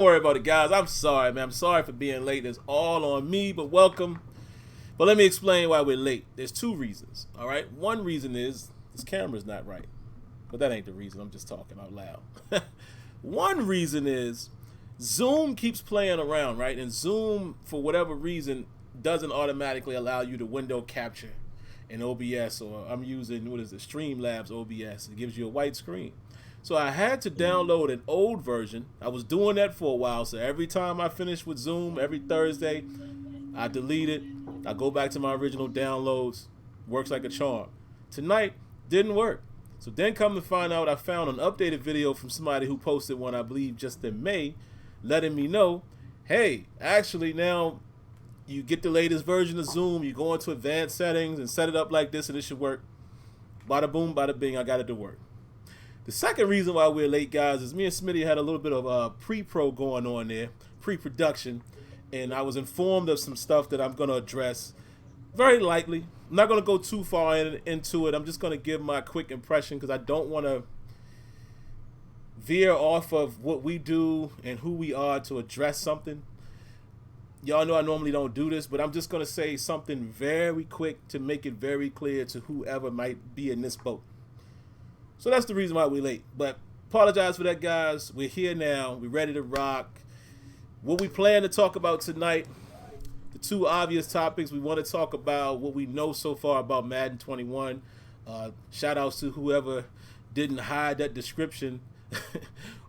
Don't worry about it, guys. I'm sorry, man. I'm sorry for being late. It's all on me, but welcome. But let me explain why we're late. There's two reasons, all right? One reason is this camera's not right. But that ain't the reason. I'm just talking out loud. One reason is Zoom keeps playing around, right? And Zoom, for whatever reason, doesn't automatically allow you to window capture in OBS, or I'm using, Streamlabs OBS. It gives you a white screen. So I had to download an old version. I was doing that for a while, so every time I finish with Zoom, every Thursday, I delete it. I go back to my original downloads. Works like a charm. Tonight, didn't work. So then come to find out, I found an updated video from somebody who posted one, I believe, just in May, letting me know, hey, actually now you get the latest version of Zoom, you go into advanced settings and set it up like this and it should work. Bada boom, bada bing, I got it to work. The second reason why we're late, guys, is me and Smitty had a little bit of pre-pro going on there, pre-production, and I was informed of some stuff that I'm going to address very lightly. I'm not going to go too far into it. I'm just going to give my quick impression because I don't want to veer off of what we do and who we are to address something. Y'all know I normally don't do this, but I'm just going to say something very quick to make it very clear to whoever might be in this boat. So that's the reason why we're late. But apologize for that, guys. We're here now. We're ready to rock. What we plan to talk about tonight, the two obvious topics. We want to talk about what we know so far about Madden 21. Shout outs to whoever didn't hide that description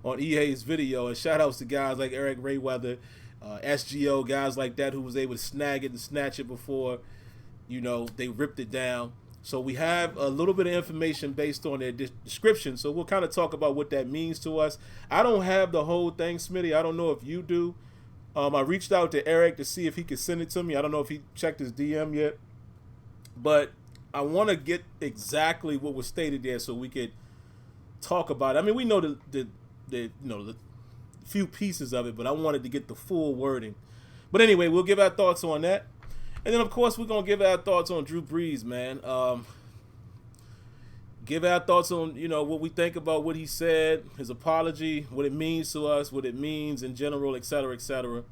on EA's video. And shout outs to guys like Eric Rayweather, SGO, guys like that who was able to snag it and snatch it before, they ripped it down. So we have a little bit of information based on their description. So we'll kind of talk about what that means to us. I don't have the whole thing, Smitty. I don't know if you do. I reached out to Eric to see if he could send it to me. I don't know if he checked his DM yet. But I want to get exactly what was stated there so we could talk about it. I mean, we know the few pieces of it, but I wanted to get the full wording. But anyway, we'll give our thoughts on that. And then, of course, we're going to give our thoughts on Drew Brees, man. Give our thoughts on, what we think about what he said, his apology, what it means to us, what it means in general, et cetera, et cetera.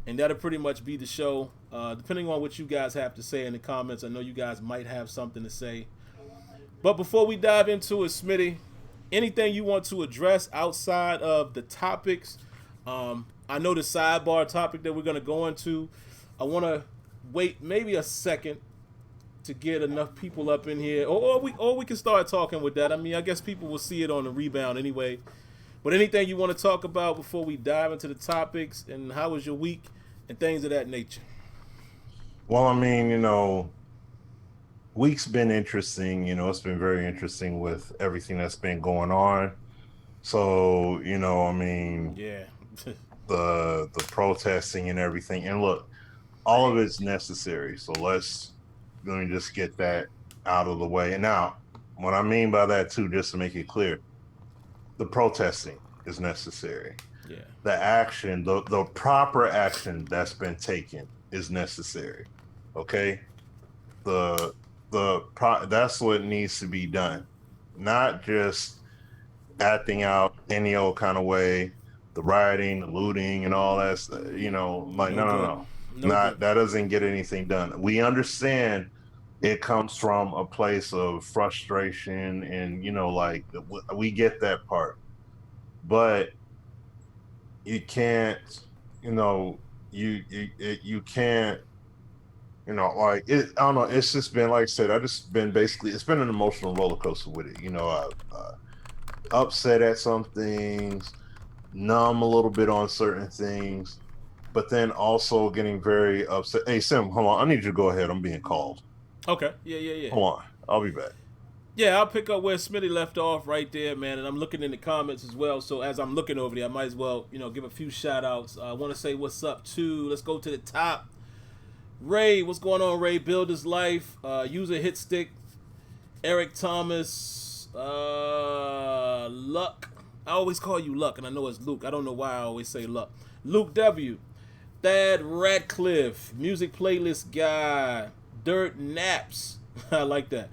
And that'll pretty much be the show. Depending on what you guys have to say in the comments, I know you guys might have something to say. But before we dive into it, Smitty, anything you want to address outside of the topics? I know the sidebar topic that we're going to go into. I want to wait maybe a second to get enough people up in here, or we can start talking with that. I mean, I guess people will see it on the rebound anyway. But anything you want to talk about before we dive into the topics, and how was your week and things of that nature? Well, I mean, week's been interesting. It's been very interesting with everything that's been going on. So, I mean, yeah, the protesting and everything. And look, all of it's necessary. So let me just get that out of the way. And now, what I mean by that too, just to make it clear, the protesting is necessary. Yeah. The action, the proper action that's been taken is necessary. Okay? That's what needs to be done. Not just acting out any old kind of way, the rioting, the looting, and all that. No. That doesn't get anything done. We understand it comes from a place of frustration, and we get that part, but you can't, you can't, like it. I don't know. It's just been, like I said, it's been an emotional roller coaster with it. Upset at some things, numb a little bit on certain things. But then also getting very upset. Hey, Sim, hold on. I need you to go ahead. I'm being called. Okay. Yeah. Hold on. I'll be back. Yeah, I'll pick up where Smitty left off right there, man. And I'm looking in the comments as well. So as I'm looking over there, I might as well, give a few shout outs. I want to say what's up to. Let's go to the top. Ray, what's going on, Ray? Builder's Life. User Hit Stick. Eric Thomas. Luck. I always call you Luck, and I know it's Luke. I don't know why I always say Luck. Luke W. Thad Radcliffe, music playlist guy, Dirt Naps, I like that.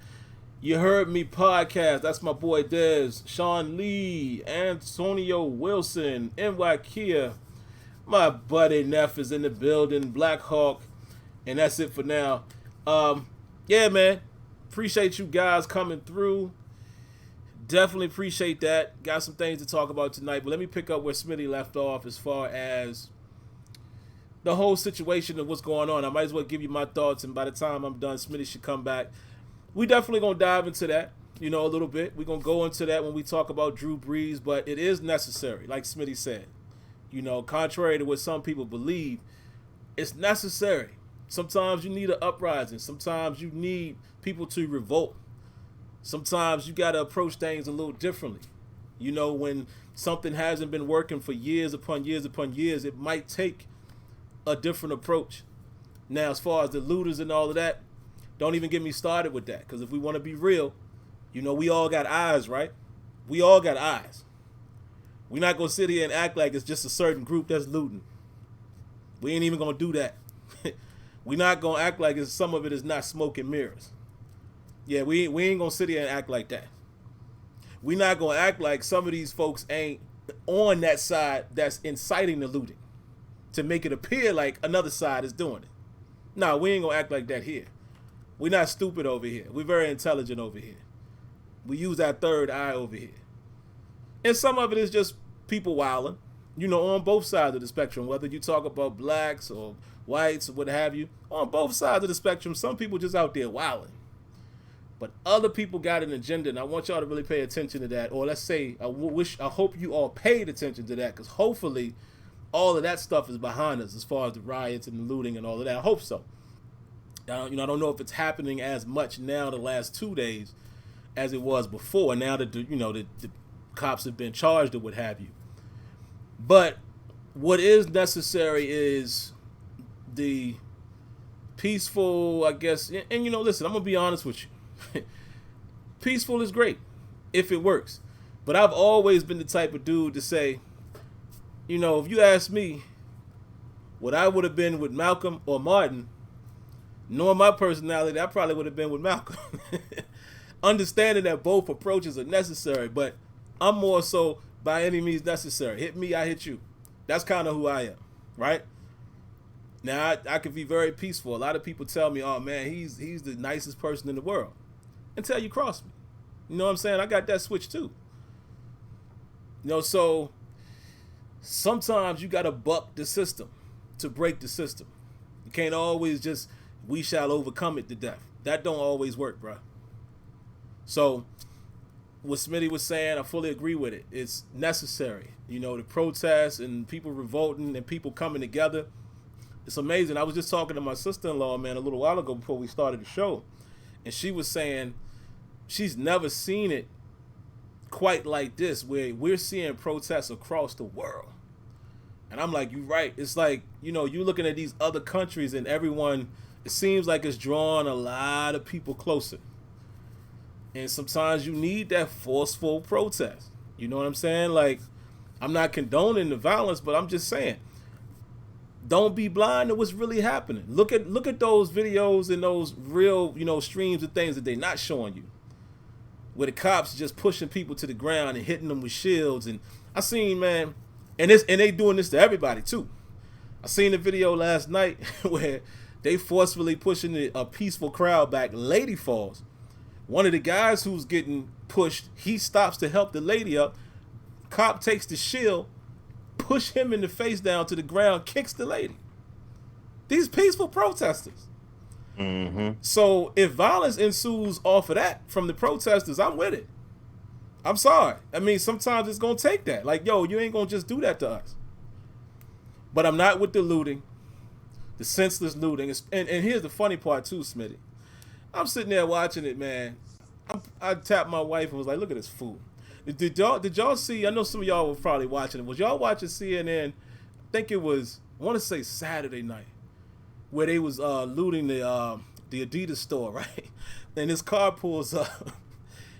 You Heard Me podcast, that's my boy Dez, Sean Lee, Antonio Wilson, NY Kia, My buddy Neff is in the building. Black Hawk. And that's it for now. Yeah, man. Appreciate you guys coming through. Definitely appreciate that. Got some things to talk about tonight. But let me pick up where Smitty left off as far as the whole situation of what's going on. I might as well give you my thoughts. And by the time I'm done, Smitty should come back. We definitely going to dive into that, a little bit. We're going to go into that when we talk about Drew Brees. But it is necessary, like Smitty said. Contrary to what some people believe, it's necessary. Sometimes you need an uprising. Sometimes you need people to revolt. Sometimes you got to approach things a little differently. When something hasn't been working for years upon years upon years, it might take a different approach. Now, as far as the looters and all of that, don't even get me started with that. Because if we want to be real, we all got eyes, right? We all got eyes. We're not going to sit here and act like it's just a certain group that's looting. We ain't even going to do that. We're not going to act like some of it is not smoke and mirrors. Yeah, we ain't going to sit here and act like that. We're not going to act like some of these folks ain't on that side that's inciting the looting to make it appear like another side is doing it. No, we ain't going to act like that here. We're not stupid over here. We're very intelligent over here. We use our third eye over here. And some of it is just people wilding, on both sides of the spectrum, whether you talk about blacks or whites or what have you. On both sides of the spectrum, some people just out there wilding. But other people got an agenda, and I want y'all to really pay attention to that. Or let's say, I hope you all paid attention to that, because hopefully all of that stuff is behind us as far as the riots and the looting and all of that. I hope so. I don't know if it's happening as much now the last 2 days as it was before. Now that the cops have been charged or what have you. But what is necessary is the peaceful, I guess, and listen, I'm gonna be honest with you. Peaceful is great if it works. But I've always been the type of dude to say, if you ask me what I would have been with Malcolm or Martin, knowing my personality, I probably would have been with Malcolm. Understanding that both approaches are necessary, but I'm more so by any means necessary. Hit me, I hit you. That's kind of who I am, right? Now, I can be very peaceful. A lot of people tell me, oh, man, he's the nicest person in the world. Until you cross me. You know what I'm saying? I got that switch too. So sometimes you got to buck the system to break the system. You can't always just, we shall overcome it to death. That don't always work, bro. So what Smitty was saying, I fully agree with it. It's necessary. The protests and people revolting and people coming together. It's amazing. I was just talking to my sister-in-law, man, a little while ago before we started the show. And she was saying she's never seen it quite like this, where we're seeing protests across the world. And I'm like, you're right. It's like, you're looking at these other countries and everyone, it seems like it's drawing a lot of people closer. And sometimes you need that forceful protest. You know what I'm saying? Like, I'm not condoning the violence, but I'm just saying, don't be blind to what's really happening. Look at those videos and those real, streams of things that they're not showing you, where the cops just pushing people to the ground and hitting them with shields. And I seen, man, and they doing this to everybody too. I seen a video last night where they forcefully pushing a peaceful crowd back. Lady falls. One of the guys who's getting pushed, he stops to help the lady up. Cop takes the shield, push him in the face down to the ground, kicks the lady. These peaceful protesters. Mm-hmm. So if violence ensues off of that from the protesters, I'm with it. I'm sorry. I mean, sometimes it's going to take that. Like, yo, you ain't going to just do that to us. But I'm not with the looting, the senseless looting. And here's the funny part too, Smitty. I'm sitting there watching it, man. I tapped my wife and was like, look at this fool. Did y'all see, I know some of y'all were probably watching it. Was y'all watching CNN? I think it was, I want to say Saturday night, where they was looting the Adidas store, right? And his car pulls up.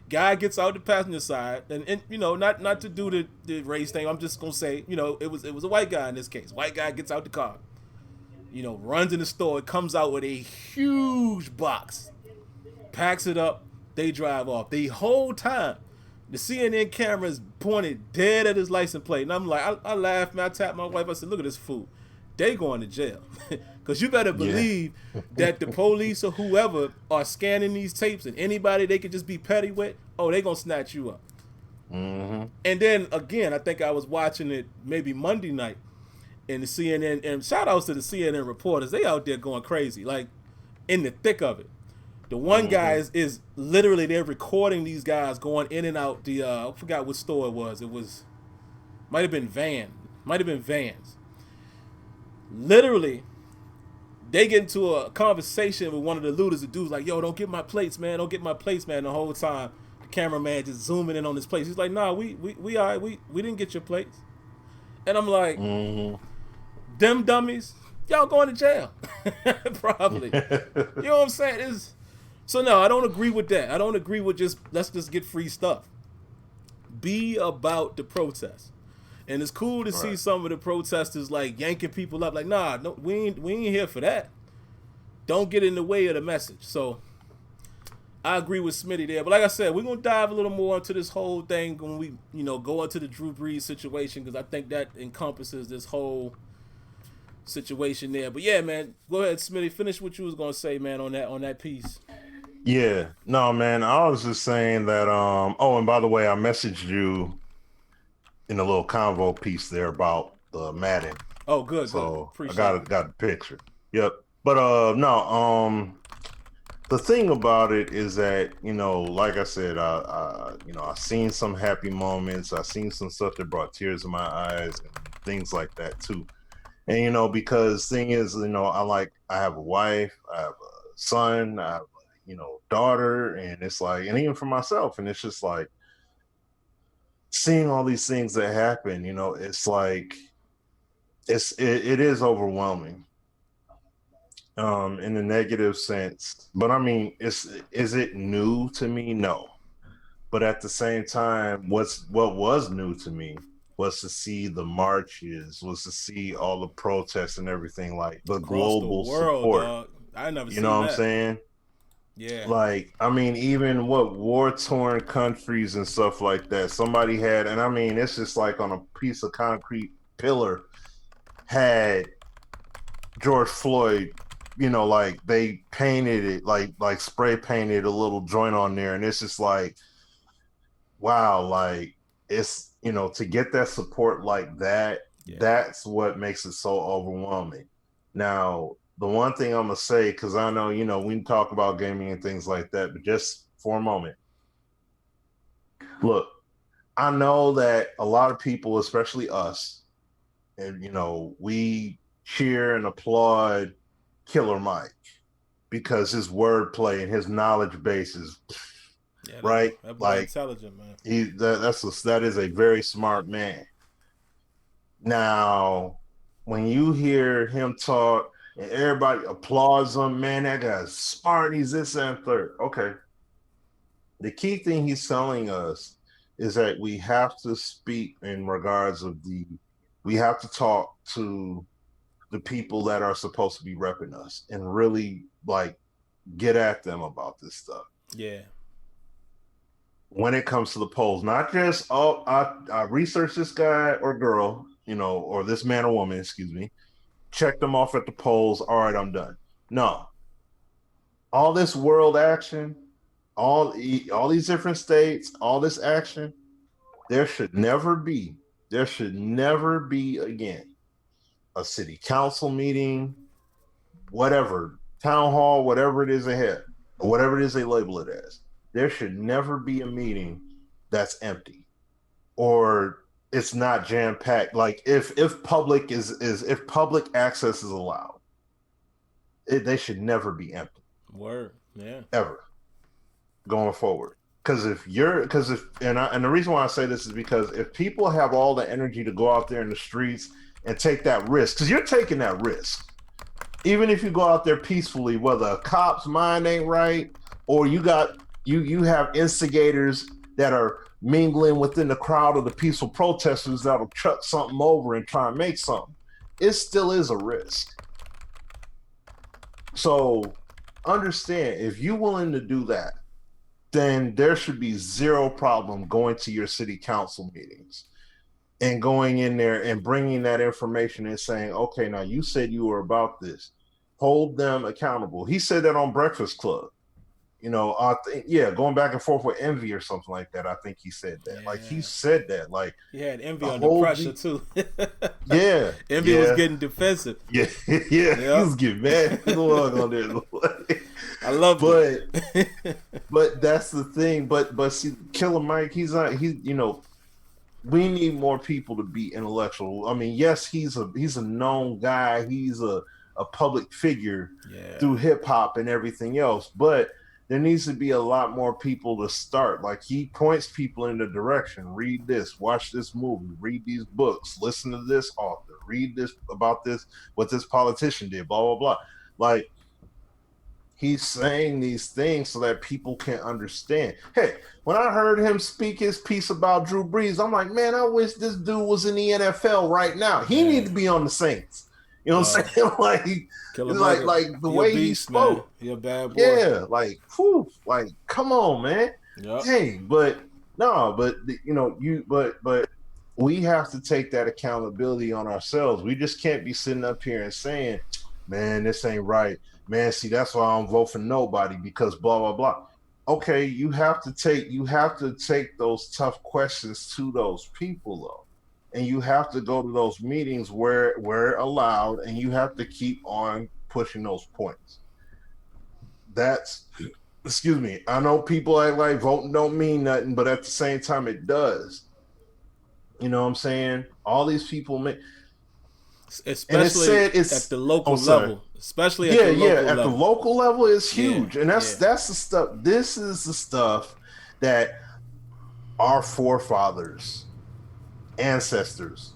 Guy gets out the passenger side, and not to do the race thing. I'm just gonna say, it was a white guy in this case. White guy gets out the car, runs in the store, comes out with a huge box, packs it up. They drive off. The whole time, The CNN cameras pointed dead at his license plate, and I'm like, I laughed, man. I tapped my wife. I said, "Look at this fool. They going to jail, because you better believe that the police or whoever are scanning these tapes, and anybody they could just be petty with, oh, they gonna snatch you up." Mm-hmm. And then again, I think I was watching it maybe Monday night, and the CNN, and shout outs to the CNN reporters, they out there going crazy, like in the thick of it. The one guy is literally, they're recording these guys going in and out the I forgot what store it was. It was might have been Vans. Literally, they get into a conversation with one of the looters. The dude's like, "Yo, don't get my plates, man. Don't get my plates, man." The whole time, the cameraman just zooming in on his plates. He's like, "Nah, we all right. We didn't get your plates." And I'm like, "Them dummies, y'all going to jail, probably." You know what I'm saying? So no, I don't agree with that. I don't agree with just let's just get free stuff. Be about the protest. And it's cool to see some of the protesters like yanking people up. Like, nah, no, we ain't here for that. Don't get in the way of the message. So I agree with Smitty there. But like I said, we're gonna dive a little more into this whole thing when we, go into the Drew Brees situation, because I think that encompasses this whole situation there. But yeah, man, go ahead, Smitty. Finish what you was gonna say, man, on that piece. Yeah, no, man. I was just saying that. Oh, and by the way, I messaged you in a little convo piece there about the Madden. Oh, good. So Appreciate I it. got the picture. Yep. But no. The thing about it is that, like I said, I seen some happy moments. I seen some stuff that brought tears in my eyes and things like that too. And because thing is, I have a wife, I have a son, I have daughter, and it's like, and even for myself, and it's just like seeing all these things that happen, it's like it is overwhelming in the negative sense. But I mean, is it new to me? No. But at the same time, what was new to me was to see the marches, was to see all the protests and everything, like the Across global the world, support. dog. I never You seen know what that. I'm saying? Yeah. Like, I mean, even war-torn countries and stuff like that, somebody had, and I mean, it's just like on a piece of concrete pillar, had George Floyd, like they painted it, like spray painted a little joint on there, and it's just like, wow, like it's, to get that support like that, that's what makes it so overwhelming. Now, the one thing I'm gonna say, because I know, we talk about gaming and things like that, but just for a moment, look, I know that a lot of people, especially us, and we cheer and applaud Killer Mike because his wordplay and his knowledge base is right. That boy like intelligent, man. That is a very smart man. Now, when you hear him talk and everybody applauds him, man, that guy's smart. He's this and third. Okay. The key thing he's telling us is that we have to speak in regards of we have to talk to the people that are supposed to be repping us and really like get at them about this stuff. Yeah. When it comes to the polls, not just, I researched this guy or girl, or this man or woman, excuse me, check them off at the polls. All right, I'm done. No, all this world action, all these different states, all this action, there should never be again a city council meeting, whatever, town hall, whatever it is ahead, or whatever it is they label it as. There should never be a meeting that's empty or it's not jam-packed. Like if public if public access is allowed, they should never be empty. Word. Yeah. Ever. Going forward. And the reason why I say this is because if people have all the energy to go out there in the streets and take that risk, because you're taking that risk, even if you go out there peacefully, whether a cop's mind ain't right or you have instigators that are mingling within the crowd of the peaceful protesters that'll chuck something over and try and make something, it still is a risk. So understand, if you're willing to do that, then there should be zero problem going to your city council meetings and going in there and bringing that information and saying, okay, now you said you were about this. Hold them accountable. He said that on Breakfast Club. Going back and forth with Envy or something like that. I think he said that. Yeah. Like, he said that. Like, he had Envy under pressure too. Yeah. Envy was getting defensive. Yeah. He was getting mad. On there. I love it. But that's the thing. But see, Killer Mike, he's we need more people to be intellectual. I mean, yes, he's a known guy. He's a public figure through hip hop and everything else. But there needs to be a lot more people to start. Like, he points people in the direction. Read this, watch this movie, read these books, listen to this author, read this about this, what this politician did, blah, blah, blah. Like, he's saying these things so that people can understand. Hey, when I heard him speak his piece about Drew Brees, I'm like, man, I wish this dude was in the NFL right now. He needs to be on the Saints. You know what I'm saying? Like the way he spoke. He a bad boy. Yeah, like come on, man. Yep. Hey, but we have to take that accountability on ourselves. We just can't be sitting up here and saying, man, this ain't right. Man, see, that's why I don't vote for nobody, because blah, blah, blah. Okay, you have to take those tough questions to those people, though. And you have to go to those meetings where allowed, and you have to keep on pushing those points. Excuse me, I know people act like voting don't mean nothing, but at the same time it does. You know what I'm saying? All these people especially at the local level. Especially at the local level. At the local level is huge. And that's the stuff. This is the stuff that our forefathers, ancestors,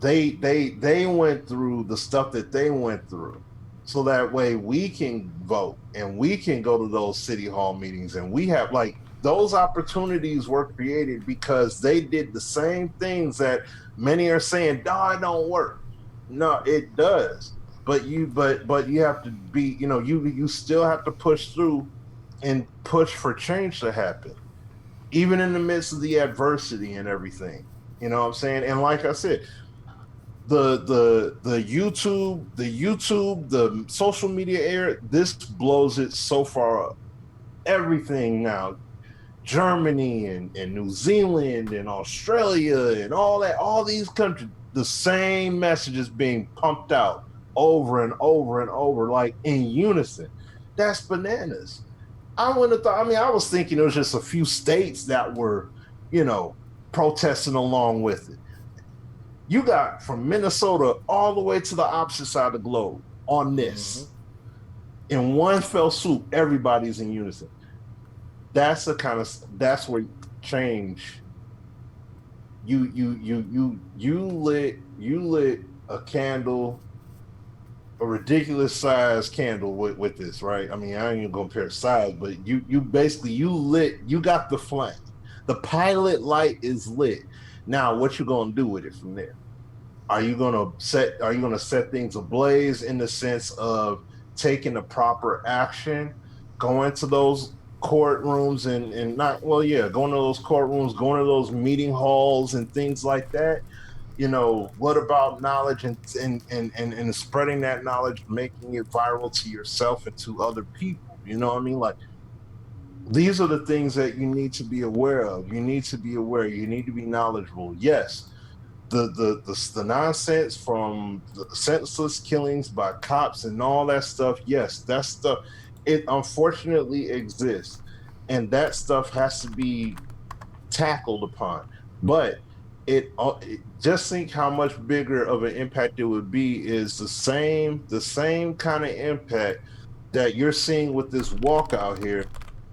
they went through the stuff that they went through, so that way we can vote and we can go to those city hall meetings, and we have, like, those opportunities were created because they did the same things that many are saying, no, it don't work. No, it does. But you have to be, you still have to push through and push for change to happen, even in the midst of the adversity and everything. You know what I'm saying? And like I said, the YouTube, the social media era, this blows it so far up. Everything now, Germany and New Zealand and Australia and all these countries, the same message is being pumped out over and over and over, like in unison. That's bananas. I wouldn't have thought. I mean, I was thinking it was just a few states that were, protesting along with it. You got from Minnesota all the way to the opposite side of the globe on this. Mm-hmm. In one fell swoop, everybody's in unison. That's where change. You lit a candle, a ridiculous size candle with this, right? I mean, I ain't even gonna compare size, but you got the flame. The pilot light is lit. Now, what you gonna do with it from there? Are you gonna set things ablaze in the sense of taking the proper action, going to those courtrooms going to those courtrooms, going to those meeting halls and things like that? What about knowledge and spreading that knowledge, making it viral to yourself and to other people? You know what I mean? Like, these are the things that you need to be aware of. You need to be aware. You need to be knowledgeable. Yes, the nonsense from the senseless killings by cops and all that stuff. Yes, that stuff, it unfortunately exists, and that stuff has to be tackled upon. But it just think how much bigger of an impact it would be is the same kind of impact that you're seeing with this walkout here.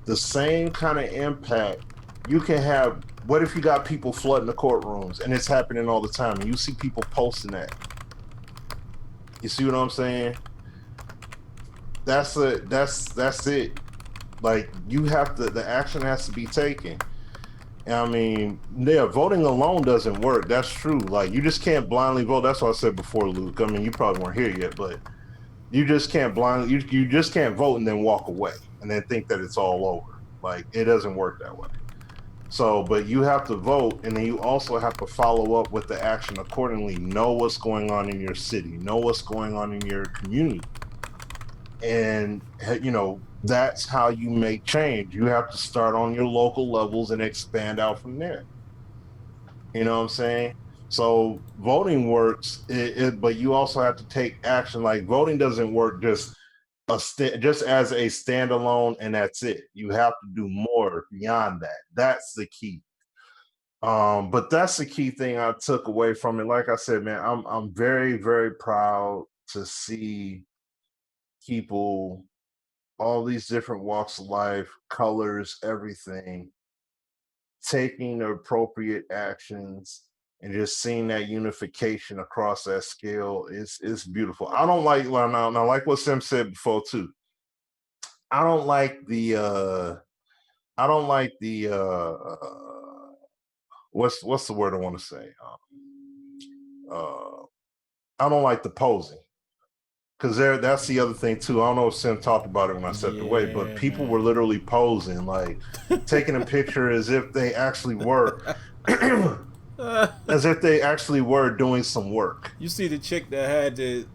The same kind of impact you can have. What if you got people flooding the courtrooms, and it's happening all the time, and you see people posting that? You see what I'm saying? That's it. Like, you have to, the action has to be taken. I mean, voting alone doesn't work. That's true. Like, you just can't blindly vote. That's what I said before, Luke. I mean, you probably weren't here yet, but you just can't blindly, you just can't vote and then walk away and then think that it's all over. Like, it doesn't work that way. So, but you have to vote, and then you also have to follow up with the action accordingly. Know what's going on in your city. Know what's going on in your community. And, that's how you make change. You have to start on your local levels and expand out from there. You know what I'm saying? So voting works, but you also have to take action. Like, voting doesn't work just as a standalone, and that's it. You have to do more beyond that. That's the key. But that's the key thing I took away from it. Like I said, man, I'm very, very proud to see people, all these different walks of life, colors, everything, taking the appropriate actions and just seeing that unification across that scale is beautiful. I don't like now, like what Sim said before too. I don't like the what's the word I want to say? I don't like the posing. Because that's the other thing too. I don't know if Sim talked about it when I stepped away, but people were literally posing, like taking a picture as if they actually were, as if they actually were doing some work. You see the chick that had the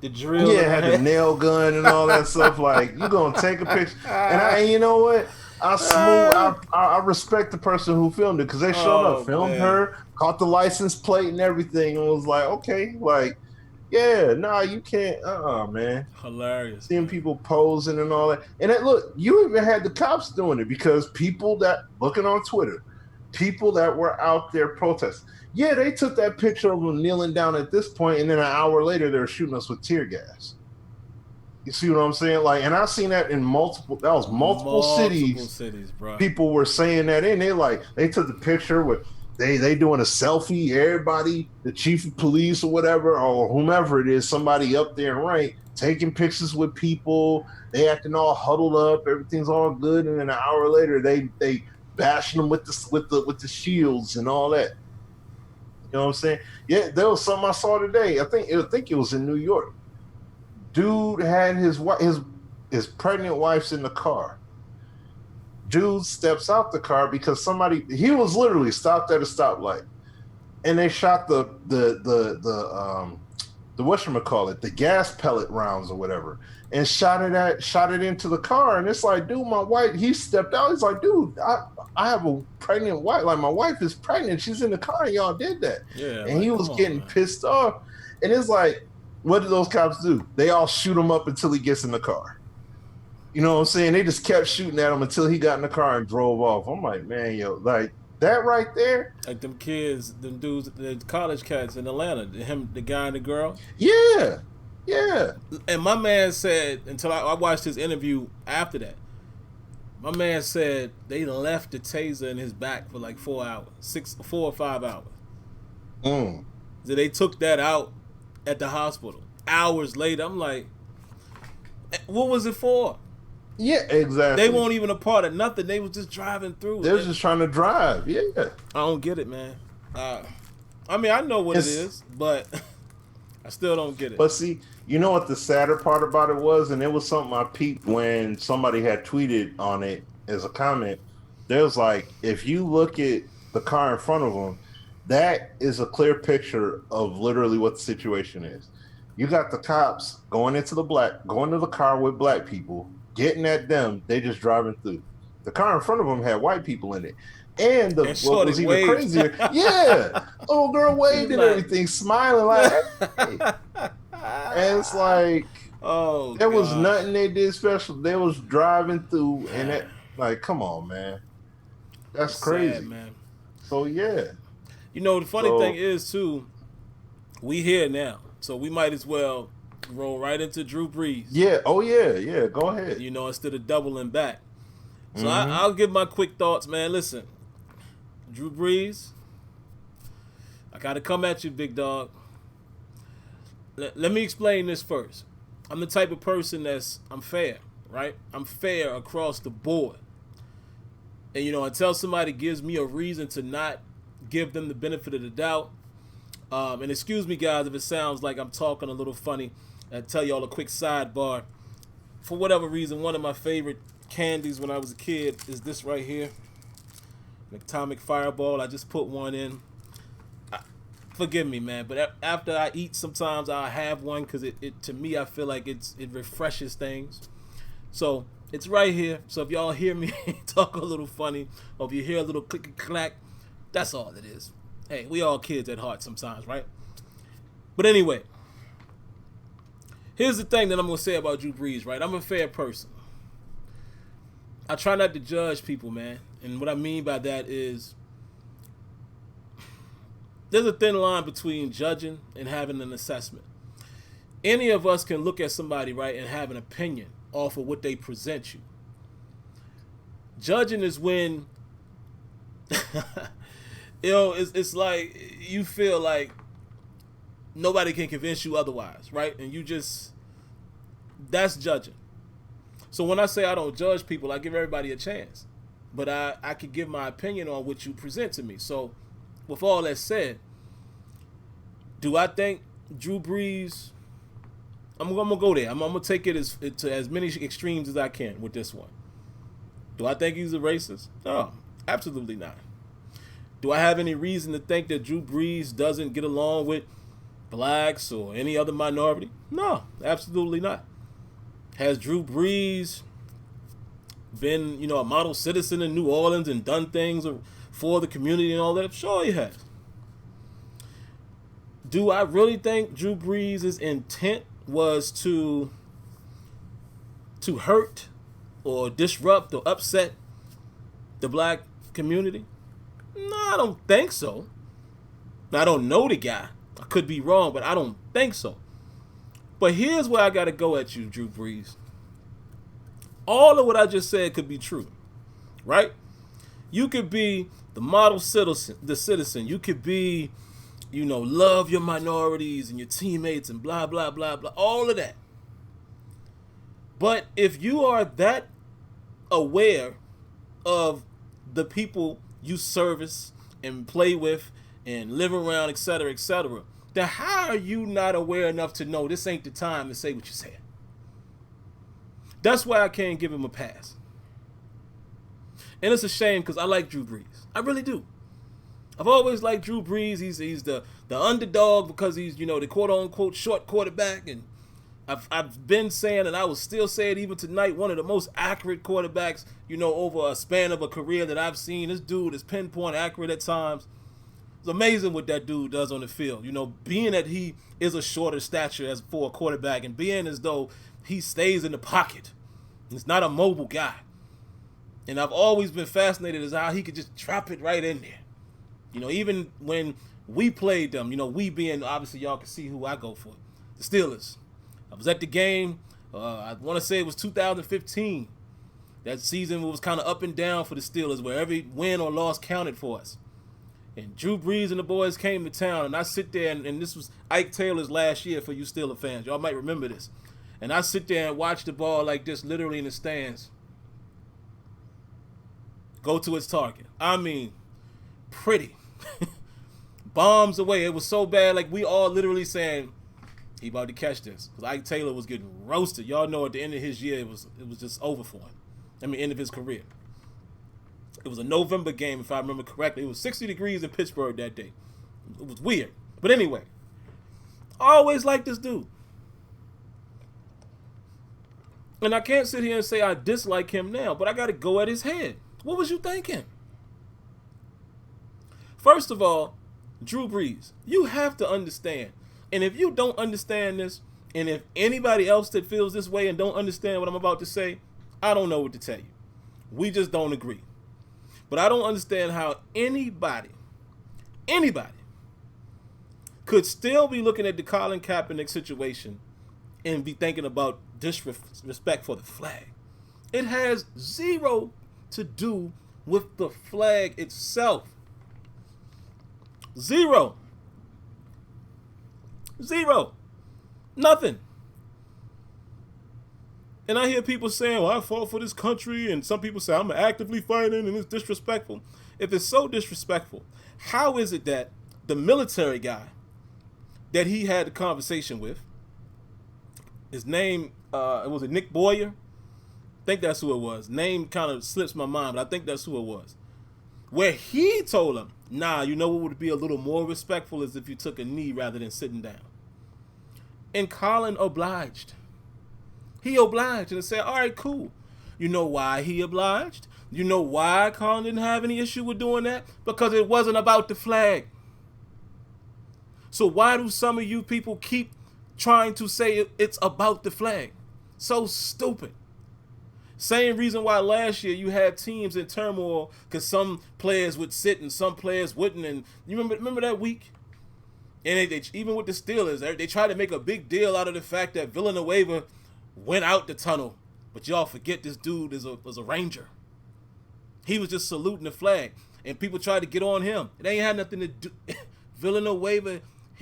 drill? Yeah, had the nail gun and all that stuff. Like, you gonna take a picture? And you know what? I respect the person who filmed it, because they showed up, filmed her, caught the license plate and everything, and was like, okay, like. Yeah, nah, you can't. Man. Hilarious. Seeing people posing and all that. And look, you even had the cops doing it, because people that, looking on Twitter, people that were out there protesting. Yeah, they took that picture of them kneeling down at this point, and then an hour later, they're shooting us with tear gas. You see what I'm saying? Like, and I've seen that in multiple cities, bro. People were saying that, and they took the picture with. They doing a selfie, everybody, the chief of police or whatever, or whomever it is, somebody up there, right, taking pictures with people. They acting all huddled up, everything's all good, and then an hour later they bashing them with the shields and all that. You know what I'm saying? Yeah, there was something I saw today. I think it was in New York. Dude had his pregnant wife's in the car. Dude steps out the car because he was literally stopped at a stoplight, and they shot the whatchamacallit, the gas pellet rounds or whatever, and shot it into the car. And it's like, dude, my wife, he stepped out. He's like, dude, I have a pregnant wife. Like, my wife is pregnant. She's in the car, and y'all did that. Yeah. And he was getting pissed off. And it's like, what did those cops do? They all shoot him up until he gets in the car. You know what I'm saying? They just kept shooting at him until he got in the car and drove off. I'm like, man, like, that right there. Like them kids, them dudes, the college cats in Atlanta, the guy and the girl. Yeah. Yeah. And my man said, until I watched his interview after that, my man said they left the taser in his back for like 4 or 5 hours. So they took that out at the hospital. Hours later, I'm like, what was it for? Yeah, exactly. They weren't even a part of nothing. They was just driving through. They was just trying to drive. Yeah. I don't get it, man. I mean, I know what it is, but I still don't get it. But see, you know what the sadder part about it was? And it was something I peeped when somebody had tweeted on it as a comment. There was like, if you look at the car in front of them, that is a clear picture of literally what the situation is. You got the cops going to the car with black people, getting at them. They just driving through. The car in front of them had white people in it. And what was even crazier, yeah, little girl waved and everything, smiling like, hey. And it's like, there was nothing they did special. They was driving through, and that, like, come on, man, that's crazy, sad, man. So yeah, you know the funny thing is too, we here now, so we might as well roll right into Drew Brees. Yeah. Oh yeah. Go ahead. You know, instead of doubling back. So I'll give my quick thoughts, man. Listen, Drew Brees, I got to come at you, big dog. Let me explain this first. I'm the type of person I'm fair, right? I'm fair across the board. And, you know, until somebody gives me a reason to not give them the benefit of the doubt, and excuse me, guys, if it sounds like I'm talking a little funny, I'll tell y'all a quick sidebar. For whatever reason, one of my favorite candies when I was a kid is this right here, an atomic fireball. I just put one in. Forgive me, man, but after I eat, sometimes I have one because it to me I feel like it refreshes things. So it's right here. So if y'all hear me talk a little funny, or if you hear a little click and clack, that's all it is. Hey, we all kids at heart sometimes, right? But anyway, here's the thing that I'm gonna say about Drew Brees, right? I'm a fair person. I try not to judge people, man, and what I mean by that is there's a thin line between judging and having an assessment. Any of us can look at somebody, right, and have an opinion off of what they present you. Judging is when, it's like you feel like nobody can convince you otherwise, right? And that's judging. So when I say I don't judge people, I give everybody a chance. But I could give my opinion on what you present to me. So with all that said, do I think Drew Brees, I'm gonna go there. I'm gonna take it to as many extremes as I can with this one. Do I think he's a racist? No, absolutely not. Do I have any reason to think that Drew Brees doesn't get along with blacks or any other minority? No, absolutely not. Has Drew Brees been, a model citizen in New Orleans and done things for the community and all that? Sure he has. Do I really think Drew Brees' intent was to hurt or disrupt or upset the black community? No, I don't think so. I don't know the guy. I could be wrong, but I don't think so. But here's where I got to go at you, Drew Brees. All of what I just said could be true, right? You could be the model citizen. You could be, love your minorities and your teammates and blah, blah, blah, blah, all of that. But if you are that aware of the people you service and play with and live around, etc., then how are you not aware enough to know this ain't the time to say what you said? That's why I can't give him a pass. And it's a shame because I like Drew Brees. I really do. I've always liked Drew Brees. He's the underdog because he's, the quote-unquote short quarterback. And I've been saying, and I will still say it even tonight, one of the most accurate quarterbacks, over a span of a career that I've seen. This dude is pinpoint accurate at times. It's amazing what that dude does on the field. Being that he is a shorter stature as for a quarterback and being as though he stays in the pocket. He's not a mobile guy. And I've always been fascinated as how he could just drop it right in there. Even when we played them, we being, obviously y'all can see who I go for, the Steelers. I was at the game, I want to say it was 2015. That season was kind of up and down for the Steelers where every win or loss counted for us. And Drew Brees and the boys came to town, and I sit there, and this was Ike Taylor's last year for you Steelers fans. Y'all might remember this. And I sit there and watch the ball like this, literally in the stands, go to its target. I mean, pretty. Bombs away. It was so bad, like we all literally saying, he about to catch this. Because Ike Taylor was getting roasted. Y'all know at the end of his year, it was just over for him. End of his career. It was a November game, if I remember correctly. It was 60 degrees in Pittsburgh that day. It was weird. But anyway, I always liked this dude. And I can't sit here and say I dislike him now, but I got to go at his head. What was you thinking? First of all, Drew Brees, you have to understand. And if you don't understand this, and if anybody else that feels this way and don't understand what I'm about to say, I don't know what to tell you. We just don't agree. But I don't understand how anybody could still be looking at the Colin Kaepernick situation and be thinking about disrespect for the flag. It has zero to do with the flag itself. Zero. Nothing. And I hear people saying, well, I fought for this country, and some people say I'm actively fighting and it's disrespectful. If it's so disrespectful, how is it that the military guy that he had the conversation with, his name, was it Nick Boyer? think that's who it was. Name kind of slips my mind, but I think that's who it was. Where he told him, nah, you know what would be a little more respectful is if you took a knee rather than sitting down. And Colin obliged. He obliged and said, all right, cool. You know why he obliged? You know why Colin didn't have any issue with doing that? Because it wasn't about the flag. So why do some of you people keep trying to say it's about the flag? So stupid. Same reason why last year you had teams in turmoil because some players would sit and some players wouldn't. And you remember that week? And they even with the Steelers, they tried to make a big deal out of the fact that Villanueva went out the tunnel. But y'all forget this dude was a Ranger. He was just saluting the flag. And people tried to get on him. It ain't had nothing to do. Villanueva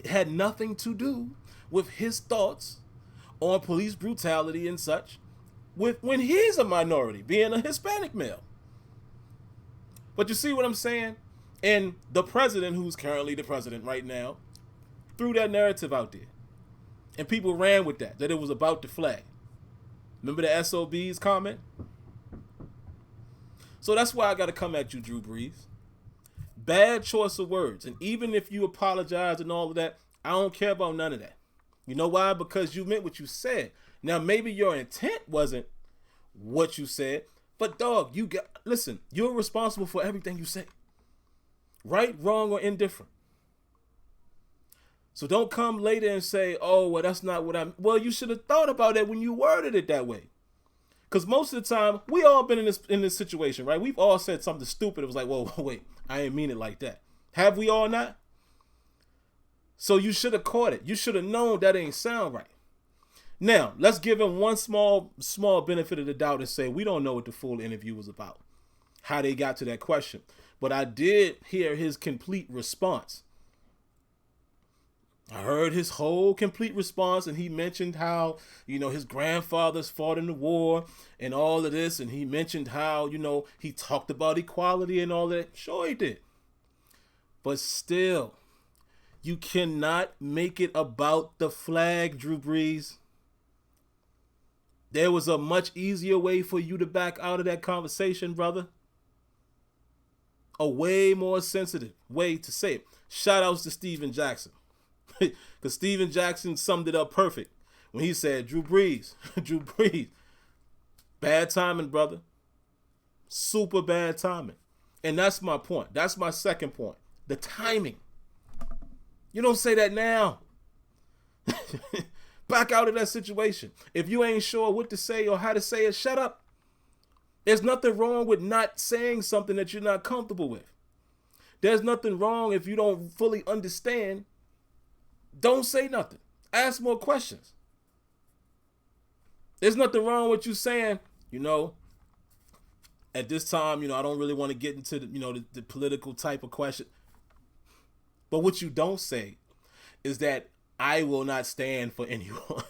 had nothing to do with his thoughts on police brutality and such when he's a minority, being a Hispanic male. But you see what I'm saying? And the president, who's currently the president right now, threw that narrative out there. And people ran with that it was about the flag. Remember the SOB's comment? So that's why I got to come at you, Drew Brees. Bad choice of words. And even if you apologize and all of that, I don't care about none of that. You know why? Because you meant what you said. Now, maybe your intent wasn't what you said, but dog, listen, you're responsible for everything you say. Right, wrong, or indifferent. So don't come later and say, oh, well, that's not what I'm. Well, you should have thought about it when you worded it that way. Because most of the time, we all been in this situation, right? We've all said something stupid. It was like, whoa, wait, I didn't mean it like that. Have we all not? So you should have caught it. You should have known that ain't sound right. Now, let's give him one small benefit of the doubt and say we don't know what the full interview was about, how they got to that question. But I did hear his complete response. I heard his whole complete response, and he mentioned how, his grandfathers fought in the war and all of this, and he mentioned how, he talked about equality and all that. Sure he did. But still, you cannot make it about the flag, Drew Brees. There was a much easier way for you to back out of that conversation, brother. A way more sensitive way to say it. Shout outs to Steven Jackson. Because Steven Jackson summed it up perfect when he said, Drew Brees, bad timing, brother. Super bad timing. And that's my point. That's my second point. The timing. You don't say that now. Back out of that situation. If you ain't sure what to say or how to say it, shut up. There's nothing wrong with not saying something that you're not comfortable with. There's nothing wrong if you don't fully understand. Don't say nothing. Ask more questions. There's nothing wrong with you saying, at this time, I don't really want to get into the political type of question. But what you don't say is that I will not stand for anyone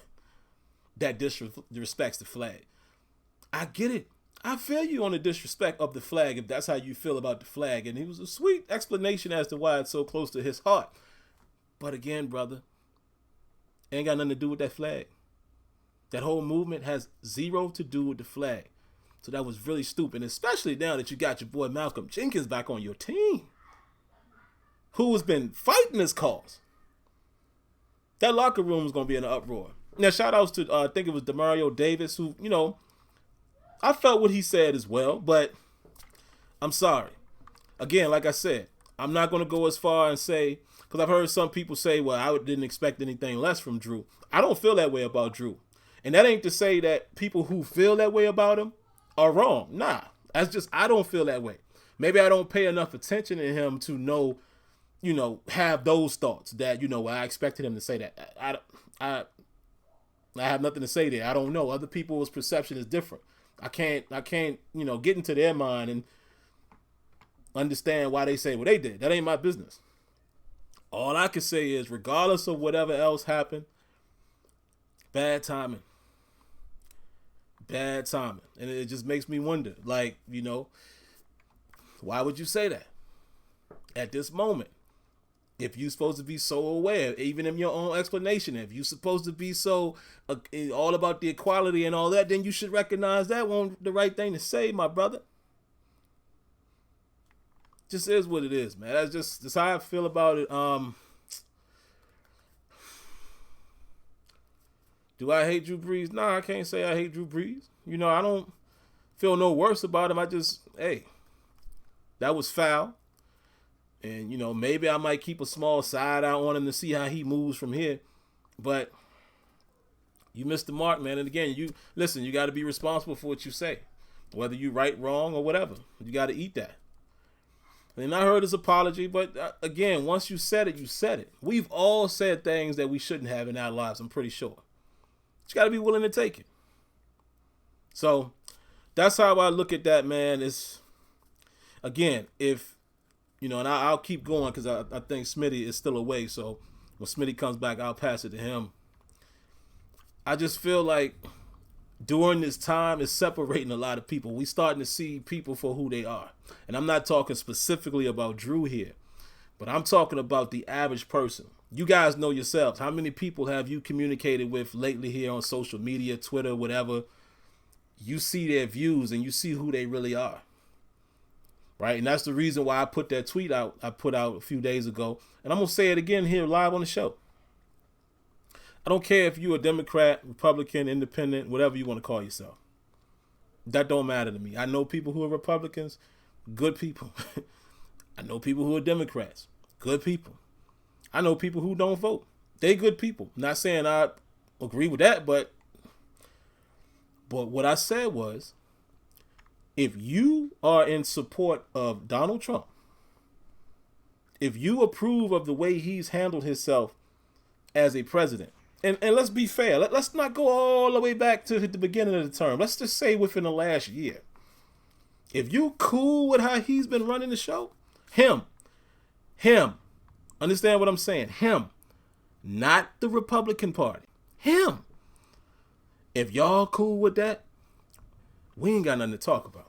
that disrespects the flag. I get it. I feel you on the disrespect of the flag if that's how you feel about the flag. And it was a sweet explanation as to why it's so close to his heart. But again, brother, ain't got nothing to do with that flag. That whole movement has zero to do with the flag. So that was really stupid, especially now that you got your boy Malcolm Jenkins back on your team, who has been fighting this cause. That locker room is going to be in an uproar. Now, shout outs to, I think it was Demario Davis, who, I felt what he said as well, but I'm sorry. Again, like I said, I'm not going to go as far and say, because I've heard some people say, well, I didn't expect anything less from Drew. I don't feel that way about Drew. And that ain't to say that people who feel that way about him are wrong. Nah, that's just, I don't feel that way. Maybe I don't pay enough attention to him to know, have those thoughts that, I expected him to say that. I have nothing to say there. I don't know. Other people's perception is different. I can't, get into their mind and understand why they say what they did. That ain't my business. All I can say is, regardless of whatever else happened, bad timing. Bad timing. And it just makes me wonder, why would you say that at this moment? If you're supposed to be so aware, even in your own explanation, if you're supposed to be so all about the equality and all that, then you should recognize that wasn't the right thing to say, my brother. Just is what it is, man. That's how I feel about it. Do I hate Drew Brees? Nah, I can't say I hate Drew Brees. You know, I don't feel no worse about him. I just, hey, that was foul. And, you know, maybe I might keep a small side eye on him to see how he moves from here. But you missed the mark, man. And again, you got to be responsible for what you say. Whether you right, wrong, or whatever. You got to eat that. And I heard his apology, but again, once you said it, you said it. We've all said things that we shouldn't have in our lives, I'm pretty sure. But you got to be willing to take it. So that's how I look at that, man. It's, again, if, you know, and I'll keep going because I think Smitty is still away. So when Smitty comes back, I'll pass it to him. I just feel like during this time, it's separating a lot of people. We starting to see people for who they are. And I'm not talking specifically about Drew here, but I'm talking about the average person. You guys know yourselves. How many people have you communicated with lately here on social media, Twitter, whatever? You see their views and you see who they really are. Right? And that's the reason why I put that tweet out I put out a few days ago. And I'm going to say it again here live on the show. I don't care if you're a Democrat, Republican, Independent, whatever you want to call yourself. That don't matter to me. I know people who are Republicans, good people. I know people who are Democrats, good people. I know people who don't vote. They good people. Not saying I agree with that, but what I said was, if you are in support of Donald Trump, if you approve of the way he's handled himself as a president, and let's be fair, let's not go all the way back to the beginning of the term. Let's just say within the last year. If you cool with how he's been running the show, him, understand what I'm saying? Him, not the Republican Party, him. If y'all cool with that, we ain't got nothing to talk about.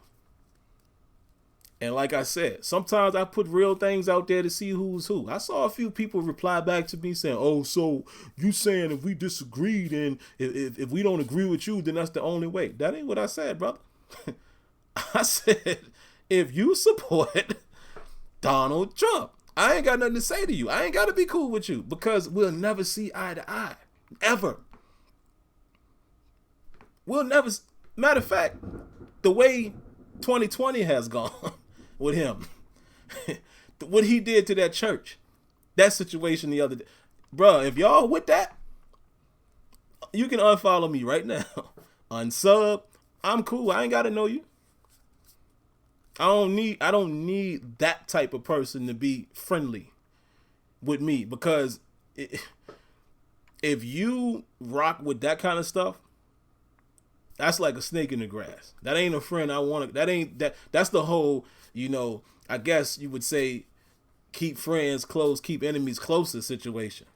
And like I said, sometimes I put real things out there to see who's who. I saw a few people reply back to me saying, oh, so you saying if we disagree, then if we don't agree with you, then that's the only way. That ain't what I said, brother. I said, if you support Donald Trump, I ain't got nothing to say to you. I ain't got to be cool with you because we'll never see eye to eye. Ever. We'll never. Matter of fact, the way 2020 has gone with him, what he did to that church, that situation the other day, bro, if y'all with that, you can unfollow me right now. Unsub. I'm cool. I ain't got to know you. I don't need that type of person to be friendly with me because if you rock with that kind of stuff, that's like a snake in the grass. That ain't a friend I want to, that's the whole, you know, I guess you would say keep friends close, keep enemies closer situation.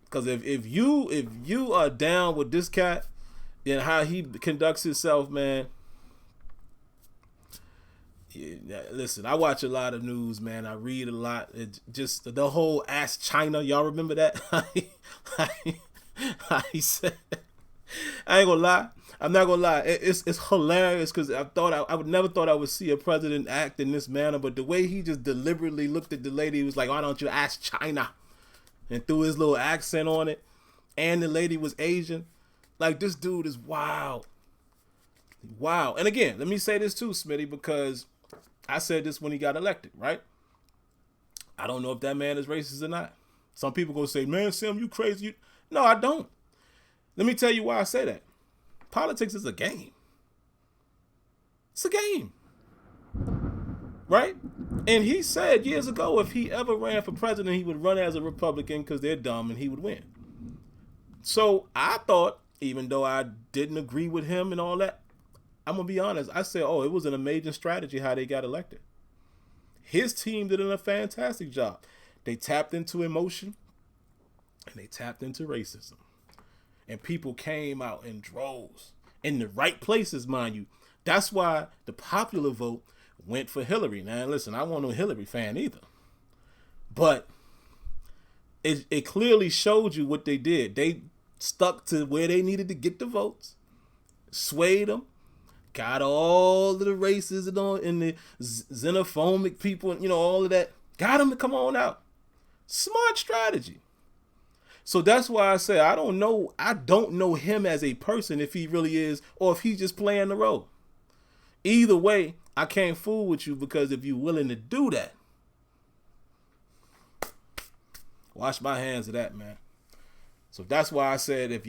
Because if you are down with this cat and how he conducts himself, man, yeah, listen, I watch a lot of news, man. I read a lot. It just the whole Ask China. Y'all remember that? He said, I ain't gonna lie. I'm not gonna lie. It's hilarious because I would never thought I would see a president act in this manner. But the way he just deliberately looked at the lady, he was like, "Why don't you ask China?" And threw his little accent on it. And the lady was Asian. Like, this dude is wild. Wow. And again, let me say this too, Smitty, because I said this when he got elected, right? I don't know if that man is racist or not. Some people gonna say, man, Sim, you crazy. No, I don't. Let me tell you why I say that. Politics is a game. It's a game. Right? And he said years ago if he ever ran for president, he would run as a Republican because they're dumb and he would win. So I thought, even though I didn't agree with him and all that, I'm going to be honest. I said, oh, it was an amazing strategy how they got elected. His team did a fantastic job. They tapped into emotion and they tapped into racism. And people came out in droves in the right places, mind you. That's why the popular vote went for Hillary. Now, listen, I wasn't a Hillary fan either. But it clearly showed you what they did. They stuck to where they needed to get the votes, swayed them, got all of the races and the xenophobic people, all of that. Got them to come on out. Smart strategy. So that's why I say I don't know him as a person, if he really is or if he's just playing the role. Either way, I can't fool with you, because if you're willing to do that, wash my hands of that, man. So that's why I said, if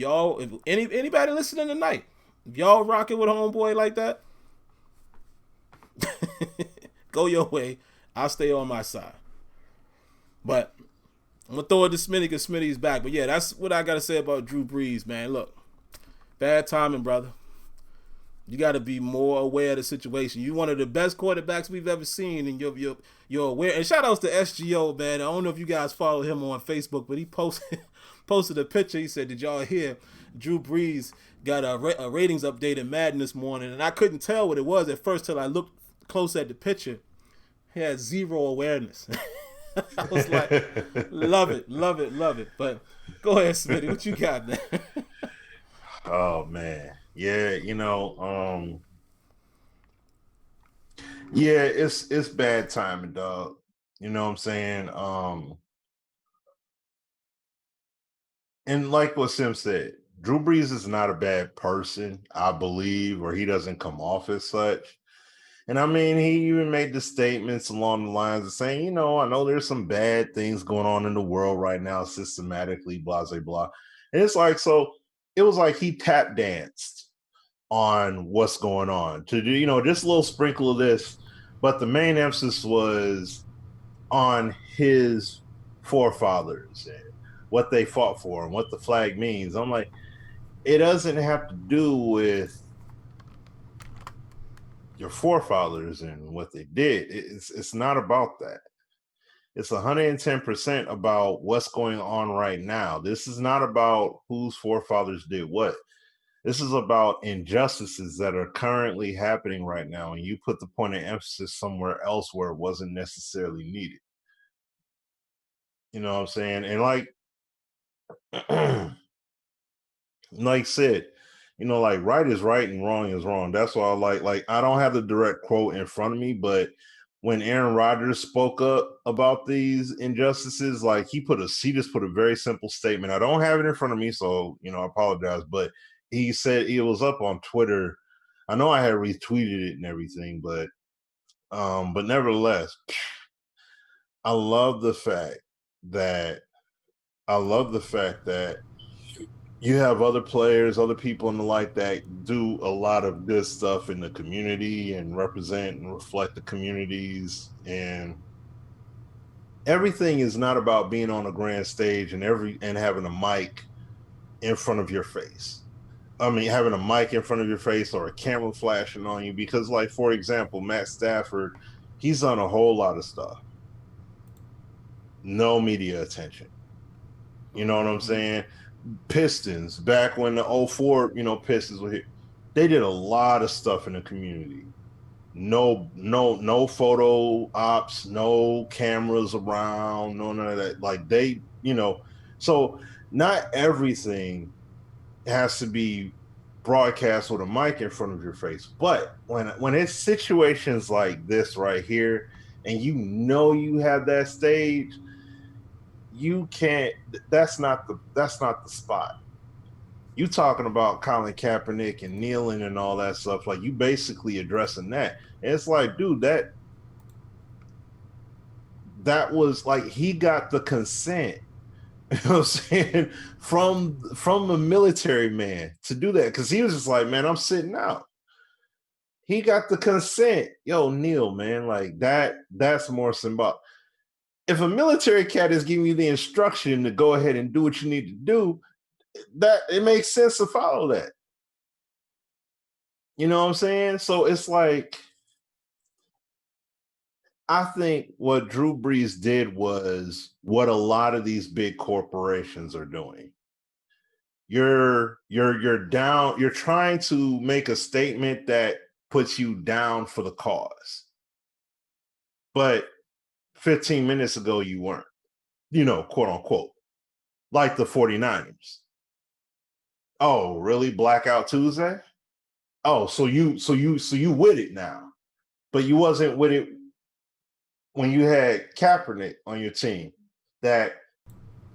anybody listening tonight, if y'all rocking with homeboy like that, go your way. I'll stay on my side. But I'm gonna throw it to Smitty because Smitty's back. But yeah, that's what I gotta say about Drew Brees, man. Look, bad timing, brother. You got to be more aware of the situation. You're one of the best quarterbacks we've ever seen, and you're aware. And shout outs to SGO, man. I don't know if you guys follow him on Facebook, but he posted a picture. He said, "Did y'all hear Drew Brees got a ratings update in Madden this morning?" And I couldn't tell what it was at first till I looked close at the picture. He had zero awareness. I was like, love it, love it, love it. But go ahead, Smitty. What you got, man? Oh man. Yeah, yeah, it's bad timing, dog. You know what I'm saying? And like what Sim said, Drew Brees is not a bad person, I believe, or he doesn't come off as such. And I mean, he even made the statements along the lines of saying, I know there's some bad things going on in the world right now, systematically, blah, blah, blah. And it's like, so it was like he tap danced on what's going on to do, just a little sprinkle of this. But the main emphasis was on his forefathers and what they fought for and what the flag means. I'm like, it doesn't have to do with your forefathers and what they did. It's not about that. It's 110% about what's going on right now. This is not about whose forefathers did what. This is about injustices that are currently happening right now, and you put the point of emphasis somewhere else where it wasn't necessarily needed. You know what I'm saying? And like said, like right is right and wrong is wrong. That's why I like I don't have the direct quote in front of me, but when Aaron Rodgers spoke up about these injustices, like he just put a very simple statement. I don't have it in front of me, so I apologize, but he said it was up on Twitter. I know I had retweeted it and everything, but nevertheless, I love the fact that you have other players, other people in the like that do a lot of good stuff in the community and represent and reflect the communities, and everything is not about being on a grand stage and having a mic in front of your face. I mean, having a mic in front of your face or a camera flashing on you, because, like, for example, Matt Stafford, he's done a whole lot of stuff. No media attention. You know what I'm saying? Pistons, back when the 04, Pistons were here, they did a lot of stuff in the community. No photo ops, no cameras around, none of that. Like they, so not everything has to be broadcast with a mic in front of your face. But when it's situations like this right here, and you have that stage, you can't. That's not the spot. You talking about Colin Kaepernick and kneeling and all that stuff. Like, you basically addressing that. And it's like, dude, that was like, he got the consent, you know what I'm saying, from the military man to do that, because he was just like, man, I'm sitting out. He got the consent. Yo, kneel, man. Like that's more symbolic. If a military cat is giving you the instruction to go ahead and do what you need to do, that it makes sense to follow that. You know what I'm saying? So it's like, I think what Drew Brees did was what a lot of these big corporations are doing. You're down, you're trying to make a statement that puts you down for the cause. But 15 minutes ago you weren't, quote unquote. like the 49ers. Oh, really? Blackout Tuesday? Oh, so you with it now. But you wasn't with it when you had Kaepernick on your team. That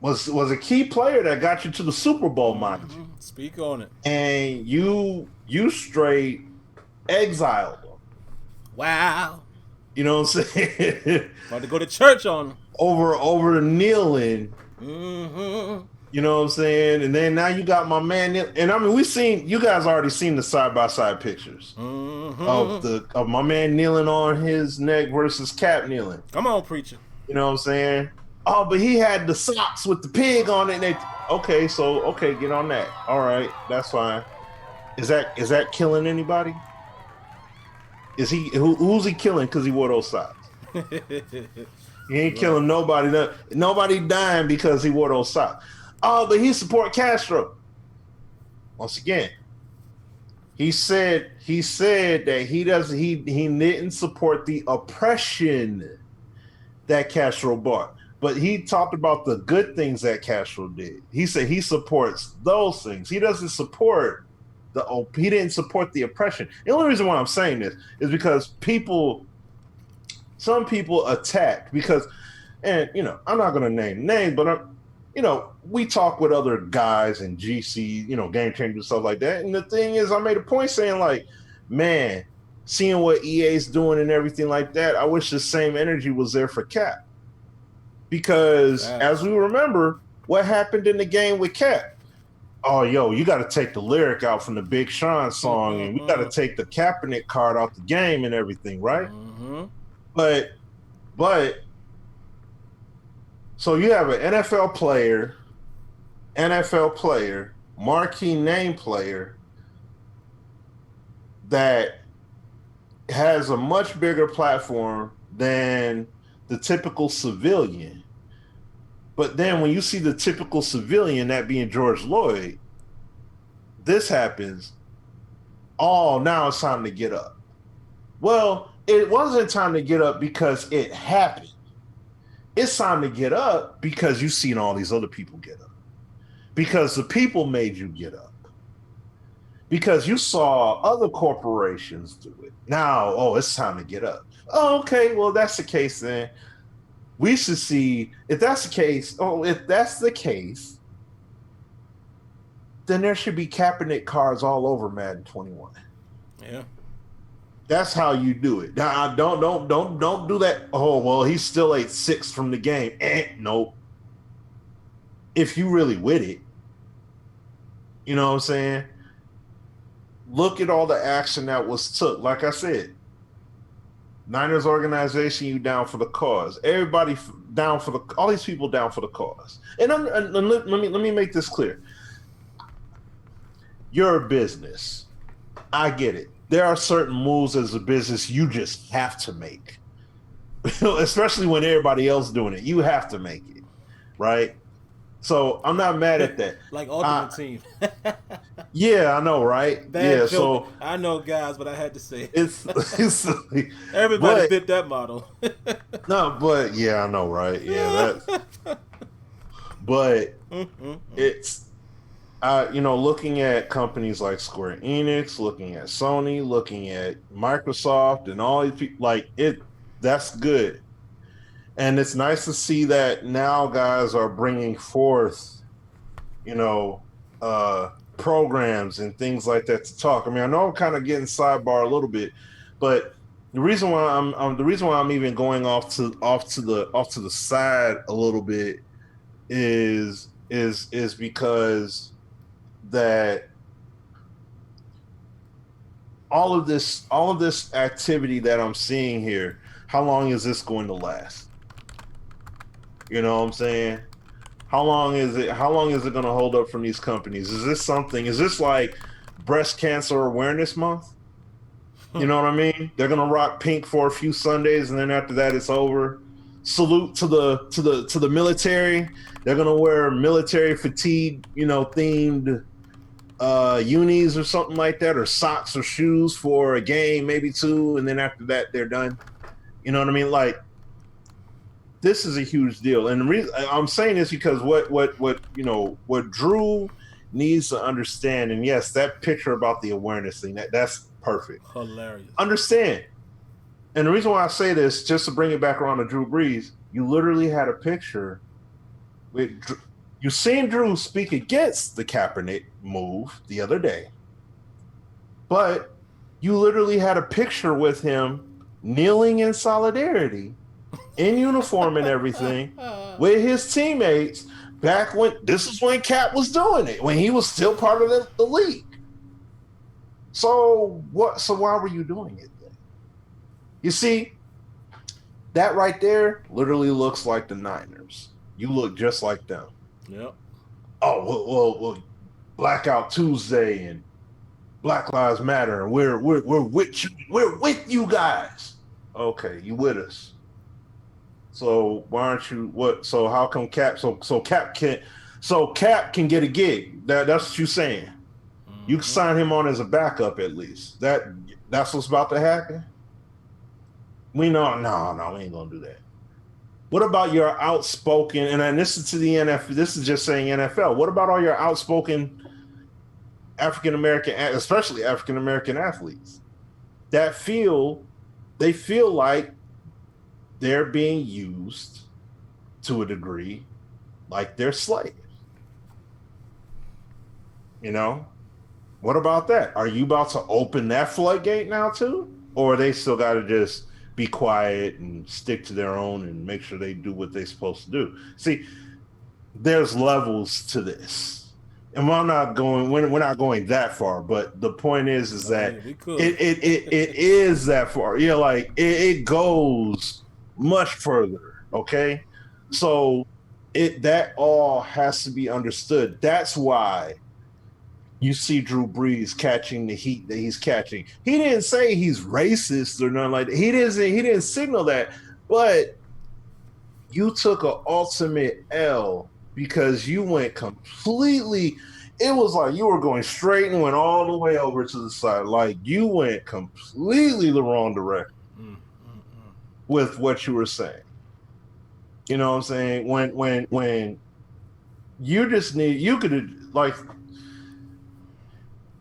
was a key player that got you to the Super Bowl, mind you. Speak on it. And you straight exiled them. Wow. You know what I'm saying? About to go to church on them. Over the kneeling. Mm-hmm. You know what I'm saying? And then now you got my man, and I mean, you guys already seen the side-by-side pictures of my man kneeling on his neck versus Cap kneeling. Come on, preacher. You know what I'm saying? Oh, but he had the socks with the pig on it. And okay, get on that. All right, that's fine. Is that killing anybody? Is who's he killing because he wore those socks? He ain't killing nobody. Nobody dying because he wore those socks. Oh, but he support Castro. Once again, he said that he didn't support the oppression that Castro brought, but he talked about the good things that Castro did. He said he supports those things. He doesn't support he didn't support the oppression. The only reason why I'm saying this is because some people attack because, and I'm not going to name names, but we talk with other guys and GC, Game Changers, stuff like that. And the thing is, I made a point saying, like, man, seeing what EA's doing and everything like that, I wish the same energy was there for Cap. Because as we remember, what happened in the game with Cap? Oh, you got to take the lyric out from the Big Sean song, and we got to take the Kaepernick card out the game and everything, right? Mm-hmm. But so you have an NFL player, marquee name player that has a much bigger platform than the typical civilian. But then when you see the typical civilian, that being George Floyd, this happens. Oh, now it's time to get up. Well, it wasn't time to get up because it happened. It's time to get up because you've seen all these other people get up. Because the people made you get up. Because you saw other corporations do it. Now, it's time to get up. Oh, okay, well, that's the case then. We should see, if that's the case, then there should be Kaepernick cards all over Madden 21. Yeah. That's how you do it. Now, don't do that. Oh, well, he's still 8-6 from the game. Nope. If you really with it, you know what I'm saying? Look at all the action that was took. Like I said, Niners organization, you down for the cause. Everybody down for all these people down for the cause. And let me make this clear. You're a business. I get it. There are certain moves as a business you just have to make, especially when everybody else doing it. You have to make it, right? So I'm not mad at that. Like Ultimate Team. Yeah, I know, right? Bad joke. So I know, guys, but I had to say it's everybody fit that model. No, but yeah, I know, right? Yeah, but it's looking at companies like Square Enix, looking at Sony, looking at Microsoft, and all these people, that's good. And it's nice to see that now guys are bringing forth, programs and things like that to talk. I mean, I know I'm kind of getting sidebar a little bit, but the reason why I'm even going off to the side a little bit is because that all of this activity that I'm seeing here, how long is this going to last? You know what I'm saying? How long is it going to hold up from these companies? Is this like breast cancer awareness month? You know what I mean? They're going to rock pink for a few Sundays and then after that it's over. Salute to the military. They're going to wear military fatigue, themed unis or something like that, or socks or shoes for a game, maybe two, and then after that they're done. You know what I mean? Like, this is a huge deal, and the reason I'm saying this because what Drew needs to understand, and yes, that picture about the awareness thing, that's perfect. Hilarious. Understand. And the reason why I say this, just to bring it back around to Drew Brees, you literally had a picture with you seen Drew speak against the Kaepernick move the other day, but you literally had a picture with him kneeling in solidarity, in uniform and everything, with his teammates back when this is when Cap was doing it, when he was still part of the league. So what? So why were you doing it then? You see, that right there literally looks like the Niners. You look just like them. Yep. Oh well, Blackout Tuesday and Black Lives Matter, and we're with you. We're with you guys. Okay, you with us. So why aren't you what? So how come Cap? So Cap can get a gig. That's what you're saying. Mm-hmm. You can sign him on as a backup at least. That's what's about to happen. We know no, we ain't gonna do that. What about your outspoken? And this is to the NFL. This is just saying NFL. What about all your outspoken African American, especially African American athletes that feel like they're being used to a degree like they're slaves? You know, what about that? Are you about to open that floodgate now too? Or they still got to just be quiet and stick to their own and make sure they do what they're supposed to do? See, there's levels to this. And we're not going that far, but the point is that it is that far. Yeah, like it goes much further. Okay, so that all has to be understood. That's why you see Drew Brees catching the heat that he's catching. He didn't say he's racist or nothing like that. He didn't signal that, but you took an ultimate L because you went completely. It was like you were going straight and went all the way over to the side. Like you went completely the wrong direction with what you were saying. You know what I'm saying? When you just you could have, like,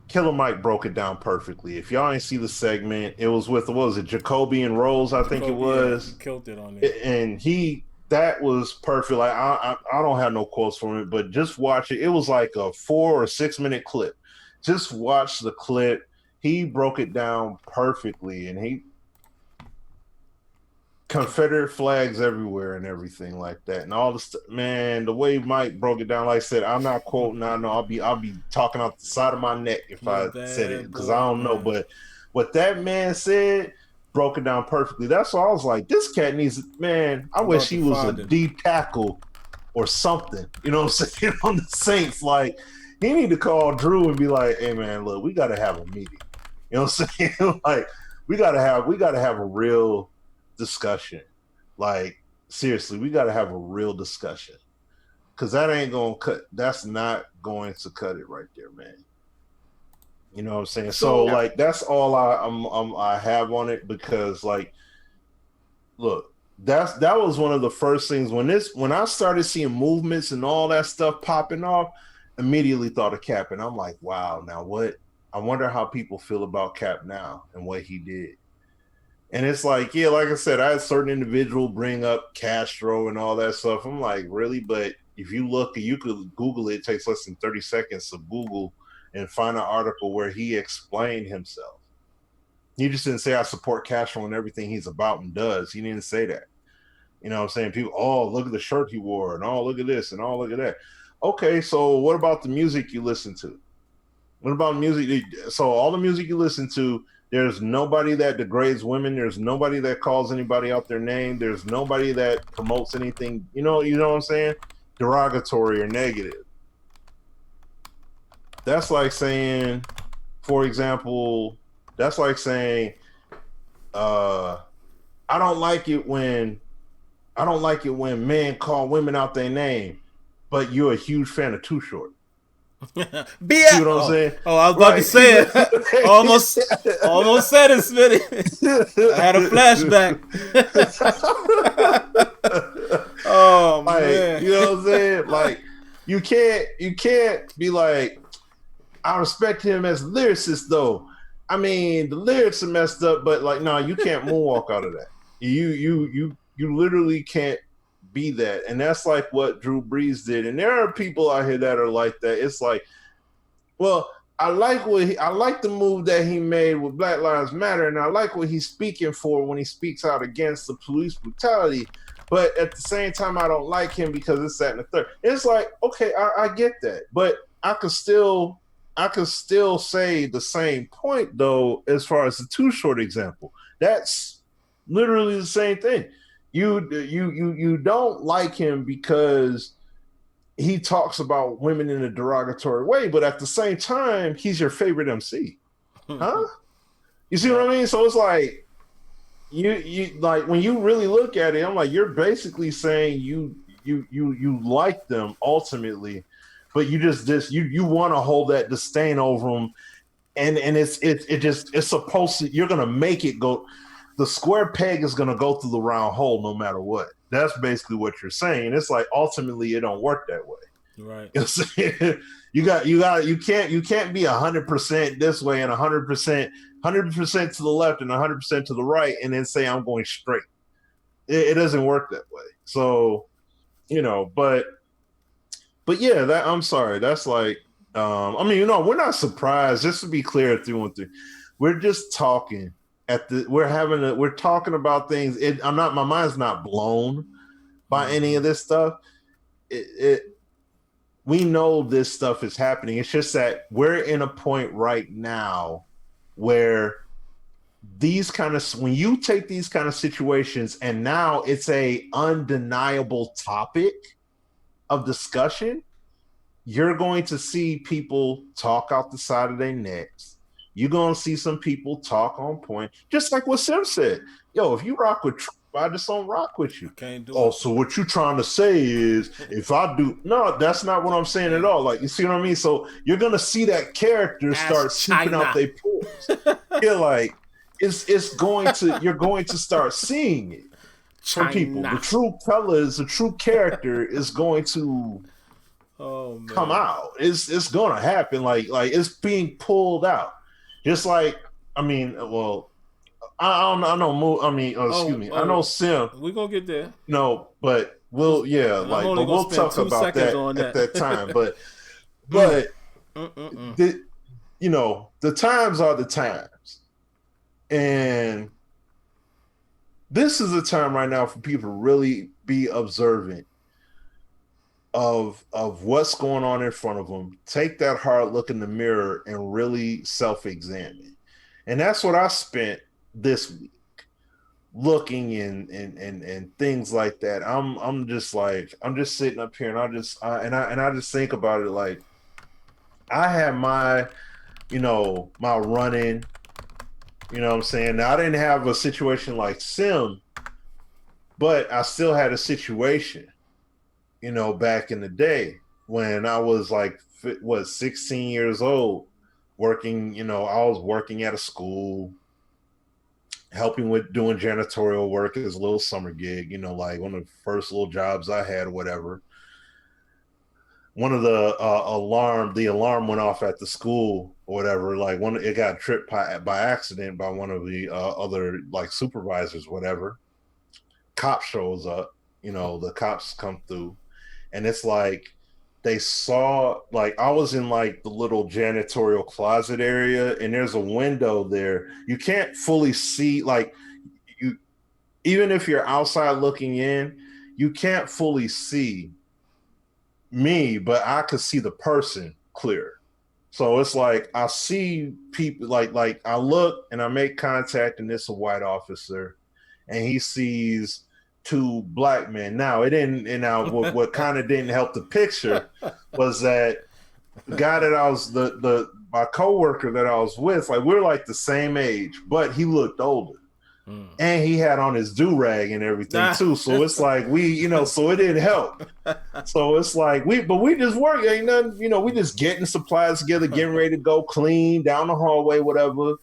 Killer Mike broke it down perfectly. If y'all ain't see the segment, it was with, what was it, Jacoby and Rose, I think it was. Yeah, he killed it on it. And that was perfect. Like I don't have no quotes from it, but just watch it. It was like a 4 or 6 minute clip. Just watch the clip. He broke it down perfectly, and he Confederate flags everywhere and everything like that, and all the stuff. Man, the way Mike broke it down, like I said, I'm not quoting. I know I'll be talking off the side of my neck if I said it, because I don't know. But what that man said broke it down perfectly. That's why I was like, this cat needs, man, I wish he was a D tackle or something. You know what I'm saying? On the Saints, like he need to call Drew and be like, hey man, look, we gotta have a meeting. You know what I'm saying? Like we gotta have a real discussion. Like seriously, we gotta have a real discussion, because that's not going to cut it right there, man. You know what I'm saying? So like that's all I have on it, because like, look, that was one of the first things when I started seeing movements and all that stuff popping off, immediately thought of Cap, and I'm like, wow, now what? I wonder how people feel about Cap now and what he did. And it's like, yeah, like I said, I had certain individual bring up Castro and all that stuff. I'm like, really? But if you look, you could Google it. It takes less than 30 seconds to Google and find an article where he explained himself. He just didn't say I support Castro and everything he's about and does. He didn't say that. You know what I'm saying? People, oh, look at the shirt he wore, and oh, look at this, and oh, look at that. Okay, so what about the music you listen to? What about music? So all the music you listen to, there's nobody that degrades women. There's nobody that calls anybody out their name. There's nobody that promotes anything, you know what I'm saying? Derogatory or negative. That's like saying, for example, I don't like it when men call women out their name, but you're a huge fan of Too Short. See what I'm saying? Oh, I was about to say it. almost said it, Smitty. I had a flashback. Oh like, man. you know what I'm saying? Like, you can't be like, I respect him as a lyricist though. I mean, the lyrics are messed up, but like, no, you can't moonwalk out of that. You literally can't be that. And that's like what Drew Brees did. And there are people out here that are like that. It's like, well, I like the move that he made with Black Lives Matter, and I like what he's speaking for when he speaks out against the police brutality. But at the same time, I don't like him because it's that and the third. It's like, okay, I get that, but I could still say the same point though, as far as the Too Short example. That's literally the same thing. You don't like him because he talks about women in a derogatory way, but at the same time, he's your favorite MC. Huh? You see what I mean? So it's like you like when you really look at it, I'm like, you're basically saying you like them ultimately, but you want to hold that disdain over them, and it's supposed to, you're gonna make it go. The square peg is gonna go through the round hole no matter what. That's basically what you're saying. It's like ultimately it don't work that way. Right. You can't be 100% this way and 100% to the left and 100% to the right and then say I'm going straight. It doesn't work that way. So, but yeah, I'm sorry. That's like, we're not surprised. Just to be clear through and through, we're just talking. We're talking about things. My mind's not blown by any of this stuff. We know this stuff is happening. It's just that we're in a point right now where when you take these kind of situations and now it's a undeniable topic of discussion, you're going to see people talk out the side of their necks. You're going to see some people talk on point, just like what Sim said. Yo, if you rock with Trump, I just don't rock with you. Can't do it. it. So what you're trying to say is, if I do, no, that's not what I'm saying at all. Like, you see what I mean? So you're going to see that character start swooping out their pores. You're like, you're going to start seeing it from people. The true color the true character is going to come out. It's going to happen. Like it's being pulled out. Just like, I know. I know Sim. We're gonna get there. No, but we'll talk about that at that time. But the times are the times, and this is a time right now for people to really be observant of what's going on in front of them. Take that hard look in the mirror and really self-examine. And that's what I spent this week looking and things like that. I'm just sitting up here and I just think about it. Like, I had my running, you know what I'm saying? Now, I didn't have a situation like Sim, but I still had a situation, back in the day when I was 16 years old, working, I was working at a school, helping with doing janitorial work as a little summer gig, like one of the first little jobs I had or whatever. One of the alarm went off at the school or whatever. Like it got tripped by accident by one of the other supervisors, whatever. Cop shows up, the cops come through, and it's like they saw, I was in the little janitorial closet area, and there's a window there. You can't fully see, even if you're outside looking in, you can't fully see me, but I could see the person clear. So it's like I see people, I look and I make contact, and it's a white officer, and he sees two black men. Now it didn't, and what kind of didn't help the picture was that the guy that I was my coworker that I was with, we're the same age, but he looked older. And he had on his do-rag and everything too. So it's so it didn't help. So it's we just work. Ain't nothing, we just getting supplies together, getting ready to go clean down the hallway, whatever.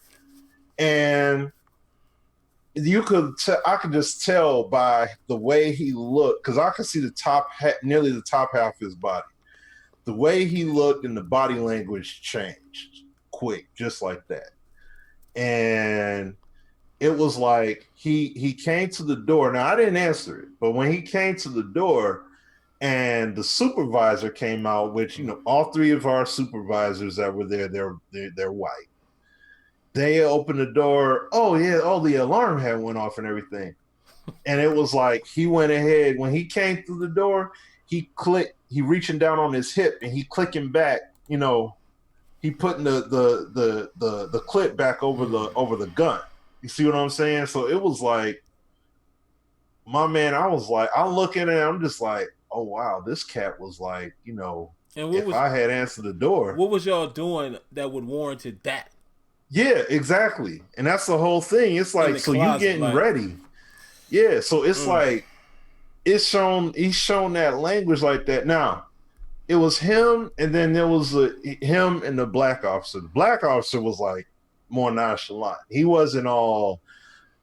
And I could just tell by the way he looked, because I could see nearly the top half of his body. The way he looked and the body language changed quick, just like that. And it was like he came to the door. Now I didn't answer it, but when he came to the door and the supervisor came out, which all three of our supervisors that were there, they're white. They opened the door. Oh yeah, the alarm had went off and everything. And it was like he went ahead when he came through the door. He reaching down on his hip and he clicking back. He putting the clip back over the gun. You see what I'm saying? So it was like, my man, I look at it, I'm just like, oh wow, this cat was like, if I had answered the door. What was y'all doing that would warranted that? Yeah, exactly. And that's the whole thing. It's like, so you getting ready. Yeah, so it's like he's shown that language like that. Now, it was him, and then there was him and the black officer. The black officer was like more nonchalant. He wasn't all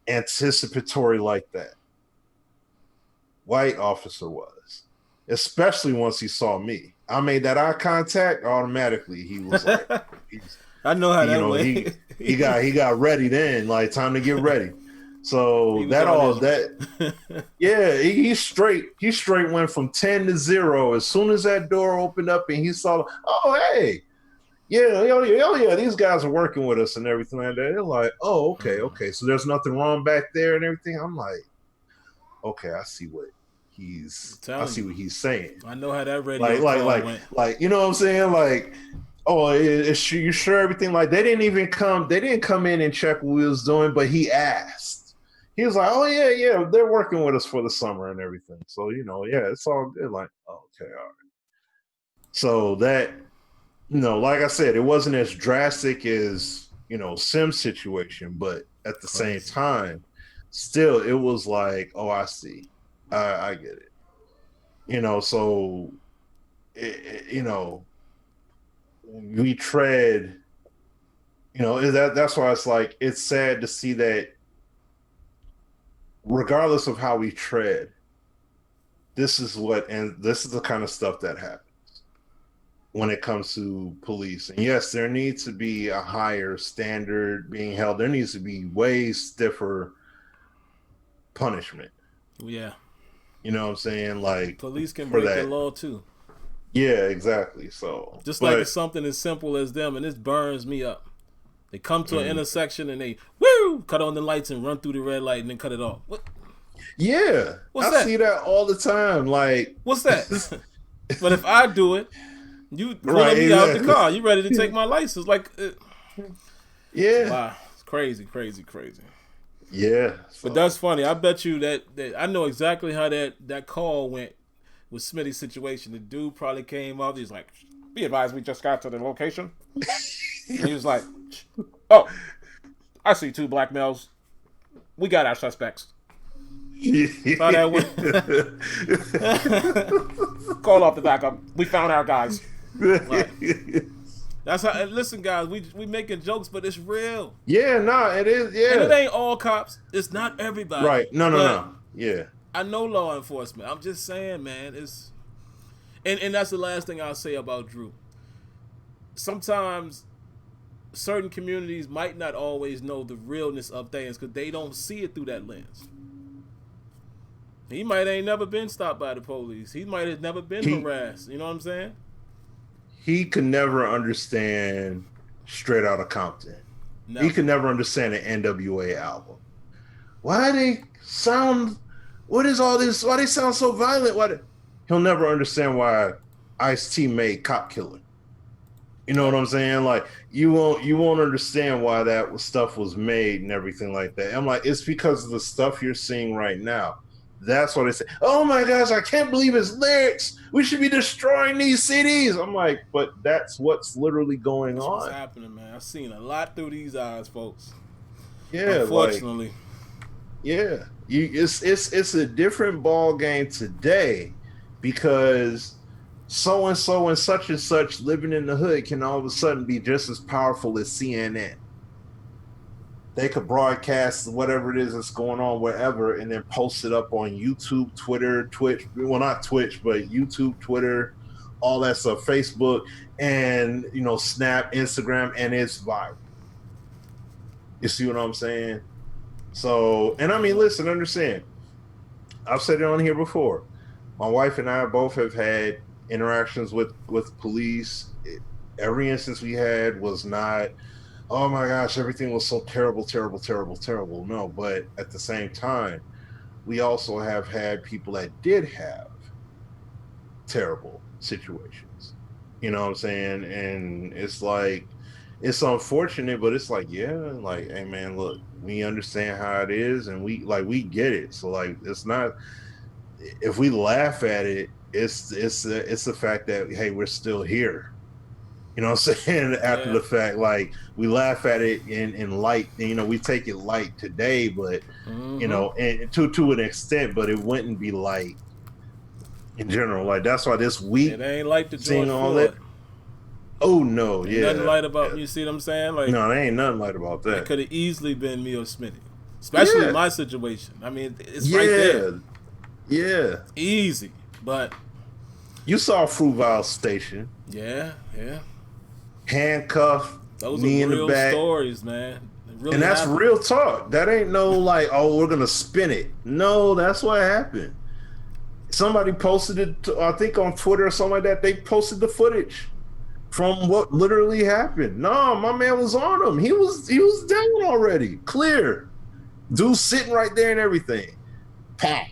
anticipatory like that. White officer was, especially once he saw me. I made that eye contact automatically. He was like, I know how that went. he got ready then, like time to get ready. So he straight went from 10 to 0 as soon as that door opened up and he saw, oh hey, yeah, these guys are working with us and everything like that. They're like, oh okay, so there's nothing wrong back there and everything. I'm like, okay, I see what he's saying. I know how that radio went. Like you know what I'm saying, like. Oh, you sure everything? Like they didn't come in and check what we was doing, but he asked. He was like, oh yeah, they're working with us for the summer and everything. So, it's all good. Like, okay, all right. So that, like I said, it wasn't as drastic as, Sim's situation, but at the same time, still it was like, oh, I see. I get it. So, we tread, that's why it's like, it's sad to see that regardless of how we tread, this is the kind of stuff that happens when it comes to police. And yes, there needs to be a higher standard being held. There needs to be way stiffer punishment. Yeah. You know what I'm saying? Like, police can break the law too. Yeah, exactly. So like it's something as simple as them, and this burns me up. They come to an intersection and they cut on the lights and run through the red light and then cut it off. What? Yeah, I see that all the time. Like, what's that? But if I do it, you pulling me out the car. You ready to take my license? Like, yeah. Wow, it's crazy. Yeah, but that's funny. I bet you that I know exactly how that call went. With Smitty's situation, the dude probably came up. He's like, "Be advised, we just got to the location." And he was like, "Oh, I see 2 black males. We got our suspects." How that went. Call off the backup. We found our guys. Like, that's how. Listen, guys, we making jokes, but it's real. Yeah, no, it is. Yeah, and it ain't all cops. It's not everybody. Right? No. Yeah. I know law enforcement. I'm just saying, man, and that's the last thing I'll say about Drew. Sometimes certain communities might not always know the realness of things because they don't see it through that lens. He might ain't never been stopped by the police. He might have never been harassed. You know what I'm saying? He could never understand Straight Outta Compton. Never. He could never understand an NWA album. Why they sound... What is all this? Why they sound so violent? He'll never understand why Ice-T made Cop Killer. You know what I'm saying? Like, you won't understand why that stuff was made and everything like that. I'm like, it's because of the stuff you're seeing right now. That's what they say. Oh my gosh, I can't believe his lyrics. We should be destroying these CDs. I'm like, but that's what's literally going on. What's happening, man? I've seen a lot through these eyes, folks. Yeah, unfortunately. Yeah, it's a different ball game today because so and so and such living in the hood can all of a sudden be just as powerful as CNN. they could broadcast whatever it is that's going on wherever and then post it up on YouTube, Twitter, Twitch. Well, not Twitch, but YouTube, Twitter, all that stuff, Facebook, and Snap, Instagram, and it's viral. You see what I'm saying? So, and I mean, listen, understand. I've said it on here before. My wife and I both have had interactions with police. Every instance we had was not, oh my gosh, everything was so terrible, terrible, terrible, terrible. No, but at the same time, we also have had people that did have terrible situations. You know what I'm saying? And it's like, it's unfortunate, but it's like, yeah, like, hey man, look, we understand how it is, and we get it. So like, it's not, if we laugh at it, it's the fact that, hey, we're still here. You know what I'm saying? After the fact, like, we laugh at it in light, and, we take it light today, but and to an extent, but it wouldn't be light in general. Like, that's why this week it ain't like the seeing George all Floyd. that. Oh no, Ain't nothing light about you see what I'm saying? Like, no, there ain't nothing light about that. It could have easily been me or Smitty, especially in my situation. I mean, it's right there. Yeah, easy. But you saw Fruval Station. Yeah. Handcuffed. Those knee are real in the back. Stories, man. Really and that's happened. Real talk. That ain't no like, oh, we're gonna spin it. No, that's what happened. Somebody posted it, I think on Twitter or something like that. They posted the footage from what literally happened. No, my man was on him. He was down already. Clear. Dude sitting right there and everything. Pat.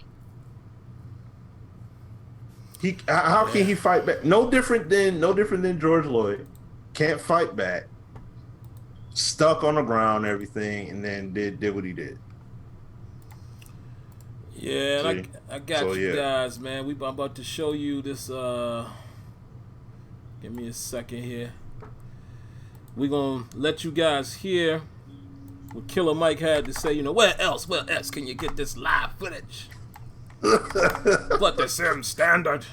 How can he fight back? No different than George Floyd. Can't fight back. Stuck on the ground, everything, and then did what he did. Yeah, and I got you guys, man. I'm about to show you this. Give me a second here. We're going to let you guys hear what Killer Mike had to say. Where else can you get this live footage? But the Sim standard.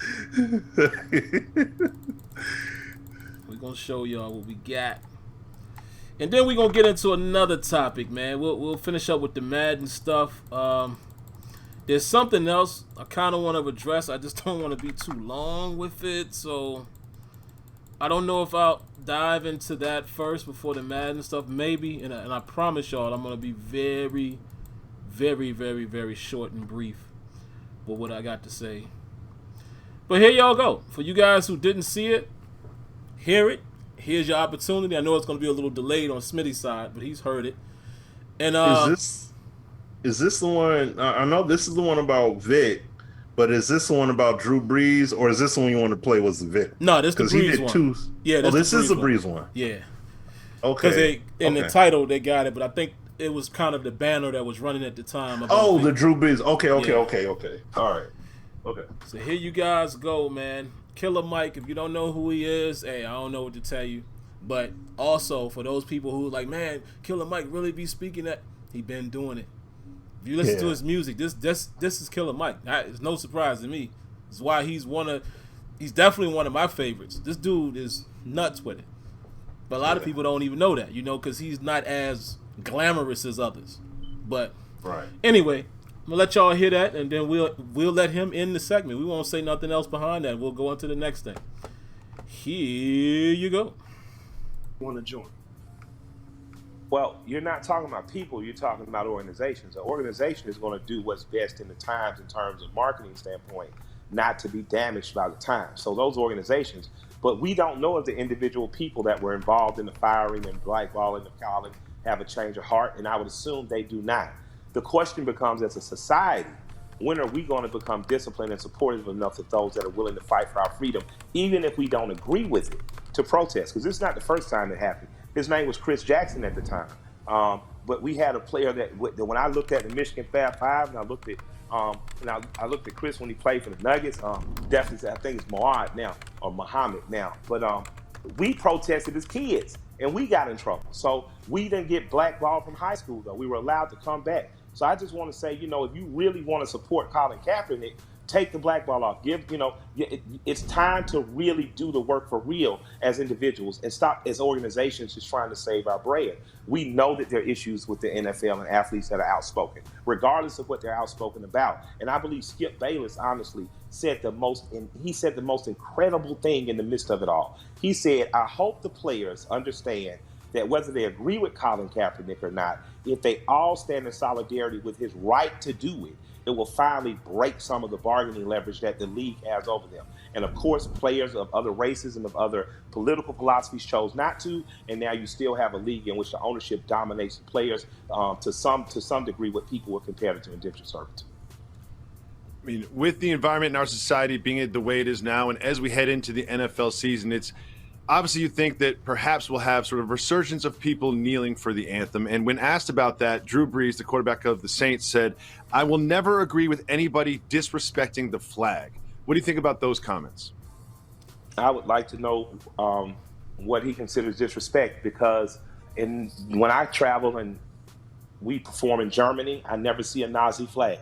We're going to show y'all what we got. And then we're going to get into another topic, man. We'll finish up with the Madden stuff. There's something else I kind of want to address. I just don't want to be too long with it. So I don't know if I'll dive into that first before the Madden stuff. Maybe. And I promise y'all I'm going to be very, very, very, very short and brief with what I got to say. But here y'all go. For you guys who didn't see it, hear it. Here's your opportunity. I know it's going to be a little delayed on Smitty's side, but he's heard it. And is this the one? I know this is the one about Vic, but is this the one about Drew Brees, or is this the one you want to play? Was the Vic? No, this is the Brees one. Two. Yeah, this is the Brees one. Yeah. Okay. Because the title they got it, but I think it was kind of the banner that was running at the time. The Drew Brees. Okay. All right. Okay. So here you guys go, man. Killer Mike, if you don't know who he is, hey, I don't know what to tell you. But also, for those people who like, man, Killer Mike really be speaking that, he been doing it. If you listen to his music, this is Killer Mike. It's no surprise to me. It's why he's definitely one of my favorites. This dude is nuts with it. But a lot of people don't even know that, because he's not as glamorous as others. But anyway, I'm gonna let y'all hear that, and then we'll let him end the segment. We won't say nothing else behind that. We'll go on to the next thing. Here you go. Want to join? Well, you're not talking about people. You're talking about organizations. An organization is going to do what's best in the times in terms of marketing standpoint, not to be damaged by the times. So those organizations, but we don't know if the individual people that were involved in the firing and blackballing of Colin have a change of heart, and I would assume they do not. The question becomes, as a society, when are we going to become disciplined and supportive enough of those that are willing to fight for our freedom, even if we don't agree with it, to protest? Because this is not the first time it happened. His name was Chris Jackson at the time. But we had a player that when I looked at the Michigan Fab Five, and I looked at Chris when he played for the Nuggets. Definitely, I think it's Mohammed now or Muhammad now. But we protested as kids, and we got in trouble. So we didn't get blackballed from high school, though. We were allowed to come back. So I just want to say, if you really want to support Colin Kaepernick, Take the black ball off. It's time to really do the work for real as individuals and stop as organizations just trying to save our bread. We know that there are issues with the NFL and athletes that are outspoken, regardless of what they're outspoken about. And I believe Skip Bayless, honestly, said the most incredible thing in the midst of it all. He said, I hope the players understand that whether they agree with Colin Kaepernick or not, if they all stand in solidarity with his right to do it, it will finally break some of the bargaining leverage that the league has over them. And of course, players of other races and of other political philosophies chose not to. And now you still have a league in which the ownership dominates the players to some degree with people with comparative indentured servitude. I mean, with the environment in our society being the way it is now, and as we head into the NFL season, it's obviously you think that perhaps we'll have sort of resurgence of people kneeling for the anthem. And when asked about that, Drew Brees, the quarterback of the Saints, said, I will never agree with anybody disrespecting the flag. What do you think about those comments? I would like to know what he considers disrespect, because when I travel and we perform in Germany, I never see a Nazi flag.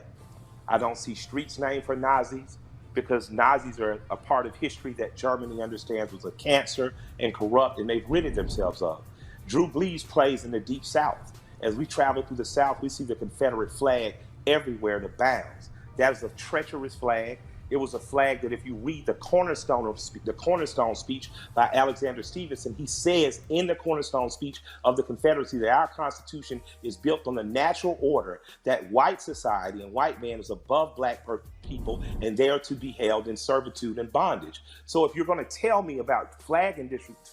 I don't see streets named for Nazis, because Nazis are a part of history that Germany understands was a cancer and corrupt, and they've ridded themselves of. Drew Brees plays in the Deep South. As we travel through the South, we see the Confederate flag everywhere that bounds. That is a treacherous flag. It was a flag that if you read the cornerstone speech by Alexander Stevenson, he says in the cornerstone speech of the Confederacy that our Constitution is built on the natural order that white society and white man is above black people and they are to be held in servitude and bondage. So if you're going to tell me about flag and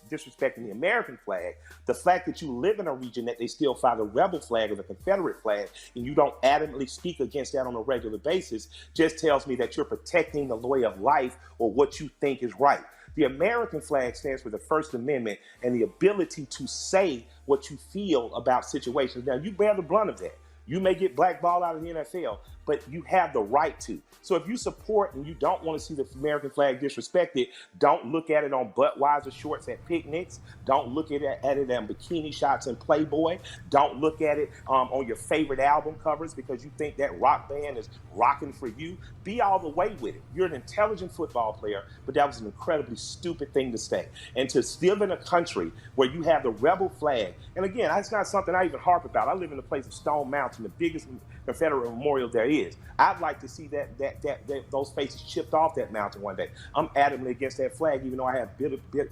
disrespecting the American flag, the fact that you live in a region that they still fly the rebel flag or the Confederate flag, and you don't adamantly speak against that on a regular basis, just tells me that you're protecting the way of life or what you think is right. The American flag stands for the First Amendment and the ability to say what you feel about situations. Now, you bear the brunt of that. You may get blackballed out of the NFL, but you have the right to. So if you support and you don't want to see the American flag disrespected, don't look at it on Budweiser shorts at picnics. Don't look at it on bikini shots in Playboy. Don't look at it on your favorite album covers because you think that rock band is rocking for you. Be all the way with it. You're an intelligent football player, but that was an incredibly stupid thing to say. And to live in a country where you have the rebel flag, and again, that's not something I even harp about. I live in the place of Stone Mountain, the biggest Confederate memorial there is. I'd like to see those faces chipped off that mountain one day. I'm adamantly against that flag, even though I have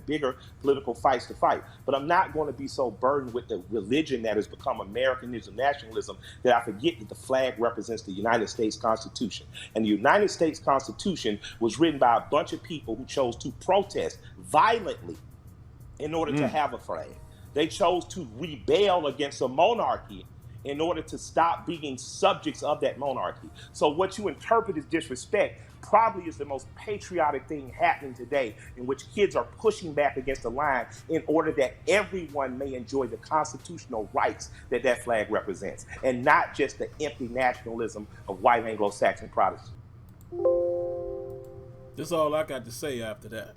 bigger political fights to fight. But I'm not going to be so burdened with the religion that has become Americanism, nationalism, that I forget that the flag represents the United States Constitution. And the United States Constitution was written by a bunch of people who chose to protest violently in order to have a flag. They chose to rebel against a monarchy in order to stop being subjects of that monarchy. So what you interpret as disrespect probably is the most patriotic thing happening today, in which kids are pushing back against the line in order that everyone may enjoy the constitutional rights that that flag represents, and not just the empty nationalism of white Anglo-Saxon Protestants. That's all I got to say after that.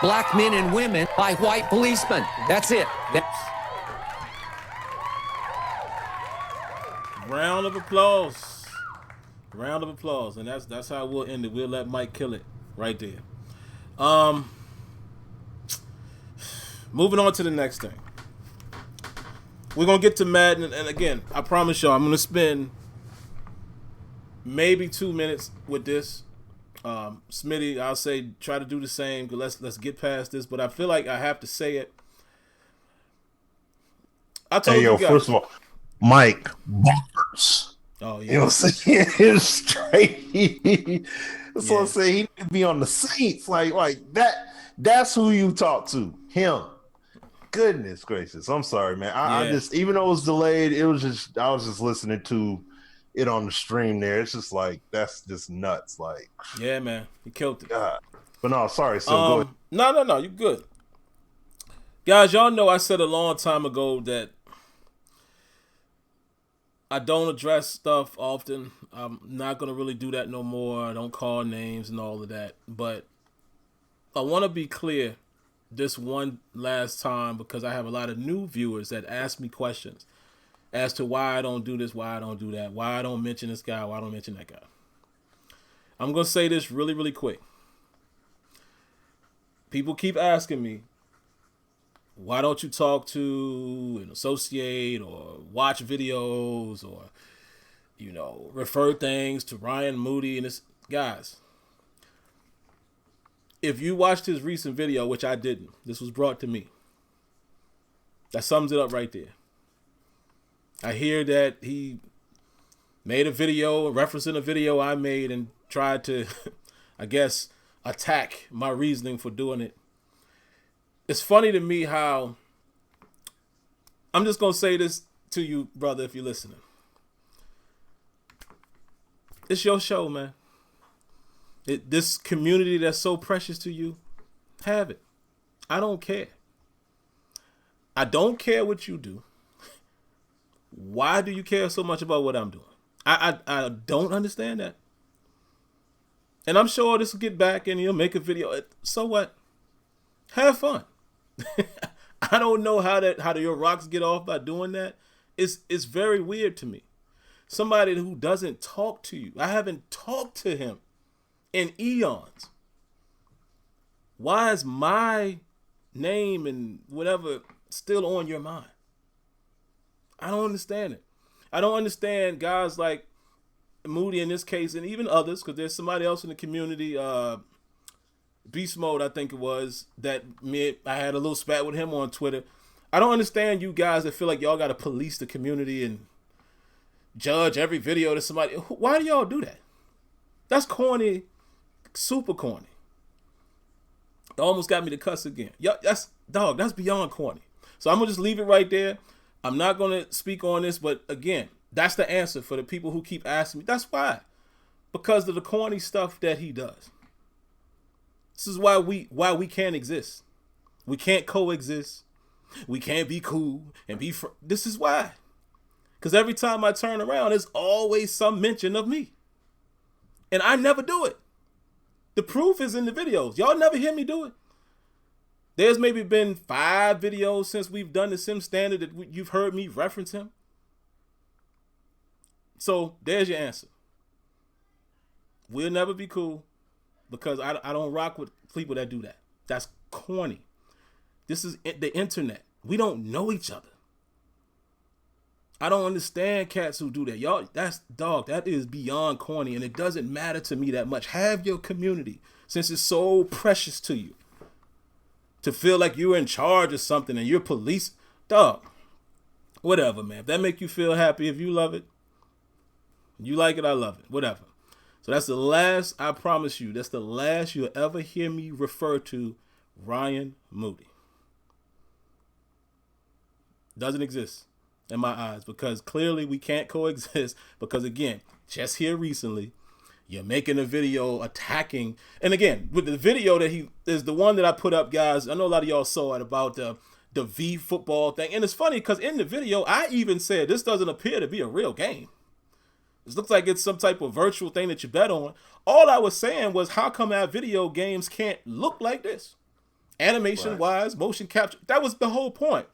Black men and women by white policemen. That's it. Round of applause. Round of applause. And that's how we'll end it. We'll let Mike kill it right there. Moving on to the next thing. We're going to get to Madden. And again, I promise y'all, I'm going to spend maybe 2 minutes with this. Smitty, I'll say try to do the same. Let's get past this, but I feel like I have to say it. I told you guys. First of all, Mike Bumpers. Oh yeah, you know what I'm saying? It's straight. So I'm saying he need to be on the Saints, like that. That's who you talk to. Him. Goodness gracious, I'm sorry, man. I just, even though it was delayed, I was just listening to it on the stream there. It's just like, that's just nuts. Like, yeah, man, he killed it. God. But no, sorry. So go ahead. No, you're good, guys. Y'all know I said a long time ago that I don't address stuff often. I'm not gonna really do that no more. I don't call names and all of that. But I want to be clear this one last time, because I have a lot of new viewers that ask me questions. as to why I don't do this, why I don't do that, why I don't mention this guy, why I don't mention that guy. I'm going to say this really, really quick. People keep asking me, why don't you talk to an associate or watch videos or, refer things to Ryan Moody and this? Guys, if you watched his recent video, which I didn't, this was brought to me. That sums it up right there. I hear that he made a video referencing a video I made and tried to, I guess, attack my reasoning for doing it. It's funny to me how, I'm just going to say this to you, brother, if you're listening. It's your show, man. This community that's so precious to you, have it. I don't care. I don't care what you do. Why do you care so much about what I'm doing? I don't understand that. And I'm sure this will get back and you'll make a video. So what? Have fun. I don't know how do your rocks get off by doing that. It's very weird to me. Somebody who doesn't talk to you. I haven't talked to him in eons. Why is my name and whatever still on your mind? I don't understand it. I don't understand guys like Moody in this case, and even others, because there's somebody else in the community, Beast Mode, I think it was, that I had a little spat with him on Twitter. I don't understand you guys that feel like y'all got to police the community and judge every video to somebody. Why do y'all do that? That's corny, super corny. It almost got me to cuss again. That's beyond corny. So I'm going to just leave it right there. I'm not going to speak on this, but again, that's the answer for the people who keep asking me. That's why. Because of the corny stuff that he does. This is why we can't exist. We can't coexist. We can't be cool and be this is why. Because every time I turn around, there's always some mention of me. And I never do it. The proof is in the videos. Y'all never hear me do it. There's maybe been 5 videos since we've done the Sim Standard that you've heard me reference him. So there's your answer. We'll never be cool because I don't rock with people that do that. That's corny. This is the internet. We don't know each other. I don't understand cats who do that. Y'all, that is beyond corny, and it doesn't matter to me that much. Have your community, since it's so precious to you. To feel like you're in charge of something and you're police, whatever, man. If that make you feel happy, if you love it, you like it, I love it, whatever. So that's the last, I promise you, that's the last you'll ever hear me refer to Ryan Moody. Doesn't exist in my eyes because clearly we can't coexist because, again, just here recently, you're making a video attacking. And again, with the video that he is the one that I put up, guys, I know a lot of y'all saw it about the V football thing. And it's funny because in the video, I even said this doesn't appear to be a real game. This looks like it's some type of virtual thing that you bet on. All I was saying was, how come our video games can't look like this? Animation-wise, motion capture. That was the whole point.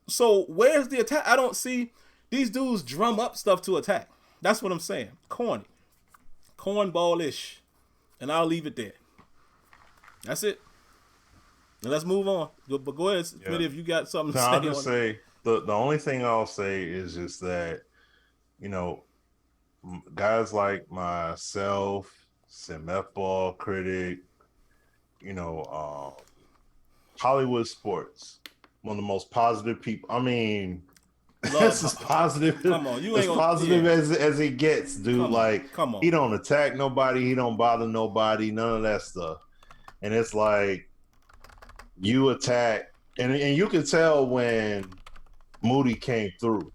So where's the attack? I don't see these dudes drum up stuff to attack. That's what I'm saying. Corny. Cornball-ish. And I'll leave it there. That's it. And let's move on. But go ahead, Smitty, if you got something to say. I'll just say, the only thing I'll say is just that, guys like myself, SimFBallCritic, Hollywood Sports, one of the most positive people. I mean, that's as positive. Come on, you ain't as positive as it gets, dude. Come on. He don't attack nobody. He don't bother nobody. None of that stuff. And it's like you attack, and you can tell when Moody came through.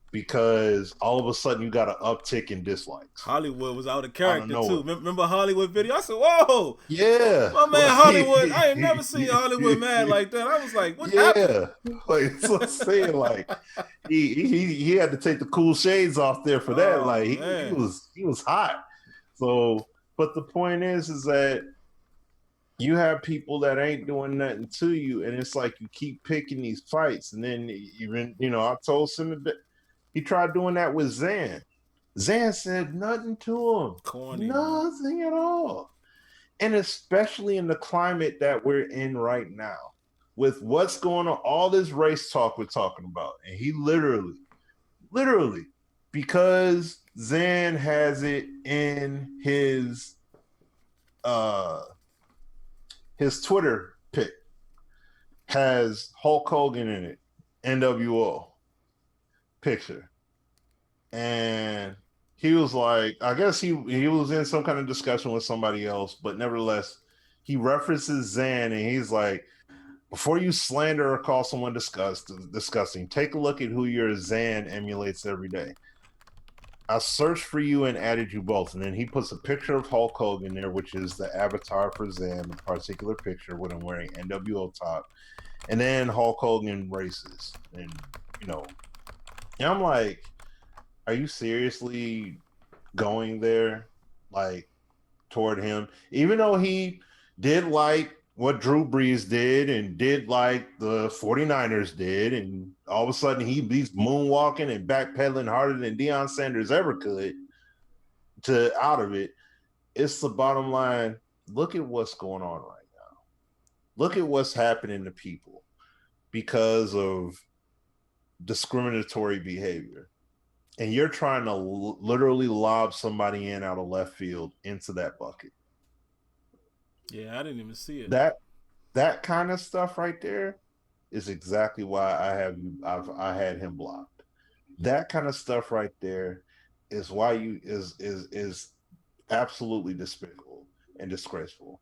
Because all of a sudden you got an uptick in dislikes. Hollywood was out of character too. Remember Hollywood video? I said, "Whoa, yeah, my man Hollywood." I ain't never seen Hollywood mad like that. I was like, "What happened?" Like so I'm saying, like he had to take the cool shades off there for that. Like he was hot. So, but the point is that you have people that ain't doing nothing to you, and it's like you keep picking these fights, and then I told Sim He tried doing that with Zan. Zan said nothing to him. Corny, nothing at all. And especially in the climate that we're in right now, with what's going on, all this race talk we're talking about. And he literally, because Zan has it in his Twitter pic, has Hulk Hogan in it, NWO picture. And he was like, I guess he was in some kind of discussion with somebody else, but nevertheless, he references Zan and he's like, before you slander or call someone disgusting, take a look at who your Zan emulates every day. I searched for you and added you both. And then he puts a picture of Hulk Hogan there, which is the avatar for Zan, the particular picture with him wearing NWO top. And then Hulk Hogan races. And, and I'm like, are you seriously going there, like, toward him? Even though he did like what Drew Brees did and did like the 49ers did, and all of a sudden he's moonwalking and backpedaling harder than Deion Sanders ever could out of it. It's the bottom line. Look at what's going on right now. Look at what's happening to people because of discriminatory behavior. And you're trying to literally lob somebody in out of left field into that bucket. Yeah, I didn't even see it. That kind of stuff right there is exactly why I had him blocked. That kind of stuff right there is why is absolutely despicable and disgraceful.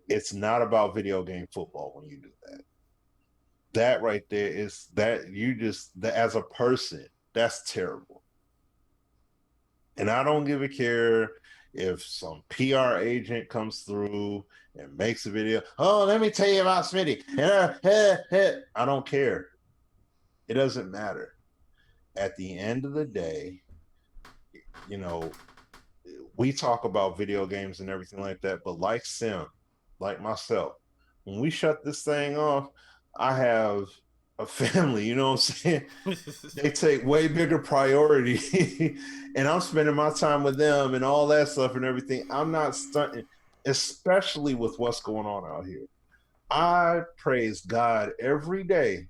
It's not about video game football when you do that. That right there is that you just as a person, that's terrible. And I don't give a care if some PR agent comes through and makes a video. Oh, let me tell you about Smitty. I don't care. It doesn't matter. At the end of the day, we talk about video games and everything like that, but like Sim, like myself, when we shut this thing off, I have a family, you know what I'm saying? They take way bigger priority and I'm spending my time with them and all that stuff and everything. I'm not stunting, especially with what's going on out here. I praise God every day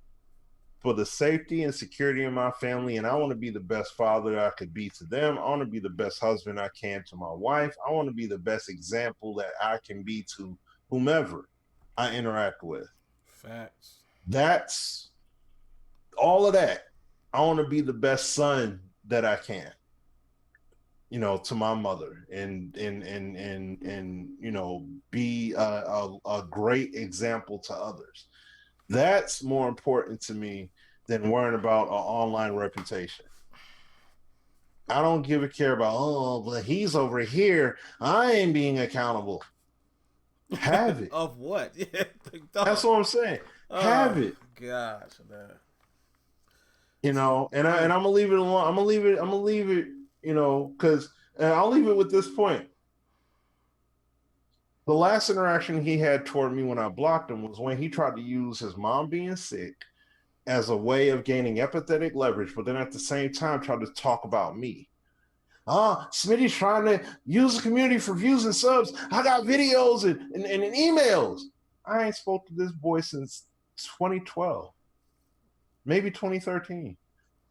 for the safety and security of my family, and I want to be the best father I could be to them. I want to be the best husband I can to my wife. I want to be the best example that I can be to whomever I interact with. Facts. That's all of that. I want to be the best son that I can, to my mother and be a great example to others. That's more important to me than worrying about an online reputation. I don't give a care about, but he's over here. I ain't being accountable. Have it. Of what? That's what I'm saying. Have it. Gosh, man. And I'm gonna leave it alone. I'm gonna leave it, because I'll leave it with this point. The last interaction he had toward me when I blocked him was when he tried to use his mom being sick as a way of gaining empathetic leverage, but then at the same time tried to talk about me. Smitty's trying to use the community for views and subs. I got videos and emails. I ain't spoke to this boy since 2012, maybe 2013.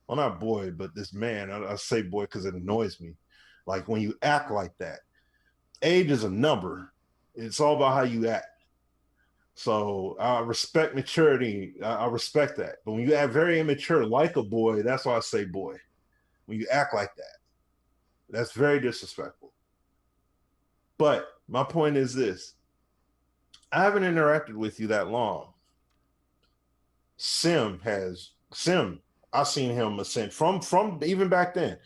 Well, not boy, but this man. I say boy because it annoys me. Like when you act like that. Age is a number. It's all about how you act. So I respect maturity. I respect that. But when you act very immature like a boy, that's why I say boy. When you act like that, that's very disrespectful. But my point is this. I haven't interacted with you that long. I've seen him ascend from even back then,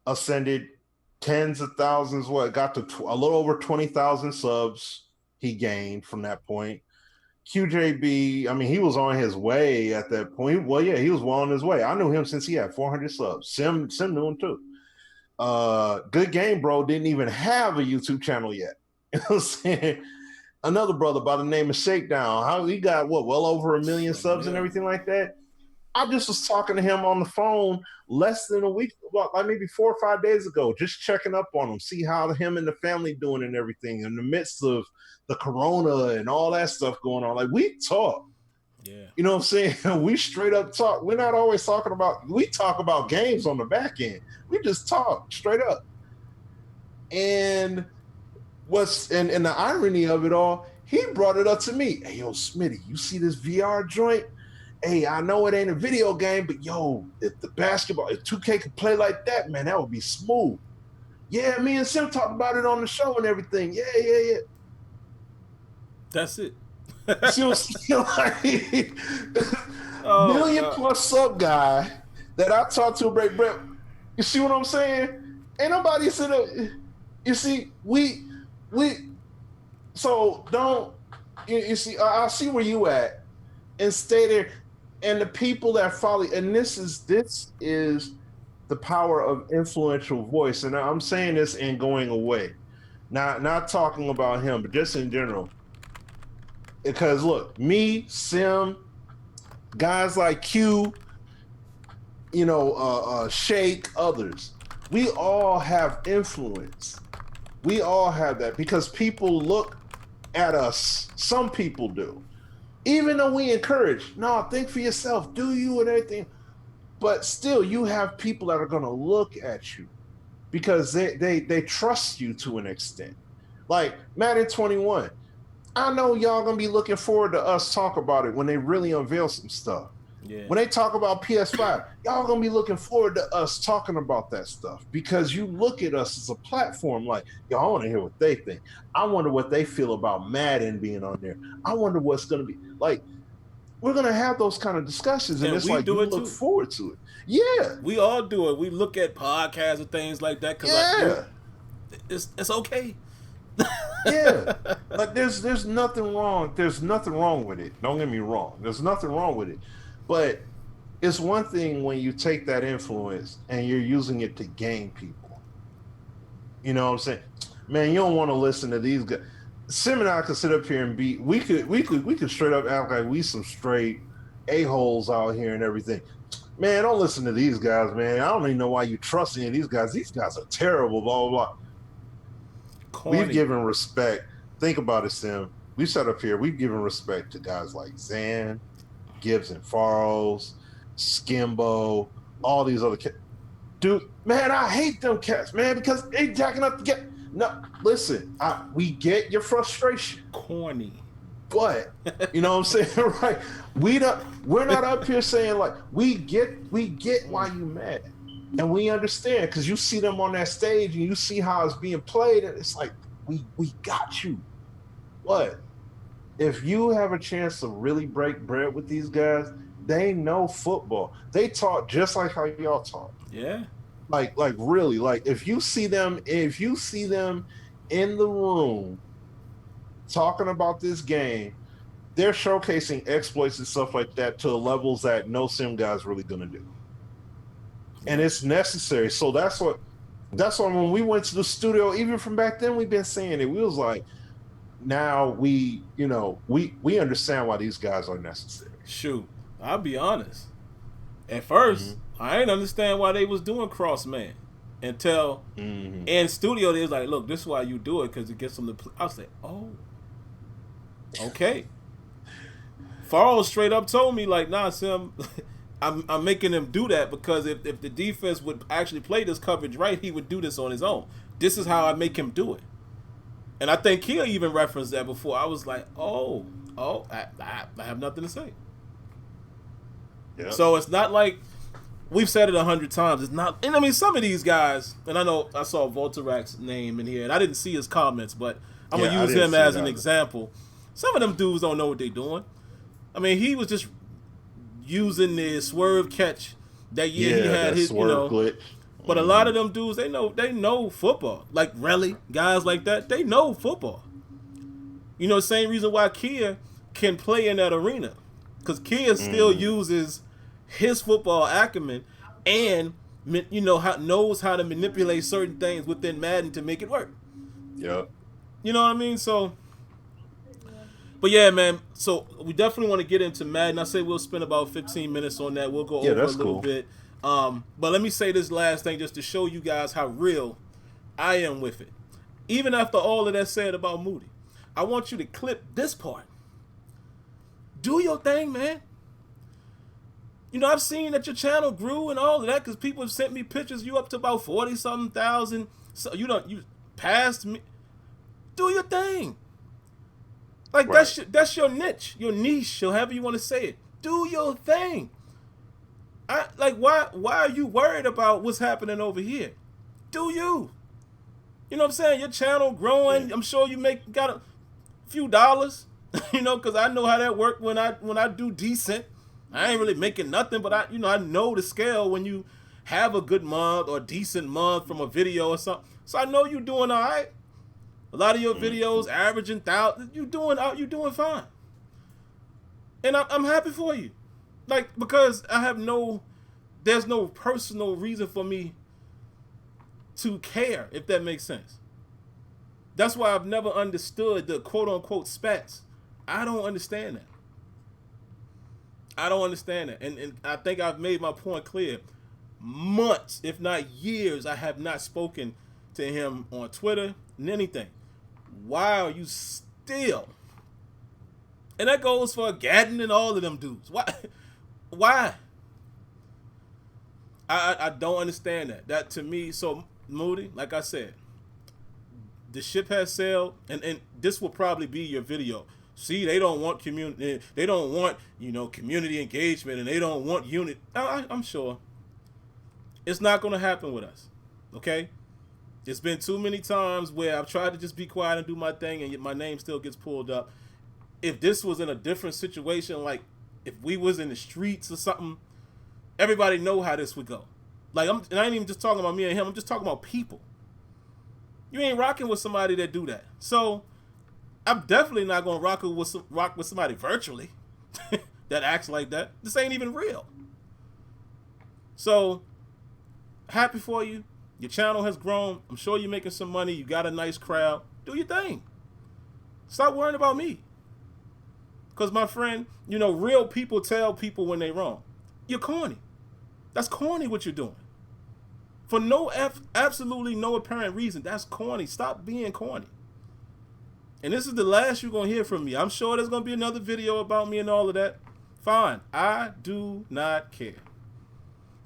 ascended tens of thousands, got to a little over 20,000 subs he gained from that point. QJB, I mean, he was on his way at that point. Well, yeah, he was well on his way. I knew him since he had 400 subs. Sim knew him too. Good Game Bro didn't even have a YouTube channel yet. You know what I'm saying? Another brother by the name of Shakedown, he got well over 1 million subs and everything like that. I just was talking to him on the phone less than a week, like maybe 4 or 5 days ago, just checking up on him, see how him and the family doing and everything in the midst of the corona and all that stuff going on. Like, we talk. Yeah. You know what I'm saying? We straight up talk. We're not always talking about, we talk about games on the back end. We just talk straight up. And and the irony of it all, he brought it up to me. Hey, yo, Smitty, you see this VR joint? Hey, I know it ain't a video game, but yo, if the basketball, if 2K could play like that, man, that would be smooth. Yeah, me and Sim talked about it on the show and everything. Yeah. That's it. See what I'm saying? Like, million plus sub guy that I talked to, Brett. You see what I'm saying? Ain't nobody said it. You see, so don't, you see, I see where you at, and stay there. And the people that follow, and this is the power of influential voice. And I'm saying this in going away, not talking about him, but just in general. Because look, me, Sim, guys like Q, Shake, others, we all have influence. We all have that because people look at us. Some people do. Even though we encourage, no, think for yourself, do you and everything. But still, you have people that are going to look at you because they trust you to an extent. Like Madden 21. I know y'all going to be looking forward to us talk about it when they really unveil some stuff. Yeah. When they talk about PS5, y'all going to be looking forward to us talking about that stuff because you look at us as a platform like, yo, I want to hear what they think. I wonder what they feel about Madden being on there. I wonder what's going to be like. We're going to have those kind of discussions, and it's like you look forward to it. Yeah. We all do it. We look at podcasts and things like that because it's okay. Yeah. Like there's nothing wrong. There's nothing wrong with it. Don't get me wrong. There's nothing wrong with it. But it's one thing when you take that influence and you're using it to gain people. You know what I'm saying? Man, you don't want to listen to these guys. Sim and I could sit up here and we could straight up act like we some straight a-holes out here and everything. Man, don't listen to these guys, man. I don't even know why you trust any of these guys. These guys are terrible, blah, blah, blah. Corny. We've given respect. Think about it, Sim. We sat up here, we've given respect to guys like Zan, Gibbs and Faros, Skimbo, all these other cats. Dude, man, I hate them cats, man, because they jacking up the get. No, listen, we get your frustration. Corny. But, you know what I'm saying, right? We're not up here saying, like, we get why you mad. And we understand, because you see them on that stage and you see how it's being played, and it's like, we got you. But if you have a chance to really break bread with these guys, they know football. They talk just like how y'all talk. Yeah. Like really, like if you see them in the room talking about this game, they're showcasing exploits and stuff like that to levels that no sim guy's really gonna do. And it's necessary. So that's why when we went to the studio, even from back then, we've been saying it. We was like, now we understand why these guys are necessary. Shoot, I'll be honest. At first, I didn't understand why they was doing cross-man until in studio they was like, look, this is why you do it, because it gets them to play. I was like, oh, okay. Farrell straight up told me, like, nah, Sim, I'm making him do that because if the defense would actually play this coverage right, he would do this on his own. This is how I make him do it. And I think he'll even referenced that before. I was like, I have nothing to say. Yep. So it's not like we've said it 100 times. It's not, and I mean, some of these guys, and I know I saw Voltarak's name in here, and I didn't see his comments, but I'm gonna use him as an example. Some of them dudes don't know what they're doing. I mean, he was just using the swerve catch that year. He had his, glitch. But a lot of them dudes, they know football. Like Relly, guys like that, they know football. You know, same reason why Kia can play in that arena, because Kia still uses his football acumen and knows how to manipulate certain things within Madden to make it work. Yep. You know what I mean? So But yeah, man. So we definitely want to get into Madden. I say we'll spend about 15 minutes on that. We'll go over a little bit. But let me say this last thing just to show you guys how real I am with it. Even after all of that said about Moody, I want you to clip this part. Do your thing, man. You know, I've seen that your channel grew and all of that because people have sent me pictures. You up to about 40-something thousand. So you passed me. Do your thing. Like right. That's your niche, your niche, or however you want to say it. Do your thing. Why are you worried about what's happening over here? Do you? You know what I'm saying? Your channel growing. Yeah. I'm sure you got a few dollars. You know, because I know how that works when I do decent. I ain't really making nothing, but I know the scale when you have a good month or decent month from a video or something. So I know you're doing all right. A lot of your videos averaging 1,000. You doing fine, and I'm happy for you. Like, because there's no personal reason for me to care, if that makes sense. That's why I've never understood the quote unquote spats. I don't understand that. And I think I've made my point clear. Months, if not years, I have not spoken to him on Twitter and anything. Why are you still? And that goes for Gadden and all of them dudes. Why? I don't understand that. That to me, so Moody, like I said, the ship has sailed, and this will probably be your video. See, they don't want community. They don't want, community engagement, and they don't want unit. I'm sure it's not going to happen with us. Okay, it's been too many times where I've tried to just be quiet and do my thing, and yet my name still gets pulled up. If this was in a different situation, like if we was in the streets or something, everybody know how this would go. Like, and I ain't even just talking about me and him. I'm just talking about people. You ain't rocking with somebody that do that. So I'm definitely not gonna rock with somebody virtually that acts like that. This ain't even real. So happy for you. Your channel has grown. I'm sure you're making some money. You got a nice crowd. Do your thing. Stop worrying about me. Because my friend, real people tell people when they wrong. You're corny. That's corny what you're doing. For absolutely no apparent reason. That's corny. Stop being corny. And this is the last you're going to hear from me. I'm sure there's going to be another video about me and all of that. Fine. I do not care.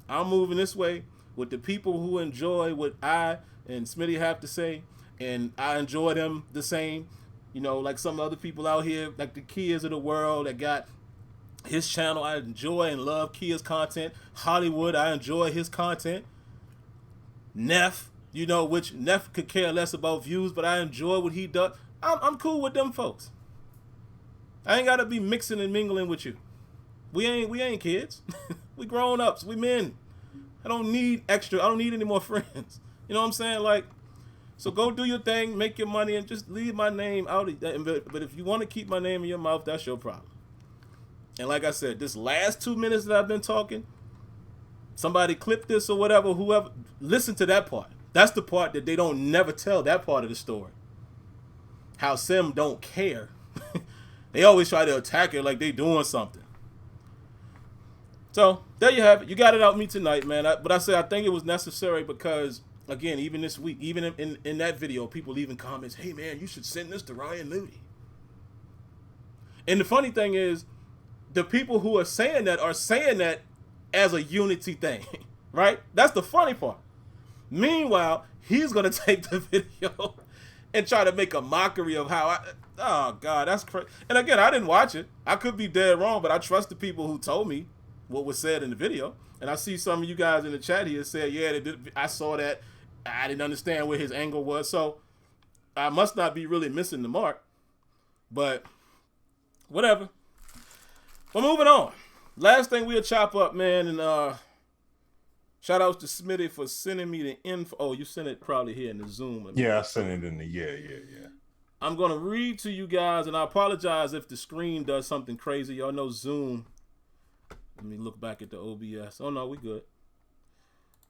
I'm moving this way with the people who enjoy what I and Smitty have to say. And I enjoy them the same. Like some other people out here, like the kids of the world that got his channel. I enjoy and love Kia's content. Hollywood, I enjoy his content. Neff, which Neff could care less about views, but I enjoy what he does. I'm cool with them folks. I ain't gotta be mixing and mingling with you. We ain't kids. We grown ups. We men. I don't need any more friends. You know what I'm saying? Like, so go do your thing, make your money, and just leave my name out of that. But if you want to keep my name in your mouth, that's your problem. And like I said, this last 2 minutes that I've been talking, somebody clip this or whatever, whoever, listen to that part. That's the part that they don't never tell, that part of the story. How Sim don't care. They always try to attack it like they doing something. So, there you have it. You got it out me tonight, man. But I said I think it was necessary because, again, even this week, even in that video, people leaving comments, hey, man, you should send this to Ryan Moody. And the funny thing is, the people who are saying that as a unity thing, right? That's the funny part. Meanwhile, he's going to take the video and try to make a mockery of how oh, God, that's crazy. And again, I didn't watch it. I could be dead wrong, but I trust the people who told me what was said in the video. And I see some of you guys in the chat here said, yeah, I saw that. I didn't understand where his angle was. So I must not be really missing the mark. But whatever. Well, moving on. Last thing we'll chop up, man, and shout outs to Smitty for sending me the info. Oh, you sent it probably here in the Zoom. Yeah, I sent it in the yeah. I'm gonna read to you guys, and I apologize if the screen does something crazy. Y'all know Zoom. Let me look back at the OBS. Oh no, we good.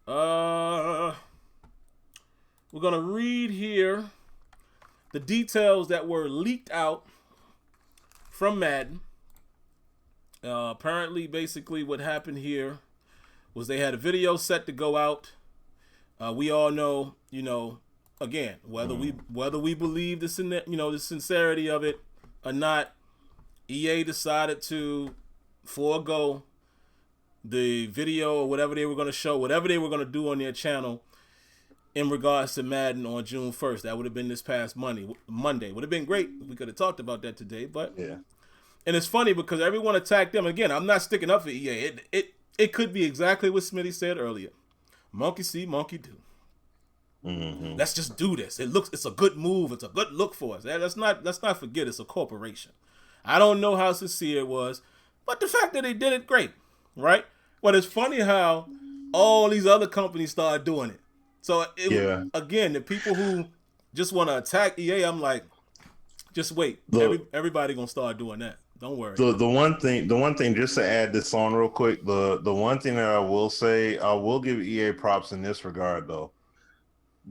We're gonna read here the details that were leaked out from Madden. Apparently, basically what happened here was they had a video set to go out. We all know, again, whether we believe the sincerity of it or not, EA decided to forego the video or whatever they were going to show, whatever they were going to do on their channel in regards to Madden on June 1st. That would have been this past Monday. Would have been great if we could have talked about that today, but yeah. And it's funny because everyone attacked them. Again, I'm not sticking up for EA. It could be exactly what Smitty said earlier. Monkey see, monkey do. Mm-hmm. Let's just do this. It's a good move. It's a good look for us. Let's not forget it's a corporation. I don't know how sincere it was, but the fact that they did it, great, right? But it's funny how all these other companies started doing it. So again, the people who just want to attack EA, I'm like, just wait. Everybody gonna start doing that. Don't worry. The one thing, just to add this on real quick, the one thing that I will say, I will give EA props in this regard though.